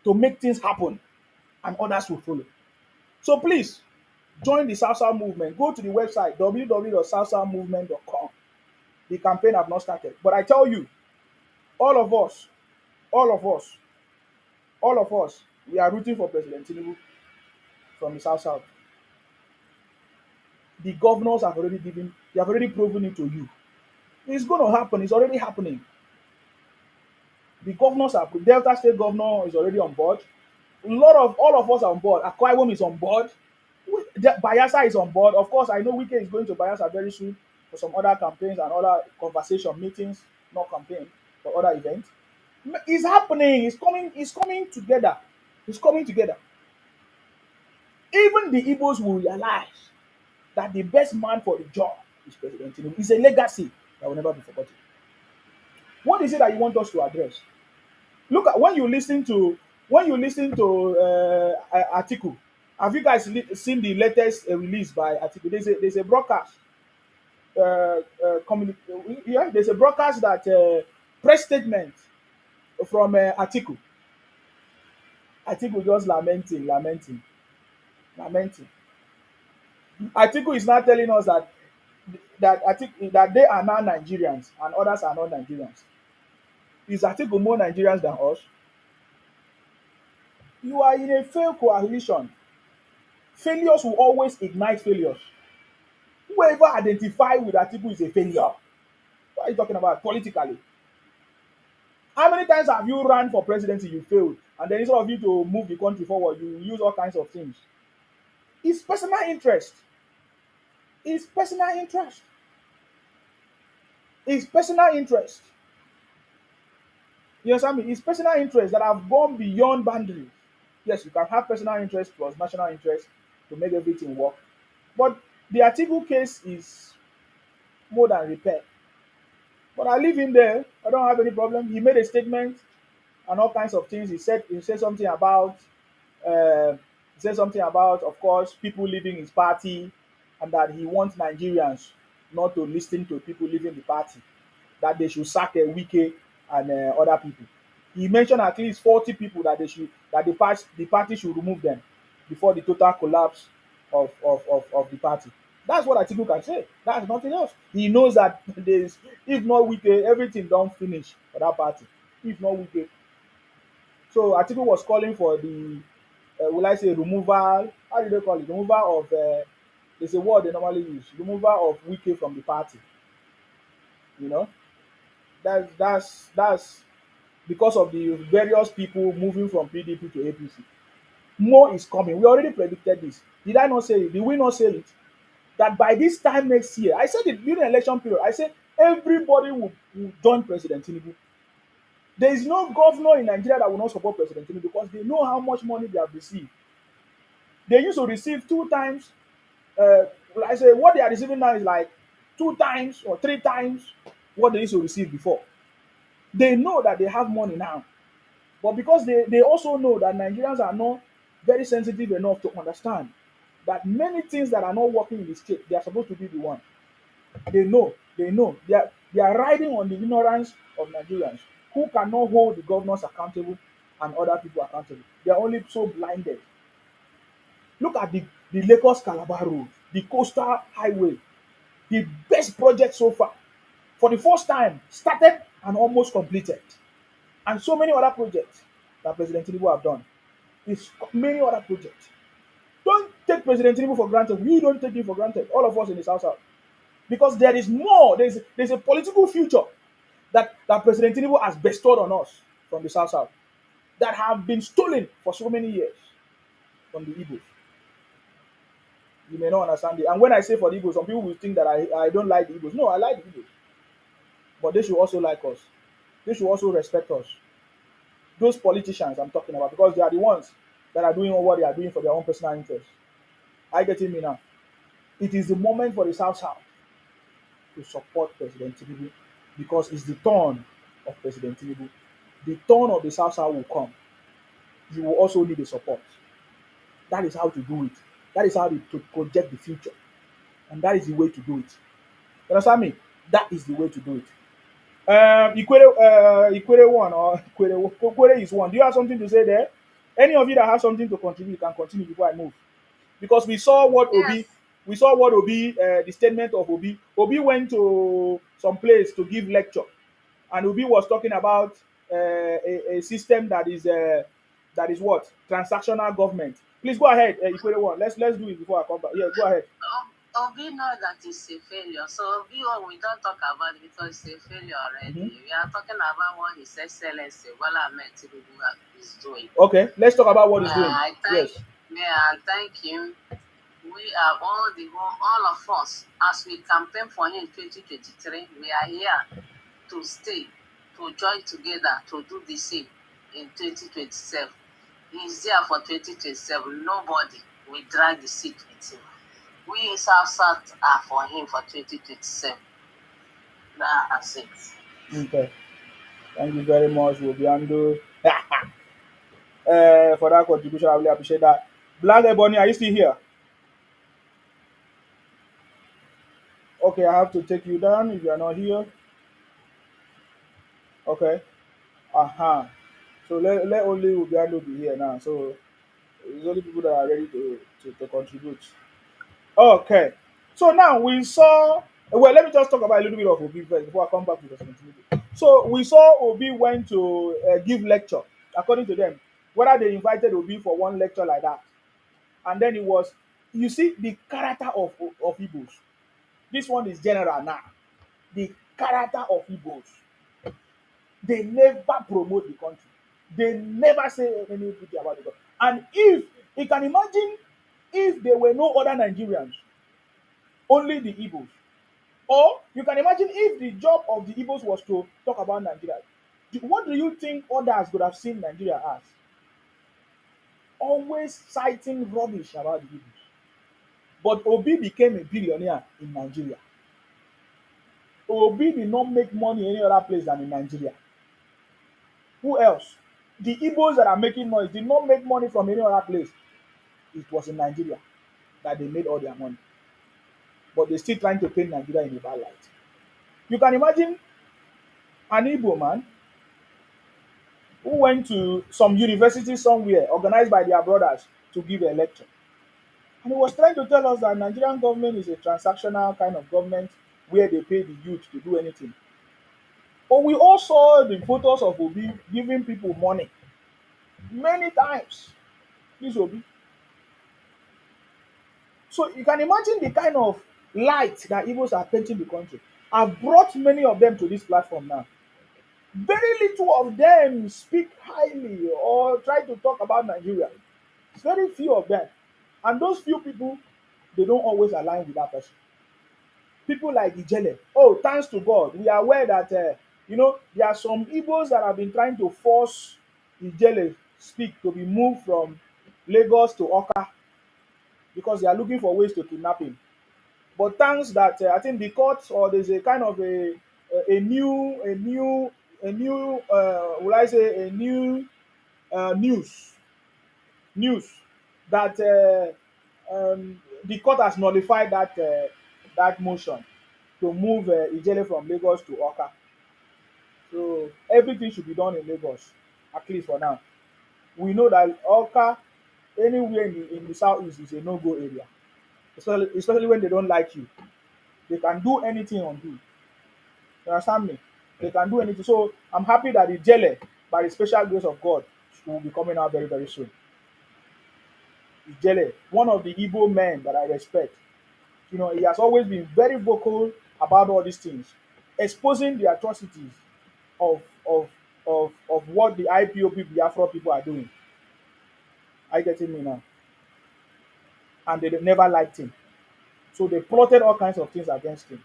B: to make things happen, and others will follow. So please, join the South movement. Go to the website www.southmovement.com. The campaign have not started. But I tell you, all of us, all of us, all of us, we are rooting for President Tinubu from the South. The governors have already they have already proven it to you. It's going to happen. It's already happening. The governors are, Delta State governor is already on board. All of us are on board. Akwa Ibom is on board. Bayelsa is on board. Of course, I know Wike is going to Bayelsa very soon for some other campaigns and other conversation meetings, not campaign, but other events. It's happening. It's coming together. It's coming together. Even the Igbos will realize that the best man for the job is President Tinubu. It's a legacy that will never be forgotten. What is it that you want us to address? Look at when you listen to Atiku. Have you guys seen the latest release by Atiku? There's a broadcast. Yeah, there's a broadcast that press statement from Atiku. Atiku just lamenting. Atiku is now telling us that they are now Nigerians and others are not Nigerians. Is Atiku more Nigerians than us? You are in a failed coalition. Failures will always ignite failures. Whoever identifies with Atiku is a failure. What are you talking about politically? How many times have you run for presidency, you failed, and then instead of you to move the country forward, you use all kinds of things? It's personal interest. It's personal interest. It's personal interest. You understand me? It's personal interest that have gone beyond boundaries. Yes, you can have personal interest plus national interest to make everything work. But the Atiku case is more than repair. But I leave him there. I don't have any problem. He made a statement and all kinds of things. He said something about of course, people leaving his party and that he wants Nigerians not to listen to people leaving the party, that they should sack Wike and other people. He mentioned at least 40 people that the party should remove them before the total collapse of the party. That's what Atiku can say. That's nothing else. He knows that there's, if not Wike, everything don't finish for that party. If not Wike. So Atiku was calling for the, will I say, removal, how do they call it? Removal of, there's a word they normally use, removal of Wike from the party. You know, that's because of the various people moving from PDP to APC. More is coming. We already predicted this. Did I not say it? Did we not say it? That by this time next year, I said it during the election period, I said everybody will join President Tinubu. There is no governor in Nigeria that will not support President Tinubu because they know how much money they have received. They used to receive 2 times. I say what they are receiving now is like 2 times or 3 times what they used to receive before. They know that they have money now. But because they also know that Nigerians are not very sensitive enough to understand that many things that are not working in the state, they are supposed to be the one. They know. They are riding on the ignorance of Nigerians who cannot hold the governors accountable and other people accountable. They are only so blinded. Look at the Lagos Calabar Road, the coastal highway, the best project so far. For the first time, started and almost completed. And so many other projects that President Tinubu have done. It's many other projects. Don't take President Tinubu for granted. We don't take him for granted. All of us in the South South. Because there is more. There's a political future that President Tinubu has bestowed on us from the South South that have been stolen for so many years from the Igbos. You may not understand it. And when I say for the Igbos, some people will think that I don't like the Igbos. No, I like the Igbos. But they should also like us. They should also respect us. Those politicians I'm talking about, because they are the ones that are doing what they are doing for their own personal interest. I get me now. It is the moment for the South South to support President Tinubu because it's the turn of President Tinubu. The turn of the South South will come. You will also need the support. That is how to do it. That is how to project the future. And that is the way to do it. You understand me? That is the way to do it. Ikwere one or Ikwere is one. Do you have something to say there? Any of you that have something to contribute can continue before I move. Because
C: Yes.
B: We saw what Obi, the statement of Obi. Obi went to some place to give lecture, and Obi was talking about a system that is what transactional government. Please go ahead, Ikwere one. Let's do it before I come back. Yeah, go ahead.
C: Obi know that it's a failure. So Obi, we don't talk about it because it's a failure already.
B: Mhm.
C: We are talking about what His Excellency Bola Ahmed Tinubu is doing.
B: Okay, let's talk about what he's doing.
C: I thank,
B: Yes.
C: I thank him. We are all of us, as we campaign for him in 2023, we are here to stay, to join together to do the same in 2027. He's there for 2027. Nobody will drag the seat with him. We in South South are for him for 2027. That's it.
B: Okay. Thank you very much, Wobiando. For that contribution. I really appreciate that. Black Ebony, are you still here? Okay, I have to take you down if you are not here. Okay. Uh-huh. So let only Ubiano be here now. So it's only people that are ready to contribute. Okay. So now we saw, well, let me just talk about a little bit of Obi first before I come back to the responsibility. So we saw Obi went to give lecture, according to them, whether they invited Obi for one lecture like that. And then it was, you see, the character of Igbos. This one is general now. The character of Igbos. They never promote the country. They never say anything about the country. And if you can imagine if there were no other Nigerians, only the Igbos. Or you can imagine if the job of the Igbos was to talk about Nigeria. What do you think others would have seen Nigeria as? Always citing rubbish about the Igbos. But Obi became a billionaire in Nigeria. Obi did not make money any other place than in Nigeria. Who else? The Igbos that are making noise did not make money from any other place. It was in Nigeria that they made all their money. but they're still trying to paint Nigeria in a bad light. You can imagine an Igbo man who went to some university somewhere organized by their brothers to give a lecture. And he was trying to tell us that Nigerian government is a transactional kind of government where they pay the youth to do anything. But we all saw the photos of Obi giving people money many times. This Obi. So you can imagine the kind of light that Igbos are painting the country. I've brought many of them to this platform now. Very little of them speak highly or try to talk about Nigeria. Very few of them. And those few people, they don't always align with that person. People like Ijele. Oh, thanks to God, we are aware that, there are some Igbos that have been trying to force Ijele speak to be moved from Lagos to Oka because they are looking for ways to kidnap him. But thanks that I think the court or there's a kind of a new will I say a new news that the court has nullified that motion to move Ijele from Lagos to Oka. So everything should be done in Lagos, at least for now. We know that Oka, anywhere in the southeast, is a no-go area, especially when they don't like you. They can do anything on you. You understand me? They can do anything. So I'm happy that Ijele, by the special grace of God, will be coming out very, very soon. Ijele, one of the Igbo men that I respect. He has always been very vocal about all these things, exposing the atrocities of of of what the IPOP Biafra people are doing. Are you getting me now? And they never liked him. So they plotted all kinds of things against him.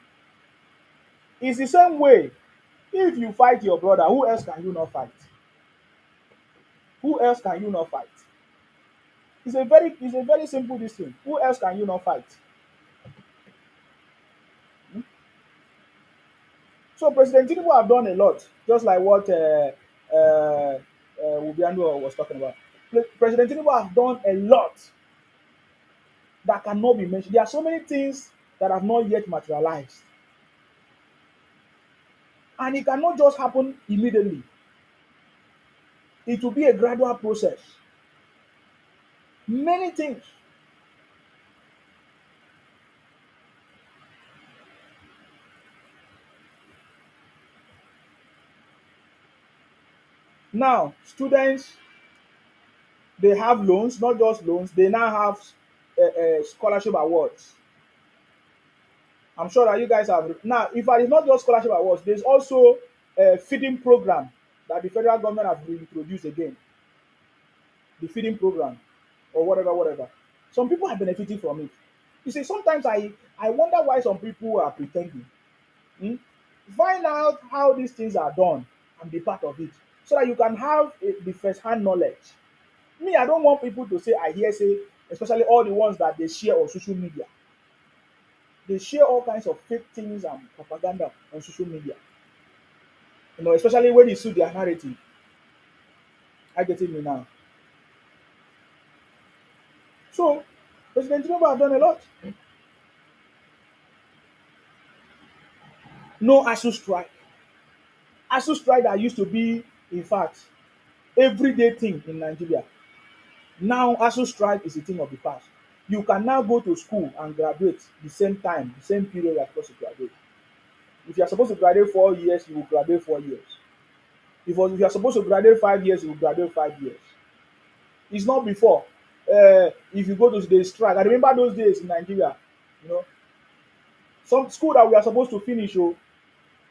B: It's the same way. If you fight your brother, who else can you not fight? Who else can you not fight? It's a very simple this thing. Who else can you not fight? Hmm? So President Tinubu have done a lot, just like what Wubiando was talking about. President Tinubu have done a lot that cannot be mentioned. There are so many things that have not yet materialized, and it cannot just happen immediately. It will be a gradual process. Many things. Now, students, they have loans, not just loans. They now have scholarship awards. I'm sure that you guys have. Now, if it's not just scholarship awards, there's also a feeding program that the federal government has reintroduced again. The feeding program, or whatever, whatever. Some people are benefiting from it. You see, sometimes I wonder why some people are pretending. Hmm? Find out how these things are done and be part of it, so that you can have the first-hand knowledge. Me, I don't want people to say I hear say, especially all the ones that they share on social media. They share all kinds of fake things and propaganda on social media. Especially when it suit their narrative. I get it me now. So, President Tinubu have done a lot. No ASU strike. ASU strike that used to be, in fact, everyday thing in Nigeria. Now, ASU strike is a thing of the past. You can now go to school and graduate the same time, the same period you're supposed to graduate. If you're supposed to graduate 4 years, you will graduate 4 years. If you're supposed to graduate 5 years, you will graduate 5 years. It's not before. If you go to the strike, I remember those days in Nigeria, you know, some school that we are supposed to finish,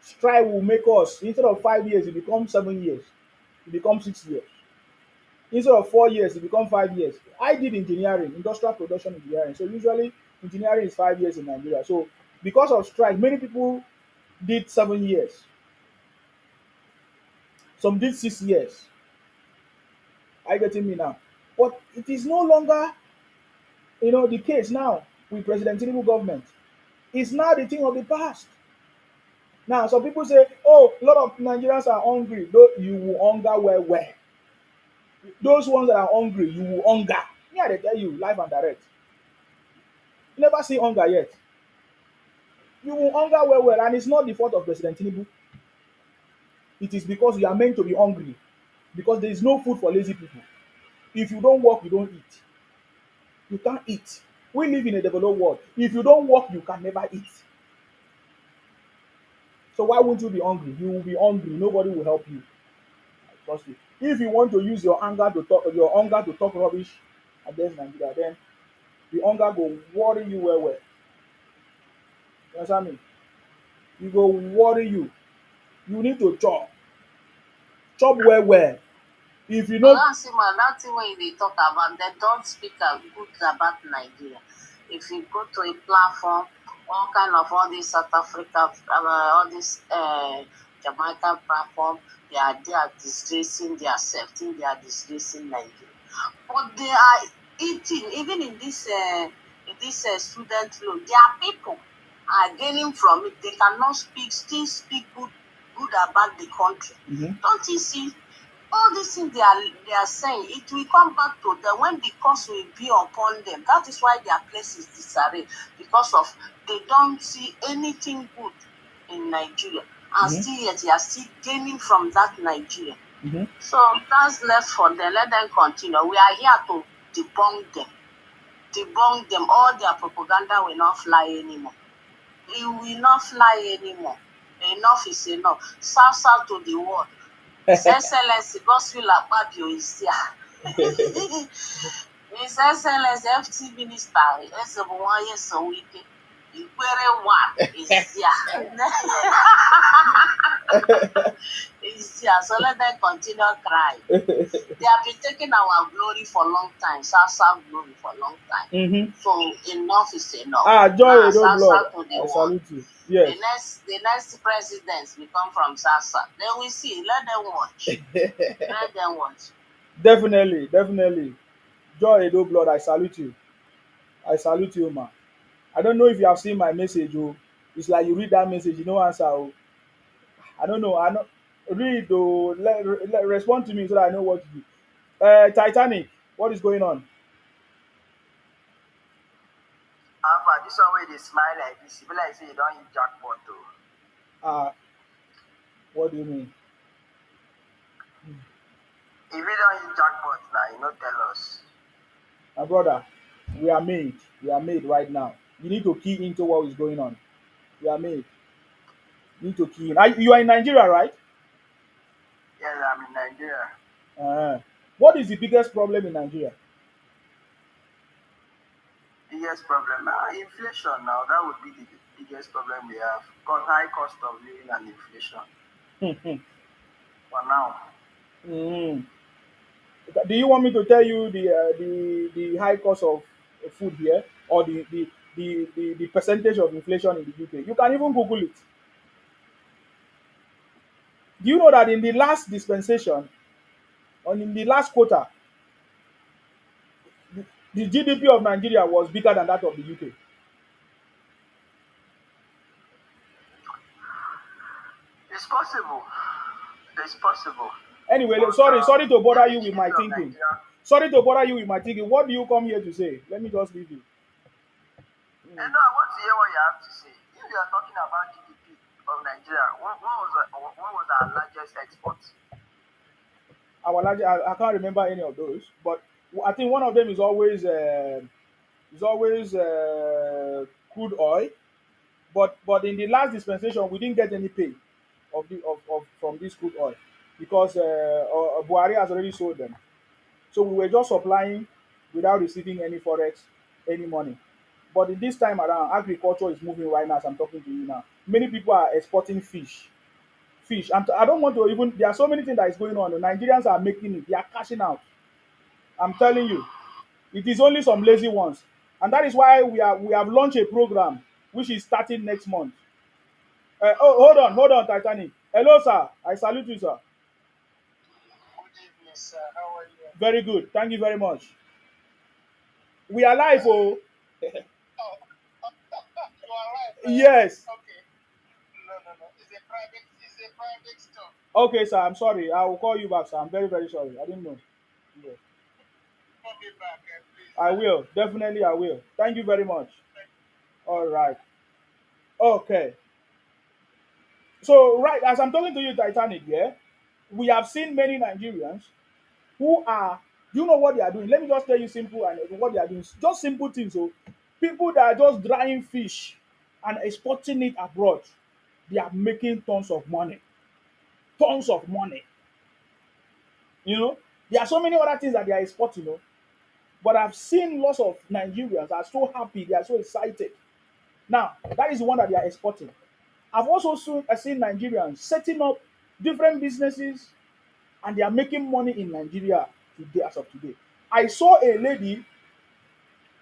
B: strike will make us, instead of 5 years, it becomes 7 years. It becomes 6 years. Instead of 4 years, it becomes 5 years. I did engineering, industrial production engineering. So usually engineering is 5 years in Nigeria. So because of strike, many people did 7 years. Some did 6 years. Are you getting me now? But it is no longer, the case now with President Tinubu government. It's now the thing of the past. Now, some people say, oh, a lot of Nigerians are hungry. Though you will hunger where? Those ones that are hungry, you will hunger. Me, I tell you, live and direct. You never see hunger yet. You will hunger well, well, and it's not the fault of President Tinubu. It is because you are meant to be hungry. Because there is no food for lazy people. If you don't work, you don't eat. You can't eat. We live in a developed world. If you don't work, you can never eat. So why won't you be hungry? You will be hungry. Nobody will help you. Trust me. If you want to use your hunger to talk rubbish against Nigeria, then the hunger go worry you well, well. You understand me? E go worry you. You need to chop well, well. If you
C: But
B: no
C: that's him, that thing when they talk about, they don't speak good about Nigeria. If you go to a platform, all these South Africa, all these Jamaican platform, they are disgracing themselves, think they are disgracing Nigeria. But they are eating, even in this student loan, their people are gaining from it. They cannot still speak good about the country.
B: Mhm.
C: Don't you see? All these things they are saying, it will come back to them when the cost will be upon them. That is why their place is disarray, because of they don't see anything good in Nigeria, and
B: Mhm.
C: still yet they are still gaining from that Nigeria.
B: Mhm.
C: So that's left for them. Let them continue. We are here to debunk them. Debunk them. All their propaganda will not fly anymore. It will not fly anymore. Enough is enough. South to the world. His Excellency Godswill Akpabio is here. His Excellency FT Minister Ezebunwaye Sowike Ikwere One is here. Is here. So let them continue crying. They have been taking our glory for a long time, South glory for a long time.
B: Mhm.
C: So enough is enough.
B: Joy
C: Now
B: Edo blood.
C: South to the
B: I
C: world.
B: salute you. Yes.
C: The next presidents will come from South. Then we see. Let them watch. Let them watch.
B: Definitely, definitely. Joy Edo blood. I salute you. I salute you, man. I don't know if you have seen my message. Oh, it's like you read that message, you know answer. Oh, I don't know. I know. Read or respond to me so that I know what to do. Titanic, what is going on?
H: Alpha, this one way they smile like this, you be like say you don't hit jackpot though.
B: Uh, what do you mean?
H: If you don't hit jackpot now, you know tell us.
B: My brother, we are made. We are made right now. You need to key into what is going on. We are made. You need to key in. You are in Nigeria, right?
H: Yes, I'm in Nigeria.
B: Uh, what is the biggest problem in Nigeria?
H: Biggest problem now, inflation now. That would be the biggest problem we have. Got high cost of living and inflation. For now.
B: Mm. Do you want me to tell you the high cost of food here, or the percentage of inflation in the UK? You can even Google it. Do you know that in the last dispensation, or in the last quarter, the GDP of Nigeria was bigger than that of the UK?
H: It's possible. It's possible.
B: Anyway,
H: But
B: sorry to
H: if
B: bother
H: the
B: you with my
H: GDP of
B: thinking.
H: Nigeria,
B: Sorry to bother you with my thinking. What do you come here to say? Let me just leave you.
H: I know I want to hear what you have to say. If you are talking about GDP of Nigeria, what was our largest export?
B: I can't remember any of those, but I think one of them is always crude oil. But in the last dispensation, we didn't get any pay of from this crude oil because Buhari has already sold them. So we were just supplying without receiving any forex, any money. But in this time around, agriculture is moving right now as I'm talking to you now. Many people are exporting fish. Fish. I don't want to even. There are so many things that is going on. The Nigerians are making it. They are cashing out. I'm telling you, it is only some lazy ones, and that is why we have launched a program which is starting next month. Hold on, Titanic. Hello, sir. I salute you, sir.
H: Good evening, sir. How are you?
B: Very good. Thank you very much. We are live, oh.
H: Oh, you are right, right?
B: Yes.
H: Okay. No. It's a private stuff.
B: Okay, sir. I'm sorry. I will call you back, sir. I'm very, very sorry. I didn't know. Yes.
H: Call me back, please.
B: I will. Definitely, I will. Thank you very much. All right. Okay. So right as I'm talking to you, Titanic, yeah, we have seen many Nigerians who are, you know what they are doing. Let me just tell you simple and what they are doing. Just simple things. So people that are just drying fish and exporting it abroad, they are making tons of money. Tons of money. You know, there are so many other things that they are exporting, but I've seen lots of Nigerians are so happy, they are so excited. Now, that is the one that they are exporting. I've also seen Nigerians setting up different businesses and they are making money in Nigeria today as of today. I saw a lady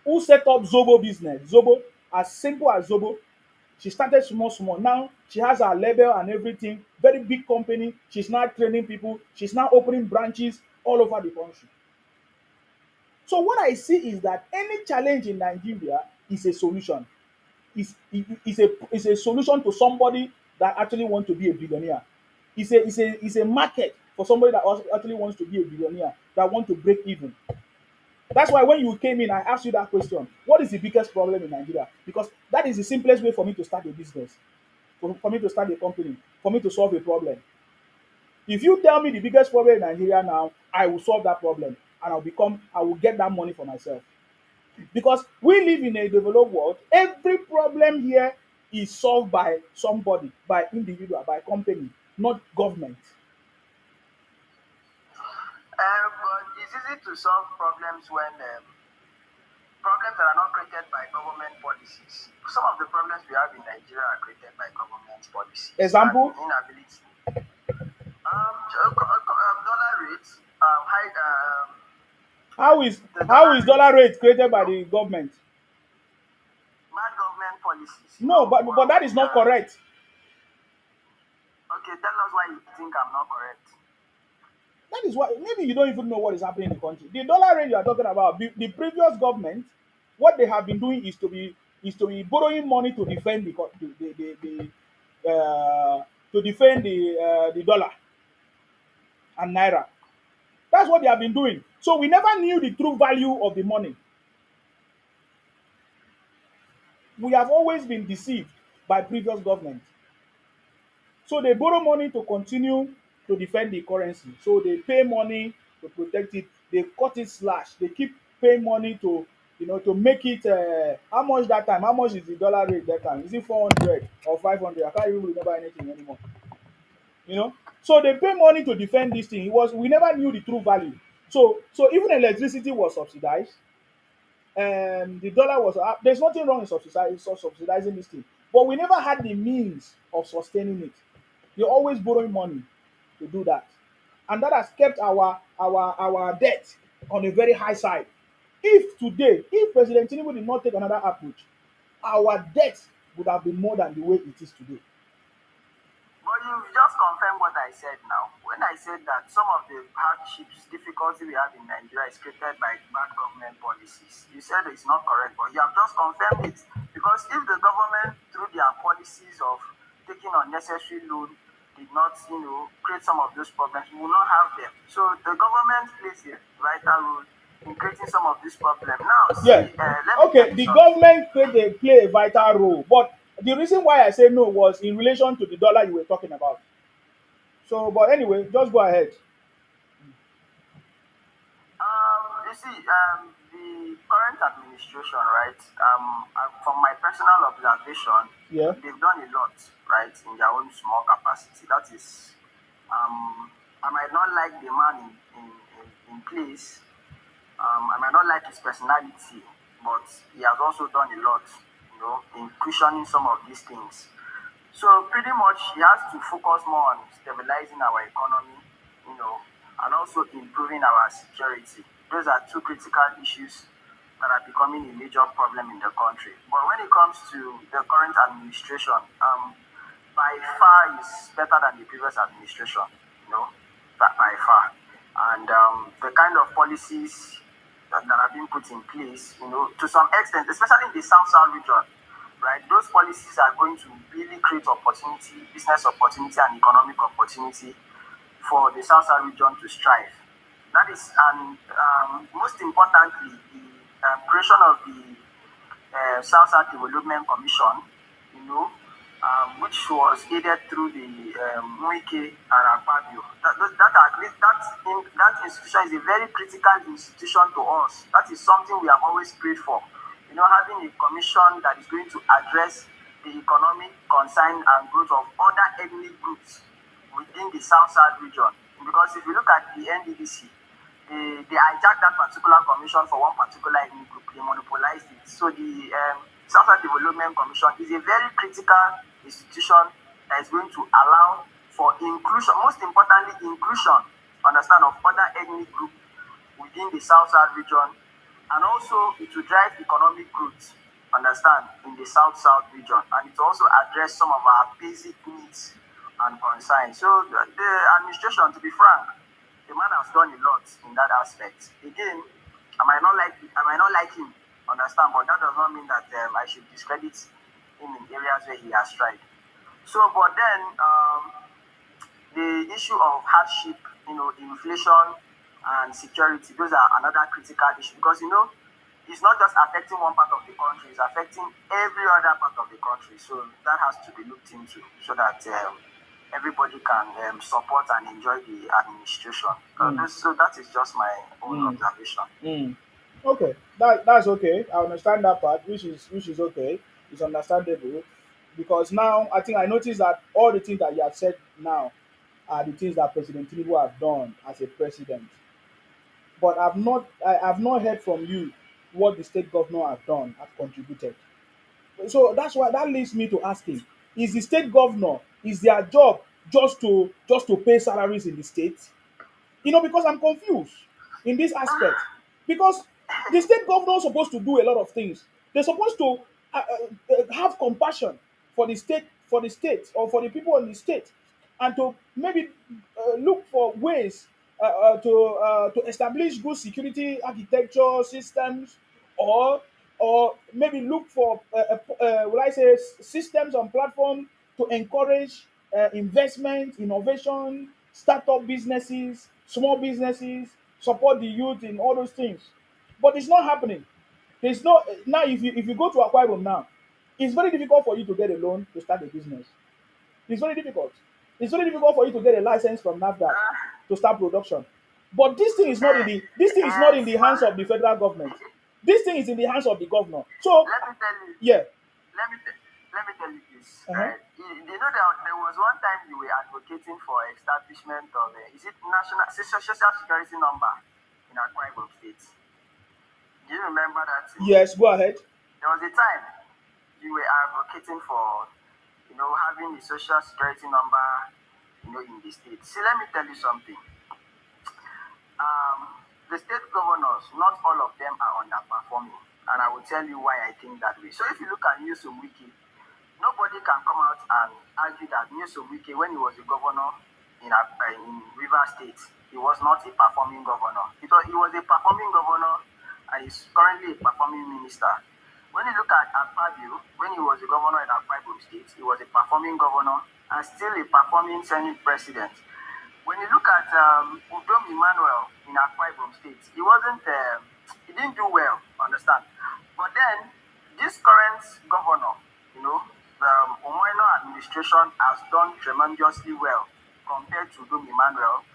B: who set up Zobo business. Zobo, as simple as Zobo. She started small, small. Now she has her label and everything. Very big company. She's now training people. She's now opening branches all over the country. So what I see is that any challenge in Nigeria is a solution. Is a solution to somebody that actually wants to be a billionaire. It's a market for somebody that actually wants to be a billionaire that want to break even. That's why when you came in, I asked you that question. What is the biggest problem in Nigeria? Because that is the simplest way for me to start a business, for me to start a company, for me to solve a problem. If you tell me the biggest problem in Nigeria now, I will solve that problem and I will get that money for myself. Because we live in a developed world, every problem here is solved by somebody, by individual, by company, not government.
H: But it's easy to solve problems when problems that are not created by government policies. Some of the problems we have in Nigeria are created by government policies.
B: Example?
H: And inability. Dollar rates, high.
B: How is dollar rate created by the government?
H: Bad government policies.
B: No, but that is not correct.
H: Okay, tell us why you think I'm not correct.
B: That is why maybe you don't even know what is happening in the country. The dollar rate you are talking about, the previous government, what they have been doing is to be borrowing money to defend the dollar and naira. That's what they have been doing. So we never knew the true value of the money. We have always been deceived by previous government. So they borrow money to continue to defend the currency. So they pay money to protect it. They cut it slash. They keep paying money to make it. How much that time? How much is the dollar rate that time? Is it 400 or 500? I can't even remember anything anymore. So they pay money to defend this thing. We never knew the true value. So even electricity was subsidized. The dollar was there's nothing wrong in subsidizing this thing, but we never had the means of sustaining it. You're always borrowing money to do that, and that has kept our debt on a very high side. If President Tinubu did not take another approach, our debt would have been more than the way it is today.
H: But you just confirmed what I said now. When I said that some of the hardships, difficulty we have in Nigeria is created by bad government policies, you said it's not correct, but you have just confirmed it. Because if the government, through their policies of taking unnecessary loan, did not, create some of those problems, we will not have them. So the government plays a vital role in creating some of these problems. Now,
B: Yeah. Okay, the government play a vital role, but the reason why I say no was in relation to the dollar you were talking about. So, but anyway, just go ahead.
H: You see, the current administration, right? From my personal observation,
B: Yeah.
H: they've done a lot, right, in their own small capacity. That is, I might not like the man in place. I might not like his personality, but he has also done a lot, in cushioning some of these things. So pretty much he has to focus more on stabilizing our economy, and also improving our security. Those are two critical issues that are becoming a major problem in the country. But when it comes to the current administration, by far is better than the previous administration, by far. And the kind of policies that have been put in place, to some extent, especially in the South region, right? Those policies are going to really create opportunity, business opportunity and economic opportunity for the South region to strive. That is, and most importantly, the creation of the South Development Commission, which was aided through the Muike and Akpabio. That institution is a very critical institution to us. That is something we have always prayed for. Having a commission that is going to address the economic concern and growth of other ethnic groups within the South-South region. Because if you look at the NDDC, they hijacked that particular commission for one particular ethnic group. They monopolized it. So the South-South Development Commission is a very critical institution that is going to allow for inclusion, most importantly, inclusion, understand, of other ethnic groups within the South-South region, and also it will drive economic growth, understand, in the South-South region, and it will also address some of our basic needs and concerns. So the administration, to be frank, the man has done a lot in that aspect. Again, I might not like him, understand, but that does not mean that I should discredit him in areas where he has tried. So, but then the issue of hardship, inflation and security, those are another critical issue because it's not just affecting one part of the country, it's affecting every other part of the country. So that has to be looked into so that everybody can support and enjoy the administration. So that is just my own observation.
B: Okay, that's okay. I understand that part, which is okay. It's understandable because now I think I noticed that all the things that you have said now are the things that President Tinubu have done as a president. But I've not heard from you what the state governor have done, have contributed. So that's why that leads me to asking: is the state governor, is their job just to pay salaries in the state? Because I'm confused in this aspect. Because the state governor is supposed to do a lot of things. They're supposed to have compassion for the state or for the people in the state, and to maybe look for ways to establish good security architecture systems, or maybe look for will I say systems and platform to encourage investment, innovation, startup businesses, small businesses, support the youth in all those things. But it's not happening. There's no now. If you go to Akwa Ibom now, it's very difficult for you to get a loan to start a business. It's very difficult. It's very difficult for you to get a license from NAFDAC to start production. But this thing is not in the hands of the federal government. This thing is in the hands of the governor. So
H: Let me tell you.
B: yeah.
H: Let me tell you this.
B: Uh-huh.
H: You know that there was one time you were advocating for establishment of is it national social security number in Akwa Ibom State? Do you remember that?
B: Yes, go ahead.
H: There was a time you were advocating for having the social security number in the state. See, let me tell you something. The state governors, not all of them are underperforming, and I will tell you why I think that way. So if you look at Nyesom Wike, nobody can come out and argue that Nyesom Wike, when he was a governor in Rivers State, he was not a performing governor. He was a performing governor, and he's currently a performing minister. When you look at Akpabio, when he was a governor in Akwa Ibom State, he was a performing governor and still a performing Senate president. When you look at Udom Emmanuel in Akwa Ibom State, he didn't do well, understand? But then, this current governor, the Omoeno administration has done tremendously well compared to Udom Emmanuel.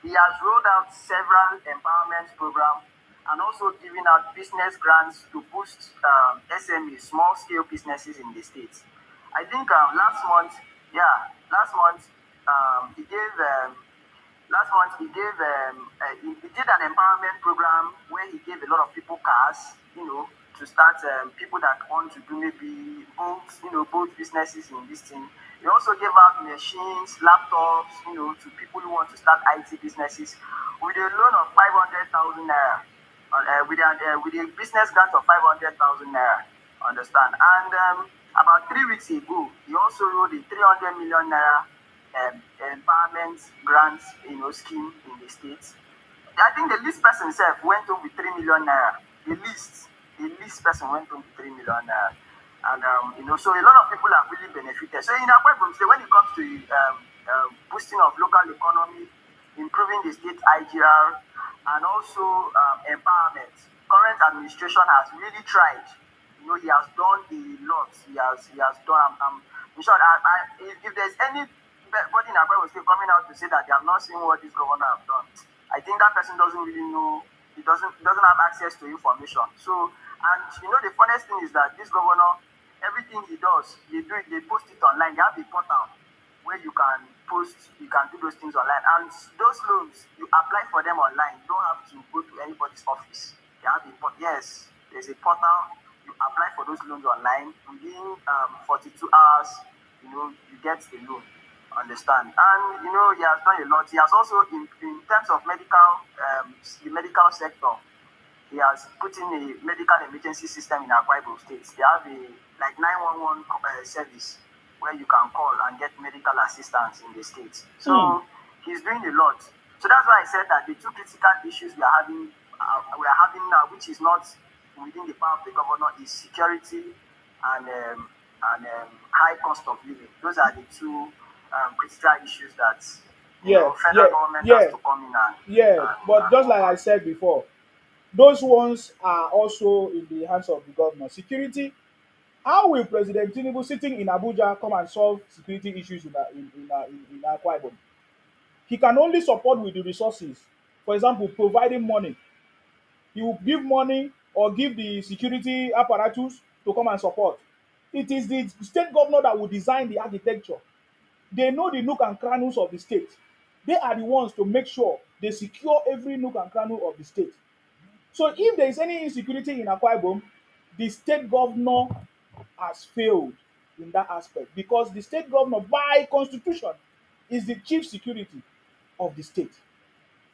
H: He has rolled out several empowerment programs and also giving out business grants to boost SMEs, small-scale businesses in the state. I think last month he gave he did an empowerment program where he gave a lot of people cars, to start people that want to do maybe both businesses in this thing. He also gave out machines, laptops, to people who want to start IT businesses with a loan of 500,000 naira. With a business grant of 500,000 naira, understand? And about 3 weeks ago, he also wrote a 300 million naira empowerment grant, scheme in the states. I think the least person himself went home with 3 million naira. The least person went home with 3 million naira, and so a lot of people have really benefited. So in Akwa Ibom State, when it comes to boosting of local economy, improving the state IGR, and also empowerment, current administration has really tried. He has done a lot. He has done. I'm In short, if there's anybody in Akwa State coming out to say that they have not seen what this governor have done, I think that person doesn't really know. He doesn't have access to information. So, and the funniest thing is that this governor, everything he does, they post it online. They have a portal where you can do those things online. And those loans, you apply for them online. You don't have to go to anybody's office. They have yes, there's a portal. You apply for those loans online. Within 42 hours, you get a loan. Understand? And he has done a lot. He has also, in terms of the medical sector, he has put in a medical emergency system in Akwa Ibom State. They have a 911 service where you can call and get medical assistance in the state. So he's doing a lot. So that's why I said that the two critical issues we are having now, which is not within the power of the governor, is security and high cost of living. Those are the two critical issues that federal government has to come in
B: but just like I said before, those ones are also in the hands of the governor. Security. How will President Tinubu sitting in Abuja come and solve security issues in Akwa Ibom? He can only support with the resources. For example, providing money. He will give money or give the security apparatus to come and support. It is the state governor that will design the architecture. They know the nook and crannies of the state. They are the ones to make sure they secure every nook and cranny of the state. So if there is any insecurity in Akwa Ibom, the state governor has failed in that aspect because the state governor, by constitution, is the chief security of the state.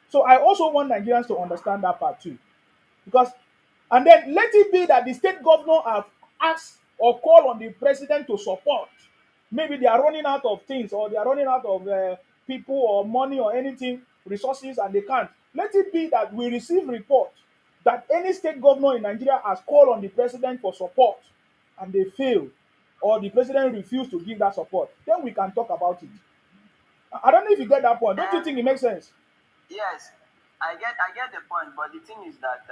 B: So I also want Nigerians to understand that part too. Because, and then let it be that the state governor have asked or called on the president to support. Maybe they are running out of things or they are running out of people or money or anything, resources, and they can't. Let it be that we receive report that any state governor in Nigeria has called on the president for support and they fail, or the president refused to give that support. Then we can talk about it. I don't know if you get that point. Don't you think it makes sense?
H: Yes, I get the point, but the thing is that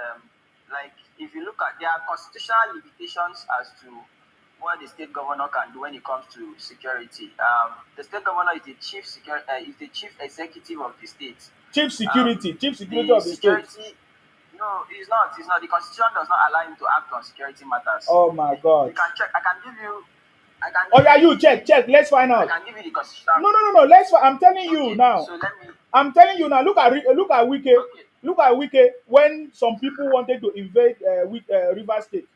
H: if you look at, there are constitutional limitations as to what the state governor can do when it comes to security. The state governor is the is the chief executive of the state.
B: Chief security of the
H: security,
B: state.
H: No, he's not. He's not. The constitution does not allow him to act on security matters.
B: Oh my God!
H: You can check. I can give you.
B: Oh yeah, you check. Let's find out.
H: I can give you the constitution.
B: No. I'm telling you now.
H: So let me.
B: I'm telling you now. Look at Wike. Okay. Look at Wike when some people wanted to invade River State.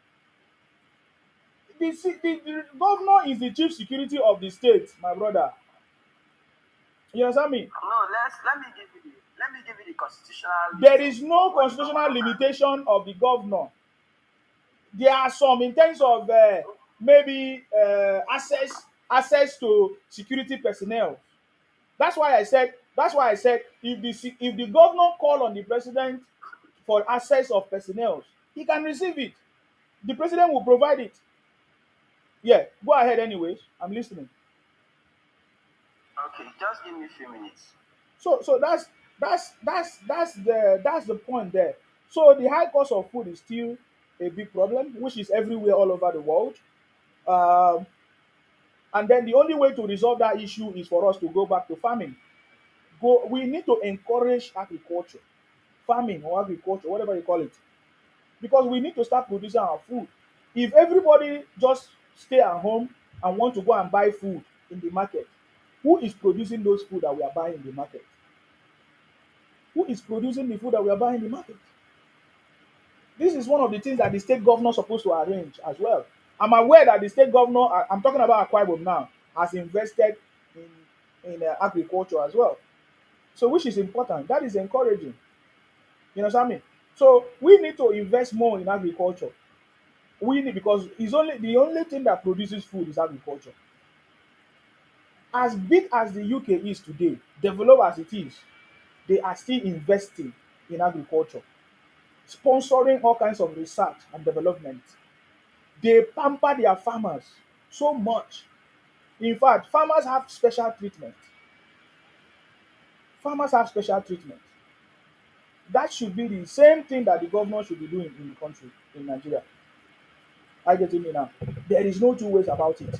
B: The governor is the chief security of the state, my brother. You understand me?
H: No, let me give you the constitutional.
B: There is no constitutional limitation of the governor. There are some in terms of maybe access to security personnel. That's why I said if the governor call on the president for access of personnel, he can receive it. The president will provide it. Yeah, go ahead anyways. I'm listening.
H: Okay, just give me a few minutes.
B: So that's the point there. So the high cost of food is still a big problem, which is everywhere all over the world. Um, and then the only way to resolve that issue is for us to go back to farming. We need to encourage agriculture, farming or agriculture, whatever you call it, because we need to start producing our food. If everybody just stay at home and want to go and buy food in the market, who is producing those food that we are buying in the market? Who is producing the food that we are buying in the market? This is one of the things that the state governor is supposed to arrange as well. I'm aware that the state governor, I'm talking about Akwa Ibom now, has invested in agriculture as well. So which is important. That is encouraging. You know what I mean? So we need to invest more in agriculture. We need, because it's only the only thing that produces food is agriculture. As big as the UK is today, developed as it is, they are still investing in agriculture, sponsoring all kinds of research and development. They pamper their farmers so much. In fact, farmers have special treatment. Farmers have special treatment. That should be the same thing that the governor should be doing in the country, in Nigeria. I get me now. There is no two ways about it.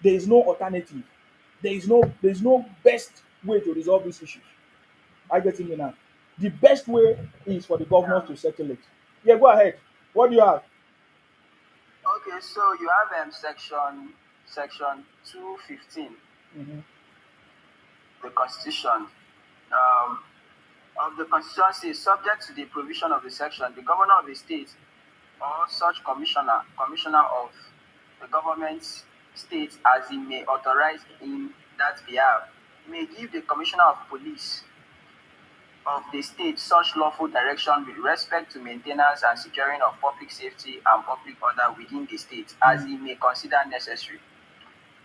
B: There is no alternative. There is no best way to resolve these issues. I get me now. The best way is for the governors
I: Yeah.
B: to settle it. Yeah, go ahead. What do you have?
I: Okay, so you have section 215,
B: Mhm.
I: the Constitution. Um, of the Constitution says, subject to the provision of the section, the governor of the state or such commissioner of the government state as he may authorize in that behalf, may give the commissioner of police of the state such lawful direction with respect to maintenance and securing of public safety and public order within the state as he may consider necessary.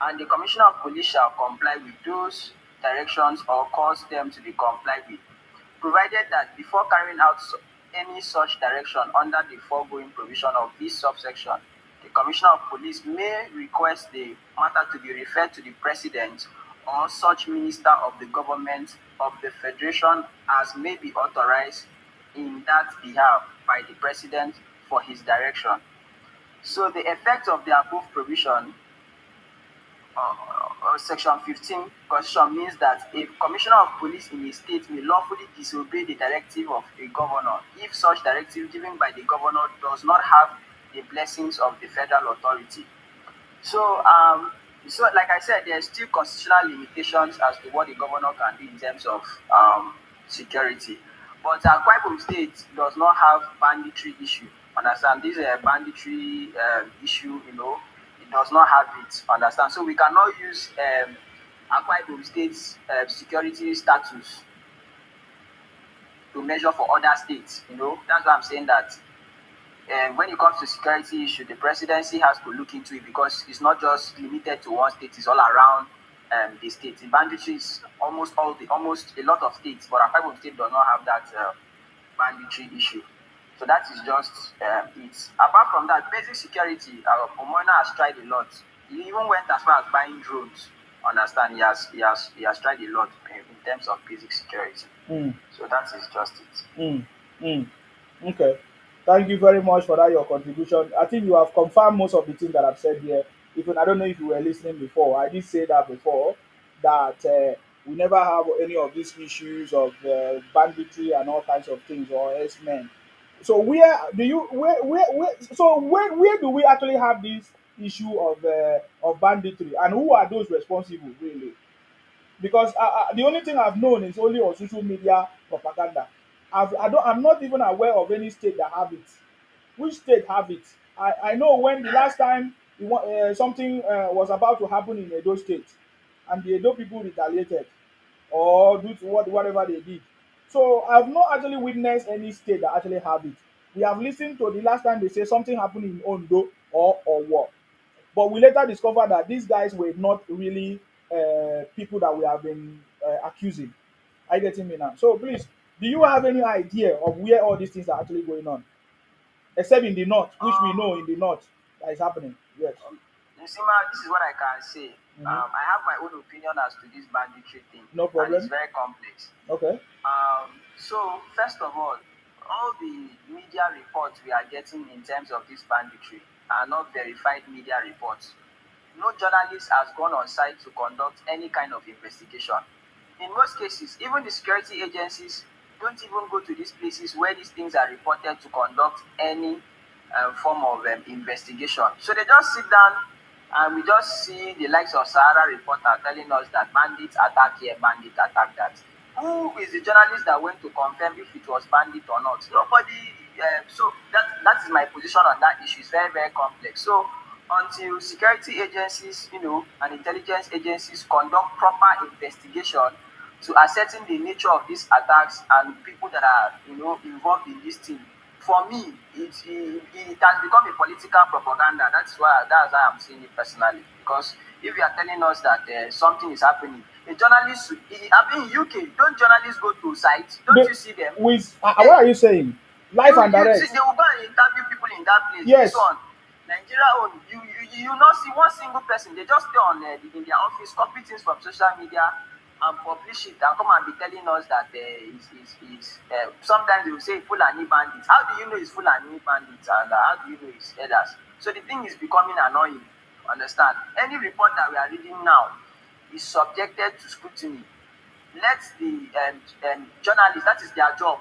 I: And the commissioner of police shall comply with those directions or cause them to be complied with, provided that before carrying out any such direction under the foregoing provision of this subsection, the Commissioner of Police may request the matter to be referred to the President or such minister of the government of the Federation as may be authorized in that behalf by the President for his direction. So the effect of the above provision Section 15 Constitution means that a commissioner of police in a state may lawfully disobey the directive of a governor if such directive given by the governor does not have the blessings of the federal authority. So, like I said, there's still constitutional limitations as to what the governor can do in terms of security. But Akwa Ibom State does not have banditry issue. Understand? This is a banditry issue. It does not have it. Understand? So we cannot use Akwa Ibom State's security status to measure for other states. That's why I'm saying that when it comes to security issue, the presidency has to look into it because it's not just limited to one state; it's all around the state. The banditry is almost a lot of states, but Akwa Ibom State does not have that banditry issue. So that is just it. Apart from that, basic security, Omoina has tried a lot. He even went as far as buying drones. Understand? He has tried a lot in terms of basic security.
B: Mm,
I: So that is just it.
B: mm, mm. Okay. Thank you very much for that your contribution. I think you have confirmed most of the things that I've said here. Even I don't know if you were listening before. I did say that before that we never have any of these issues of banditry and all kinds of things or S-men. So where do we actually have this issue of banditry and who are those responsible really? Because the only thing I've known is only on social media propaganda. I'm not even aware of any state that have it. Which state have it? I know when the last time something was about to happen in Edo State, and the Edo people retaliated or due to whatever they did. So I've not actually witnessed any state that actually have it. We have listened to the last time they say something happened in Ondo or what. But we later discovered that these guys were not really people that we have been accusing. Are you getting me now? So please, do you have any idea of where all these things are actually going on? Except in the north, which we know in the north that is happening. Yes.
I: You see, man, this is what I can say.
B: Hmm.
I: I have my own opinion as to this banditry thing,
B: No
I: and it's
B: problem.
I: very complex.
B: Okay.
I: So, first of all the media reports we are getting in terms of this banditry are not verified media reports. No journalist has gone on site to conduct any kind of investigation. In most cases, even the security agencies don't even go to these places where these things are reported to conduct any form of investigation. So they just sit down and we just see the likes of Sahara reporter telling us that bandits attack here, bandits attack that. Who is the journalist that went to confirm if it was bandit or not? Nobody. So that is my position on that issue. It's very, very complex. So until security agencies, and intelligence agencies conduct proper investigation to ascertain the nature of these attacks and people that are, involved in this thing, for me, it has become a political propaganda. That's why I'm seeing it personally. Because if you are telling us that something is happening, a journalist, I mean, UK, don't journalists go to sites? Don't you see them?
B: What are you saying? Life and
I: You see,
B: direct.
I: they will go and interview people in that place. This
B: Yes.
I: one, Nigeria own, you not see one single person. They just stay on in their office, copy things from social media and publish it and come and be telling us that sometimes they will say Fulani bandits. How do you know it's Fulani bandits and how do you know it's others? So the thing is becoming annoying. Understand? Any report that we are reading now is subjected to scrutiny. Let the journalists, that is their job,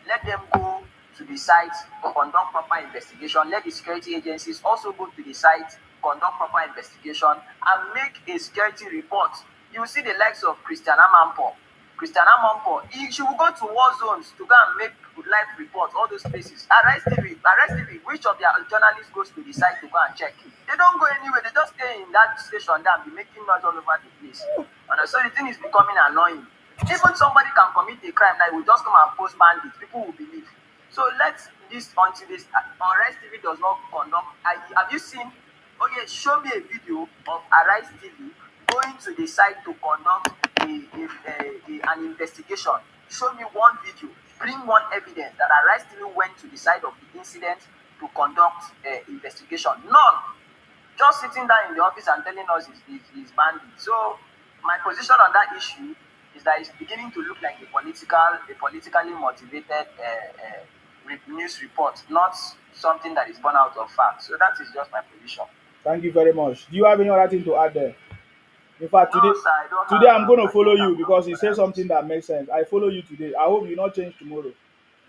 I: let them go to the site, conduct proper investigation. Let the security agencies also go to the site, conduct proper investigation, and make a security report. You will see the likes of Christian Amanpo. Christian Amanpo, she will go to war zones to go and make live reports, all those places. Arrest TV, which of their journalists goes to the site to go and check? They don't go anywhere, they just stay in that station there and be making noise all over the place. And so the thing is becoming annoying. Even somebody can commit a crime that will just come and post bandits, people will believe. So let this, until this Arise TV does not conduct. Have you seen? Okay, show me a video of Arise TV going to the site to conduct an investigation. Show me one video. Bring one evidence that Arise TV went to the site of the incident to conduct investigation. None. Just sitting down in the office and telling us he's bandit. So my position on that issue is that it's beginning to look like a politically motivated news report, not something that is born out of fact. So that is just my position.
B: Thank you very much. Do you have any other thing to add there? In fact,
I: No, sir, I don't
B: today
I: have
B: I'm going to follow
I: anything
B: you because you
I: else.
B: say something that makes sense. I follow you today. I hope you not change tomorrow.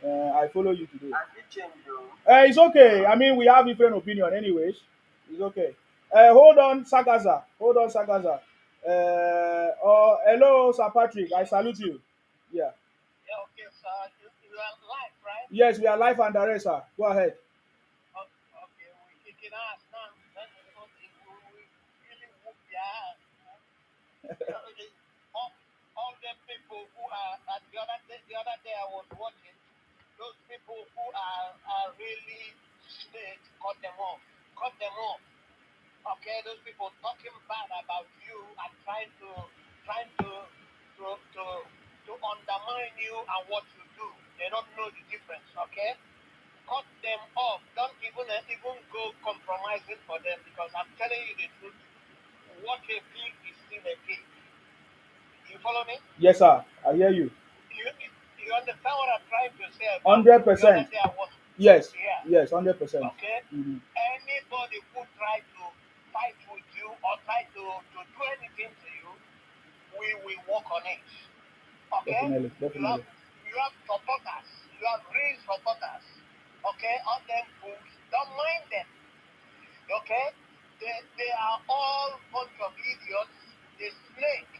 B: I follow you today.
I: I did change though.
B: It's okay. I mean, we have different opinion anyways. It's okay. Hold on, Sakaza. Hold on, Sakaza. Hello, Sir Patrick. I salute you. Yeah.
H: Yeah, okay, sir. You are live, right?
B: Yes, we are live and direct, sir. Go ahead.
H: Okay, we can ask now. Then we really whoop their ass. All the people who are at the other day I was watching, those people who are really snake, cut them off. Cut them off. Okay, those people talking bad about you and trying to undermine you and what you do. They don't know the difference, okay? Cut them off. Don't even go compromising for them, because I'm telling you the truth. What a pig is still a pig. You follow me?
B: Yes, sir. I hear you.
H: You understand what I'm trying to say?
B: 100%. Yes.
H: Yeah.
B: Yes, 100%.
H: Okay?
B: Mm-hmm.
H: Anybody who try to fight with you or try to do anything to you, we will work on it. Okay?
B: Definitely.
H: You have supporters. You have real supporters. Okay? All them fools, don't mind them. Okay? They are all bunch of idiots. They snake.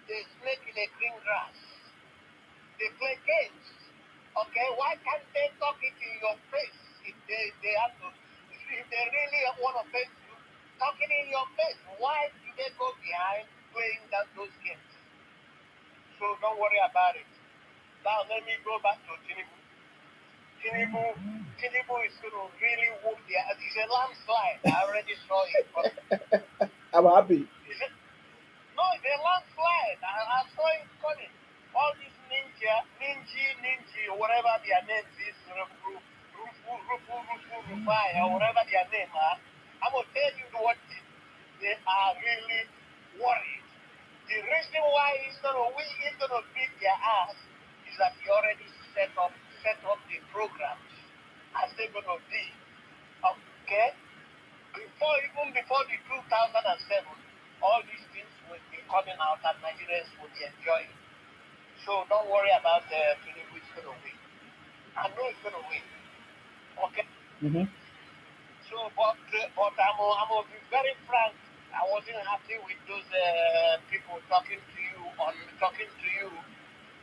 H: They snake in a green grass. They play games. Okay? Why can't they talk it in your face if they have to? If they really want to face you, talking in your face. Why do they go behind playing those games? So don't worry about it. Now let me go back to Tinubu. Tinubu is going to really whoop the ass. It's a landslide. I already saw it.
B: I'm happy.
H: No, it's a landslide. I saw it coming. All these ninja, whatever their names is, Rufai, or whatever their name are, I'm going to tell you what they are really worried. The reason why he's going to beat their ass is that he already set up the programs as they're going to be. Okay? Even before the 2007, all these things will be coming out and Nigerians will be enjoying. So don't worry about Tinubu is going to win. I know he's going to win. Okay?
B: Mm-hmm.
H: So, but I'm going to be very frank. I wasn't happy with those people talking to you.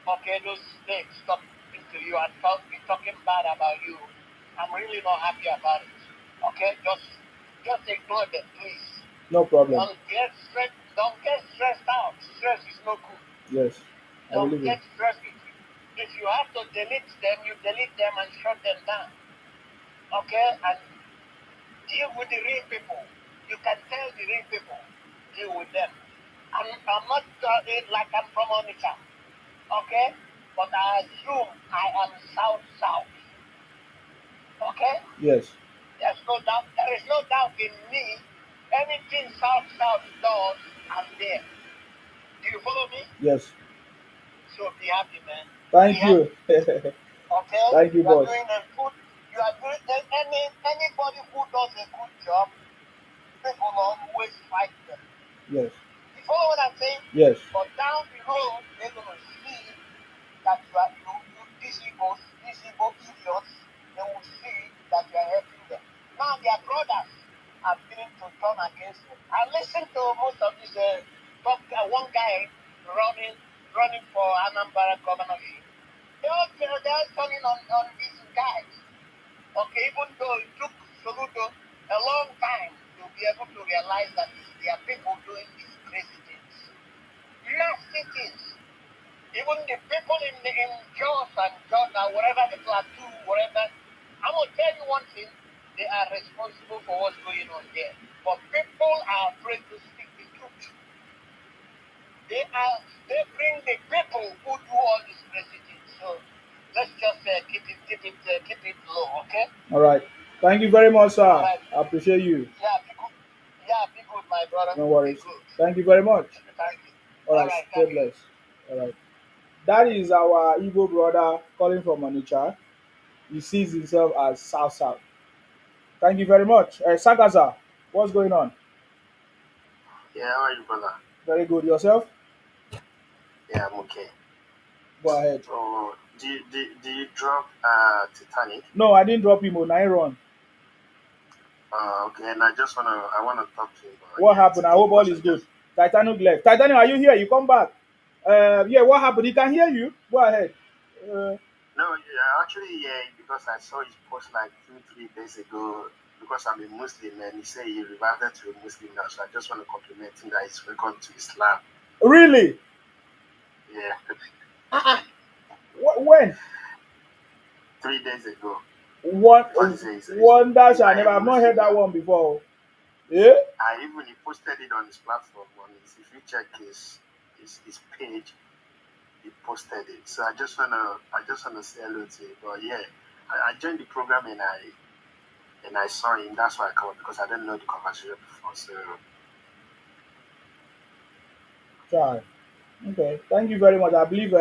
H: Okay, those snakes talking to you and talking bad about you. I'm really not happy about it. Okay, just ignore them, please.
B: No problem.
H: Don't get stressed out. Stress is no good.
B: Yes.
H: Don't get stressed. If you have to delete them, you delete them and shut them down. Okay, and deal with the real people. You can tell the real people. Deal with them. I'm not like I'm from Onitsha. Okay? But I assume I am South. Okay?
B: Yes.
H: There's no doubt. There is no doubt in me. Anything South does, I'm there. Do you follow me?
B: Yes.
H: So be happy, man.
B: Thank you.
H: Okay?
B: Thank you,
H: You are
B: boss.
H: doing a good. You are doing anybody who does a good job. people always fight them.
B: Yes.
H: You follow what I'm saying?
B: Yes.
H: But down the road, they're going to see that these Igbo idiots, they will see that you are helping them. Now their brothers are beginning to turn against them. I listened to most of this one guy running for Anambra governorship. They're turning on these guys. Okay, even though it took Soludo a long time to be able to realize that there are people doing these crazy things. Nasty things. Even the people in Jos and Jordan, wherever the plateau, wherever, I'm going to tell you one thing, they are responsible for what's going on there. But people are afraid to speak the truth. They bring the people who do all these crazy things. So let's just keep it low, okay?
B: All right. Thank you very much, sir.
H: All right.
B: I appreciate you.
H: Be good, my brother.
B: No worries.
H: Be good.
B: Thank you very much.
H: Thank you.
B: All right.
H: right,
B: Stay
H: thank you.
B: blessed. All right. That is our Igbo brother calling from Onitsha. He sees himself as South South. Thank you very much. Sagaza, what's going on?
A: Yeah, how are you, brother?
B: Very good. Yourself?
A: Yeah, I'm okay.
B: Go ahead.
A: So, do you drop Titanic?
B: No, I didn't drop him on Iron.
A: Okay, and I wanna talk to you about
B: What happened? I hope all is good. Titanic left. Titanic, are you here? You come back. Yeah, what happened? He can hear you. Go ahead.
A: No, yeah, actually, yeah, because I saw his post like 2-3 days ago. Because I'm a Muslim, and he said he reverted to a Muslim now. So I just want to compliment him that he's welcome to Islam.
B: Really?
A: Yeah.
B: When?
A: 3 days ago.
B: One dash I never. I've not heard that one before. Yeah.
A: He posted it on his platform. If you check his page, he posted it. So I just wanna say hello to you. But yeah, I joined the program and I saw him. That's why I called, because I didn't know the conversation before. So
B: Try. Okay. Thank you very much. I believe.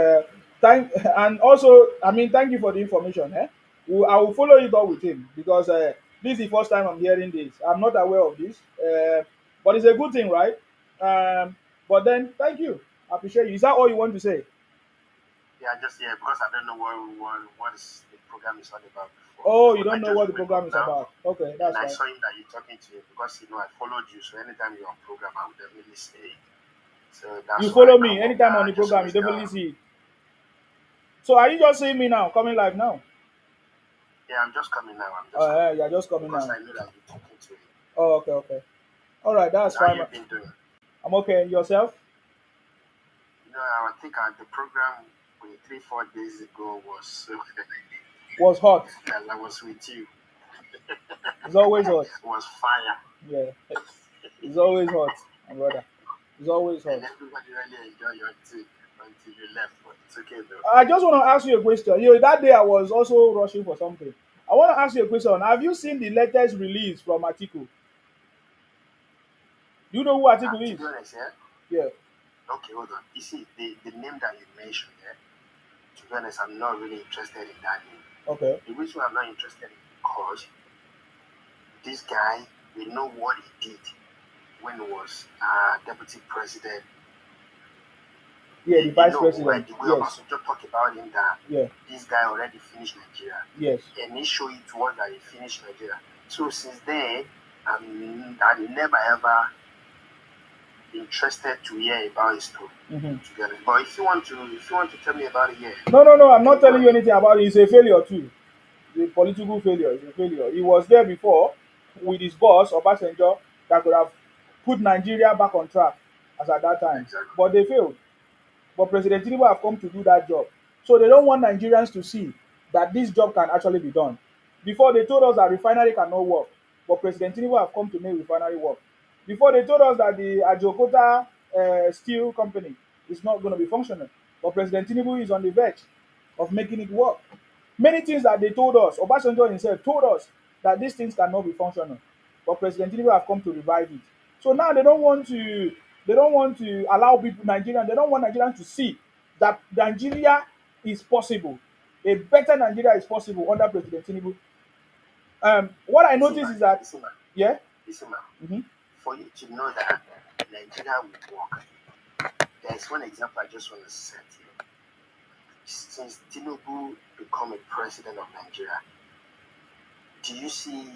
B: And also, thank you for the information. I will follow it up with him because this is the first time I'm hearing this. I'm not aware of this, but it's a good thing, right? But then, thank you. I appreciate you. Is that all you want to say?
A: yeah, because I don't know what the program is all about before.
B: Oh, you don't know what the program is about. Okay, that's
A: and I
B: fine.
A: saw him that you're talking to him because I followed you. So anytime you're on program, I would definitely say it. So that's
B: You
A: why
B: follow
A: I
B: me
A: come
B: anytime
A: up.
B: on the program, you definitely see it. So are you just seeing me now, coming live now?
A: Yeah, I'm just coming now.
B: You're just coming
A: because
B: now.
A: I know that you're talking to him.
B: Oh, okay. All right, that's
A: How
B: fine.
A: you been doing?
B: I'm okay. Yourself?
A: I think the program 3-4 days ago was
B: Was hot.
A: and I was with you.
B: It's always hot.
A: It was fire.
B: Yeah. It's always hot, my brother. It's always hot.
A: And everybody really enjoyed your tea until you left. But it's okay though.
B: I just want to ask you a question. That day I was also rushing for something. I want to ask you a question. Have you seen the latest release from Atiku? Do you know who Atiku is?
A: To be honest,
B: Yeah.
A: Okay, hold on. You see, the name that you mentioned, to be honest, I'm not really interested in that name.
B: Okay.
A: The reason I'm not interested is because this guy, we know what he did when he was deputy president.
B: Yeah, the vice president.
A: Right? We also just talk about him that this guy already finished Nigeria.
B: Yes.
A: And he showed it to us that he finished Nigeria. So since then, I never ever interested to hear about his story. Together. But if you want to tell me about it, yeah.
B: No, I'm not telling you anything about it. It's a failure too. The political failure is a failure. He was there before with his boss, Obasanjo, that could have put Nigeria back on track as at that time.
A: Exactly.
B: But they failed. But President Tinubu have come to do that job. So they don't want Nigerians to see that this job can actually be done. Before they told us that refinery cannot work, but President Tinubu have come to make refinery work. Before they told us that the Ajokota steel company is not going to be functional, but President Tinubu is on the verge of making it work. Many things that they told us, Obasanjo himself told us that these things cannot be functional, but President Tinubu have come to revive it. So now they don't want to allow people, Nigerians, they don't want Nigerians to see that Nigeria is possible. A better Nigeria is possible under President Tinubu. What I notice is that,
A: Listen,
B: yeah.
A: Listen, man.
E: for you to know that Nigeria will work, there's one example I just want to set here. Since Tinubu become a president of Nigeria, do you see,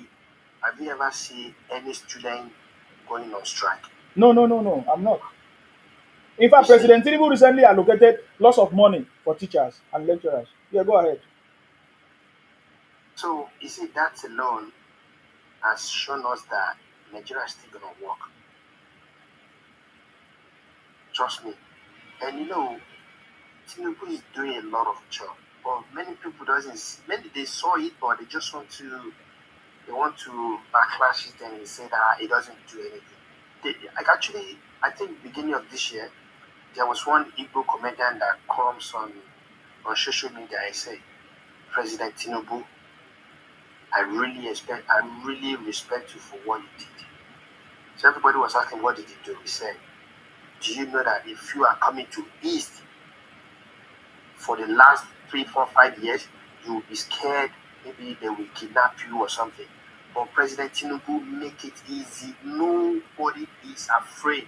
E: have you ever seen any student going on strike?
B: No, no, no, no. I'm not. In fact,
E: You see,
B: President Tinubu recently allocated lots of money for teachers and lecturers. Yeah, go ahead.
E: so you see that alone has shown us that Nigeria is still gonna work. Trust me. And you know, Tinubu is doing a lot of job, but many people doesn't. Many they saw it, but they just want to. They want to backlash it and say that it doesn't do anything. Like actually, I think beginning of this year, there was one Igbo comedian that comes on social media and say, President Tinubu, I really respect you for what you did. So everybody was asking, what did he do? He said, do you know that if you are coming to East for the last 3, 4, 5 years, you will be scared, maybe they will kidnap you or something. But President Tinubu make it easy. Nobody is afraid.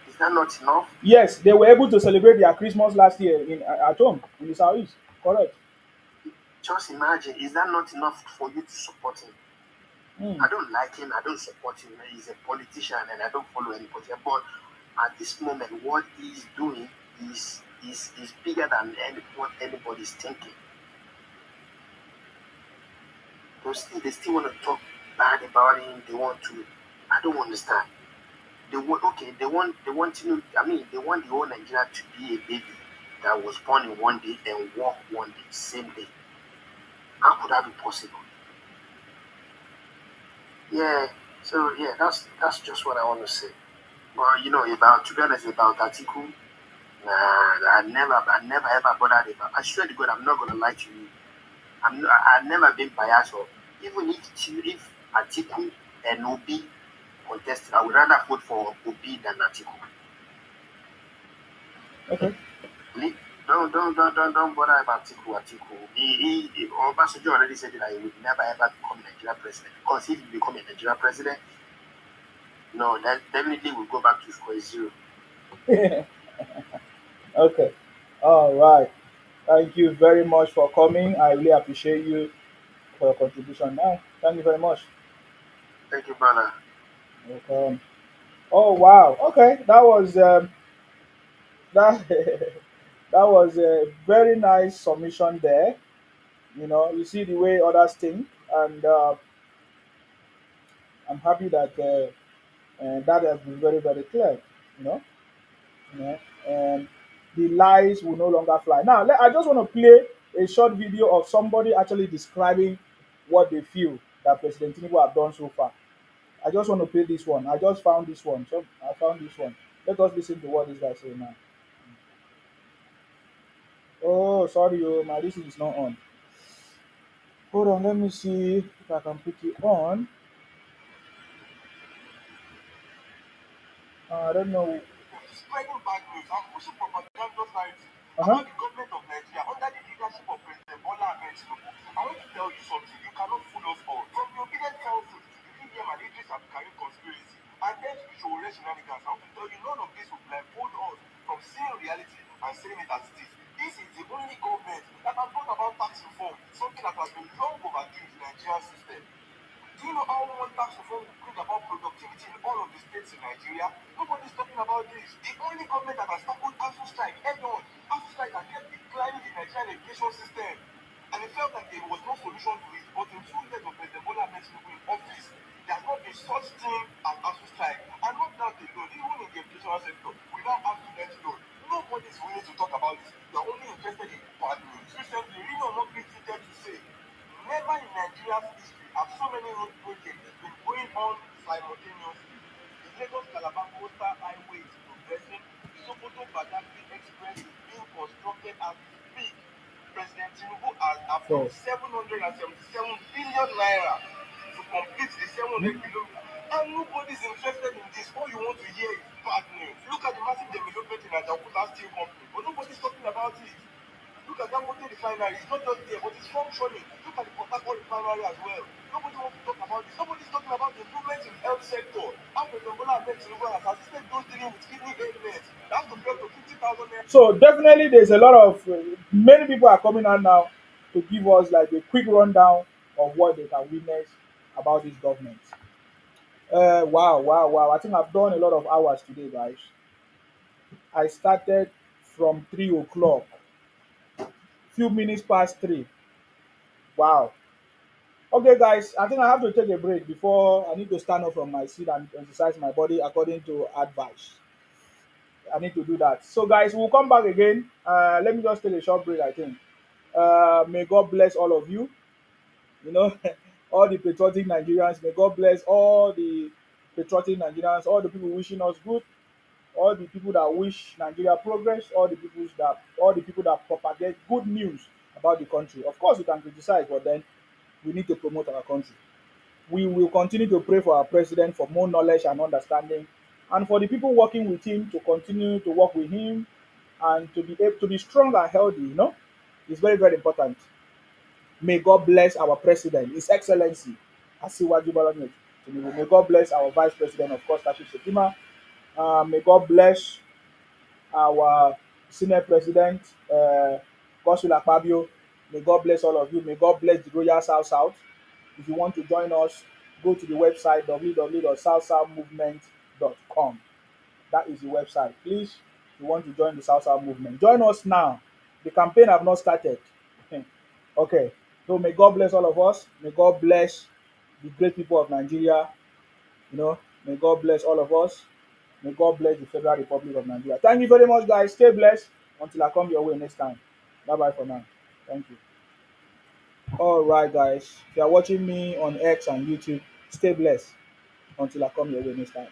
E: Is that not enough?
B: Yes, they were able to celebrate their Christmas last year at home in the southeast. Correct.
E: Just imagine, is that not enough for you to support him?
B: Mm.
E: I don't like him, I don't support him. He's a politician and I don't follow any politician. But at this moment, what he's doing is bigger than what anybody's thinking. They still want to talk bad about him. They want to. I don't understand. They want they want the whole Nigeria to be a baby that was born in one day and walk one day, same day. How could that be possible? Yeah. So yeah, that's just what I want to say. Well, about to be honest about Atiku, nah, I never ever bothered about. I swear to God, I'm not gonna lie to you. I've never been biased or even if Atiku and Obi contested, I would rather vote for Obi than Atiku.
B: Okay.
E: Don't bother about Atiku. Obasanjo already said that he would never ever become Nigeria president because if he become a Nigeria president, no, then definitely we'll go back to square zero.
B: Okay. All right. Thank you very much for coming. I really appreciate you for your contribution. Now, thank you very much.
E: Thank you, brother.
B: Welcome. Oh wow. Okay, that that was a very nice submission there. You see the way others think, and I'm happy that that has been very very clear. You know, and the lies will no longer fly. Now, I just want to play a short video of somebody actually describing what they feel that President Tinubu have done so far. I just want to play this one. I just found this one. So I found this one. Let us listen to what this guy say now. Oh, sorry, my this is not on. Hold on, let me see if I can put it on. I don't know.
H: Spreading bad news and pushing propaganda narrative
B: Uh-huh.
H: about the government of Nigeria under the leadership of President Bola Ahmed Tinubu. I want to tell you something. You cannot fool us all. From the obedient council to the EDM and Idris Abdulkarim conspiracy and then to Showore shenanigans, I want to tell you none of this will blindfold us from seeing reality and saying it as it is. This is the only government that has brought about tax reform, something that has been long overdue in the Nigerian system. Do you know how one tax reform will bring about productivity in all of the states in Nigeria? Nobody's talking about this. The only government that has tackled ASU strike head on. ASU strike has kept declining the Nigerian education system. And it felt like there was no solution to it. But in 2 years of President Bola Ahmed Tinubu in office, there has not been such thing as ASU strike. And not that alone, even in the educational sector, without ASU student loan, nobody is willing to talk about this. They are only interested in bad news. Recently, Rino Mokri tweeted to say, never in Nigeria's history have so many road projects been going on simultaneously. The Lagos Calabar Coastal Highway is progressing. The Sokoto Badagry Express is being constructed as we speak. President Tinubu has approved 777 billion naira to complete the 700 kilometers. And nobody's interested in this. All you want to hear is bad news. Look at the massive development in Ajaokuta Steel Company, but nobody's talking about it. Look at Dangote refinery. It's not just there, but it's functioning. Look at the Port Harcourt refinery as well.
G: Nobody wants to talk about this. Nobody's talking about the improvement in health sector. How President Bola Ahmed Tinubu has assisted those dealing with kidney ailments. That's compared to 50,000 naira.
B: So definitely, there's a lot of many people are coming out now to give us like a quick rundown of what they can witness about this government. Wow, wow, wow! I think I've done a lot of hours today, guys. I started from 3 o'clock, few minutes past three. Wow. Okay, guys, I think I have to take a break before I need to stand up from my seat and exercise my body according to advice. I need to do that. So, guys, we'll come back again. Let me just take a short break, I think. May God bless all of you. You know, all the patriotic Nigerians. May God bless all the patriotic Nigerians, all the people wishing us good, all the people that wish Nigeria progress, all the people that propagate good news about the country. Of course, we can criticize, but then we need to promote our country. We will continue to pray for our president for more knowledge and understanding, and for the people working with him to continue to work with him and to be able to be strong and healthy. You know, it's very very important. May God bless our president, His Excellency Asiwaju Bola Ahmed Tinubu. May God bless our Vice President, of course, Tashi Shetima. May God bless our Senior President, Godswill Akpabio. May God bless all of you. May God bless the Royal South South. If you want to join us, go to the website www.southsouthmovement.com. That is the website. Please, if you want to join the South South movement, join us now. The campaign have not started. Okay. So may God bless all of us. May God bless the great people of Nigeria. You know, may God bless all of us. May God bless the Federal Republic of Nigeria. Thank you very much, guys. Stay blessed until I come your way next time. Bye bye for now. Thank you. All right, guys. If you are watching me on X and YouTube, stay blessed until I come your way next time.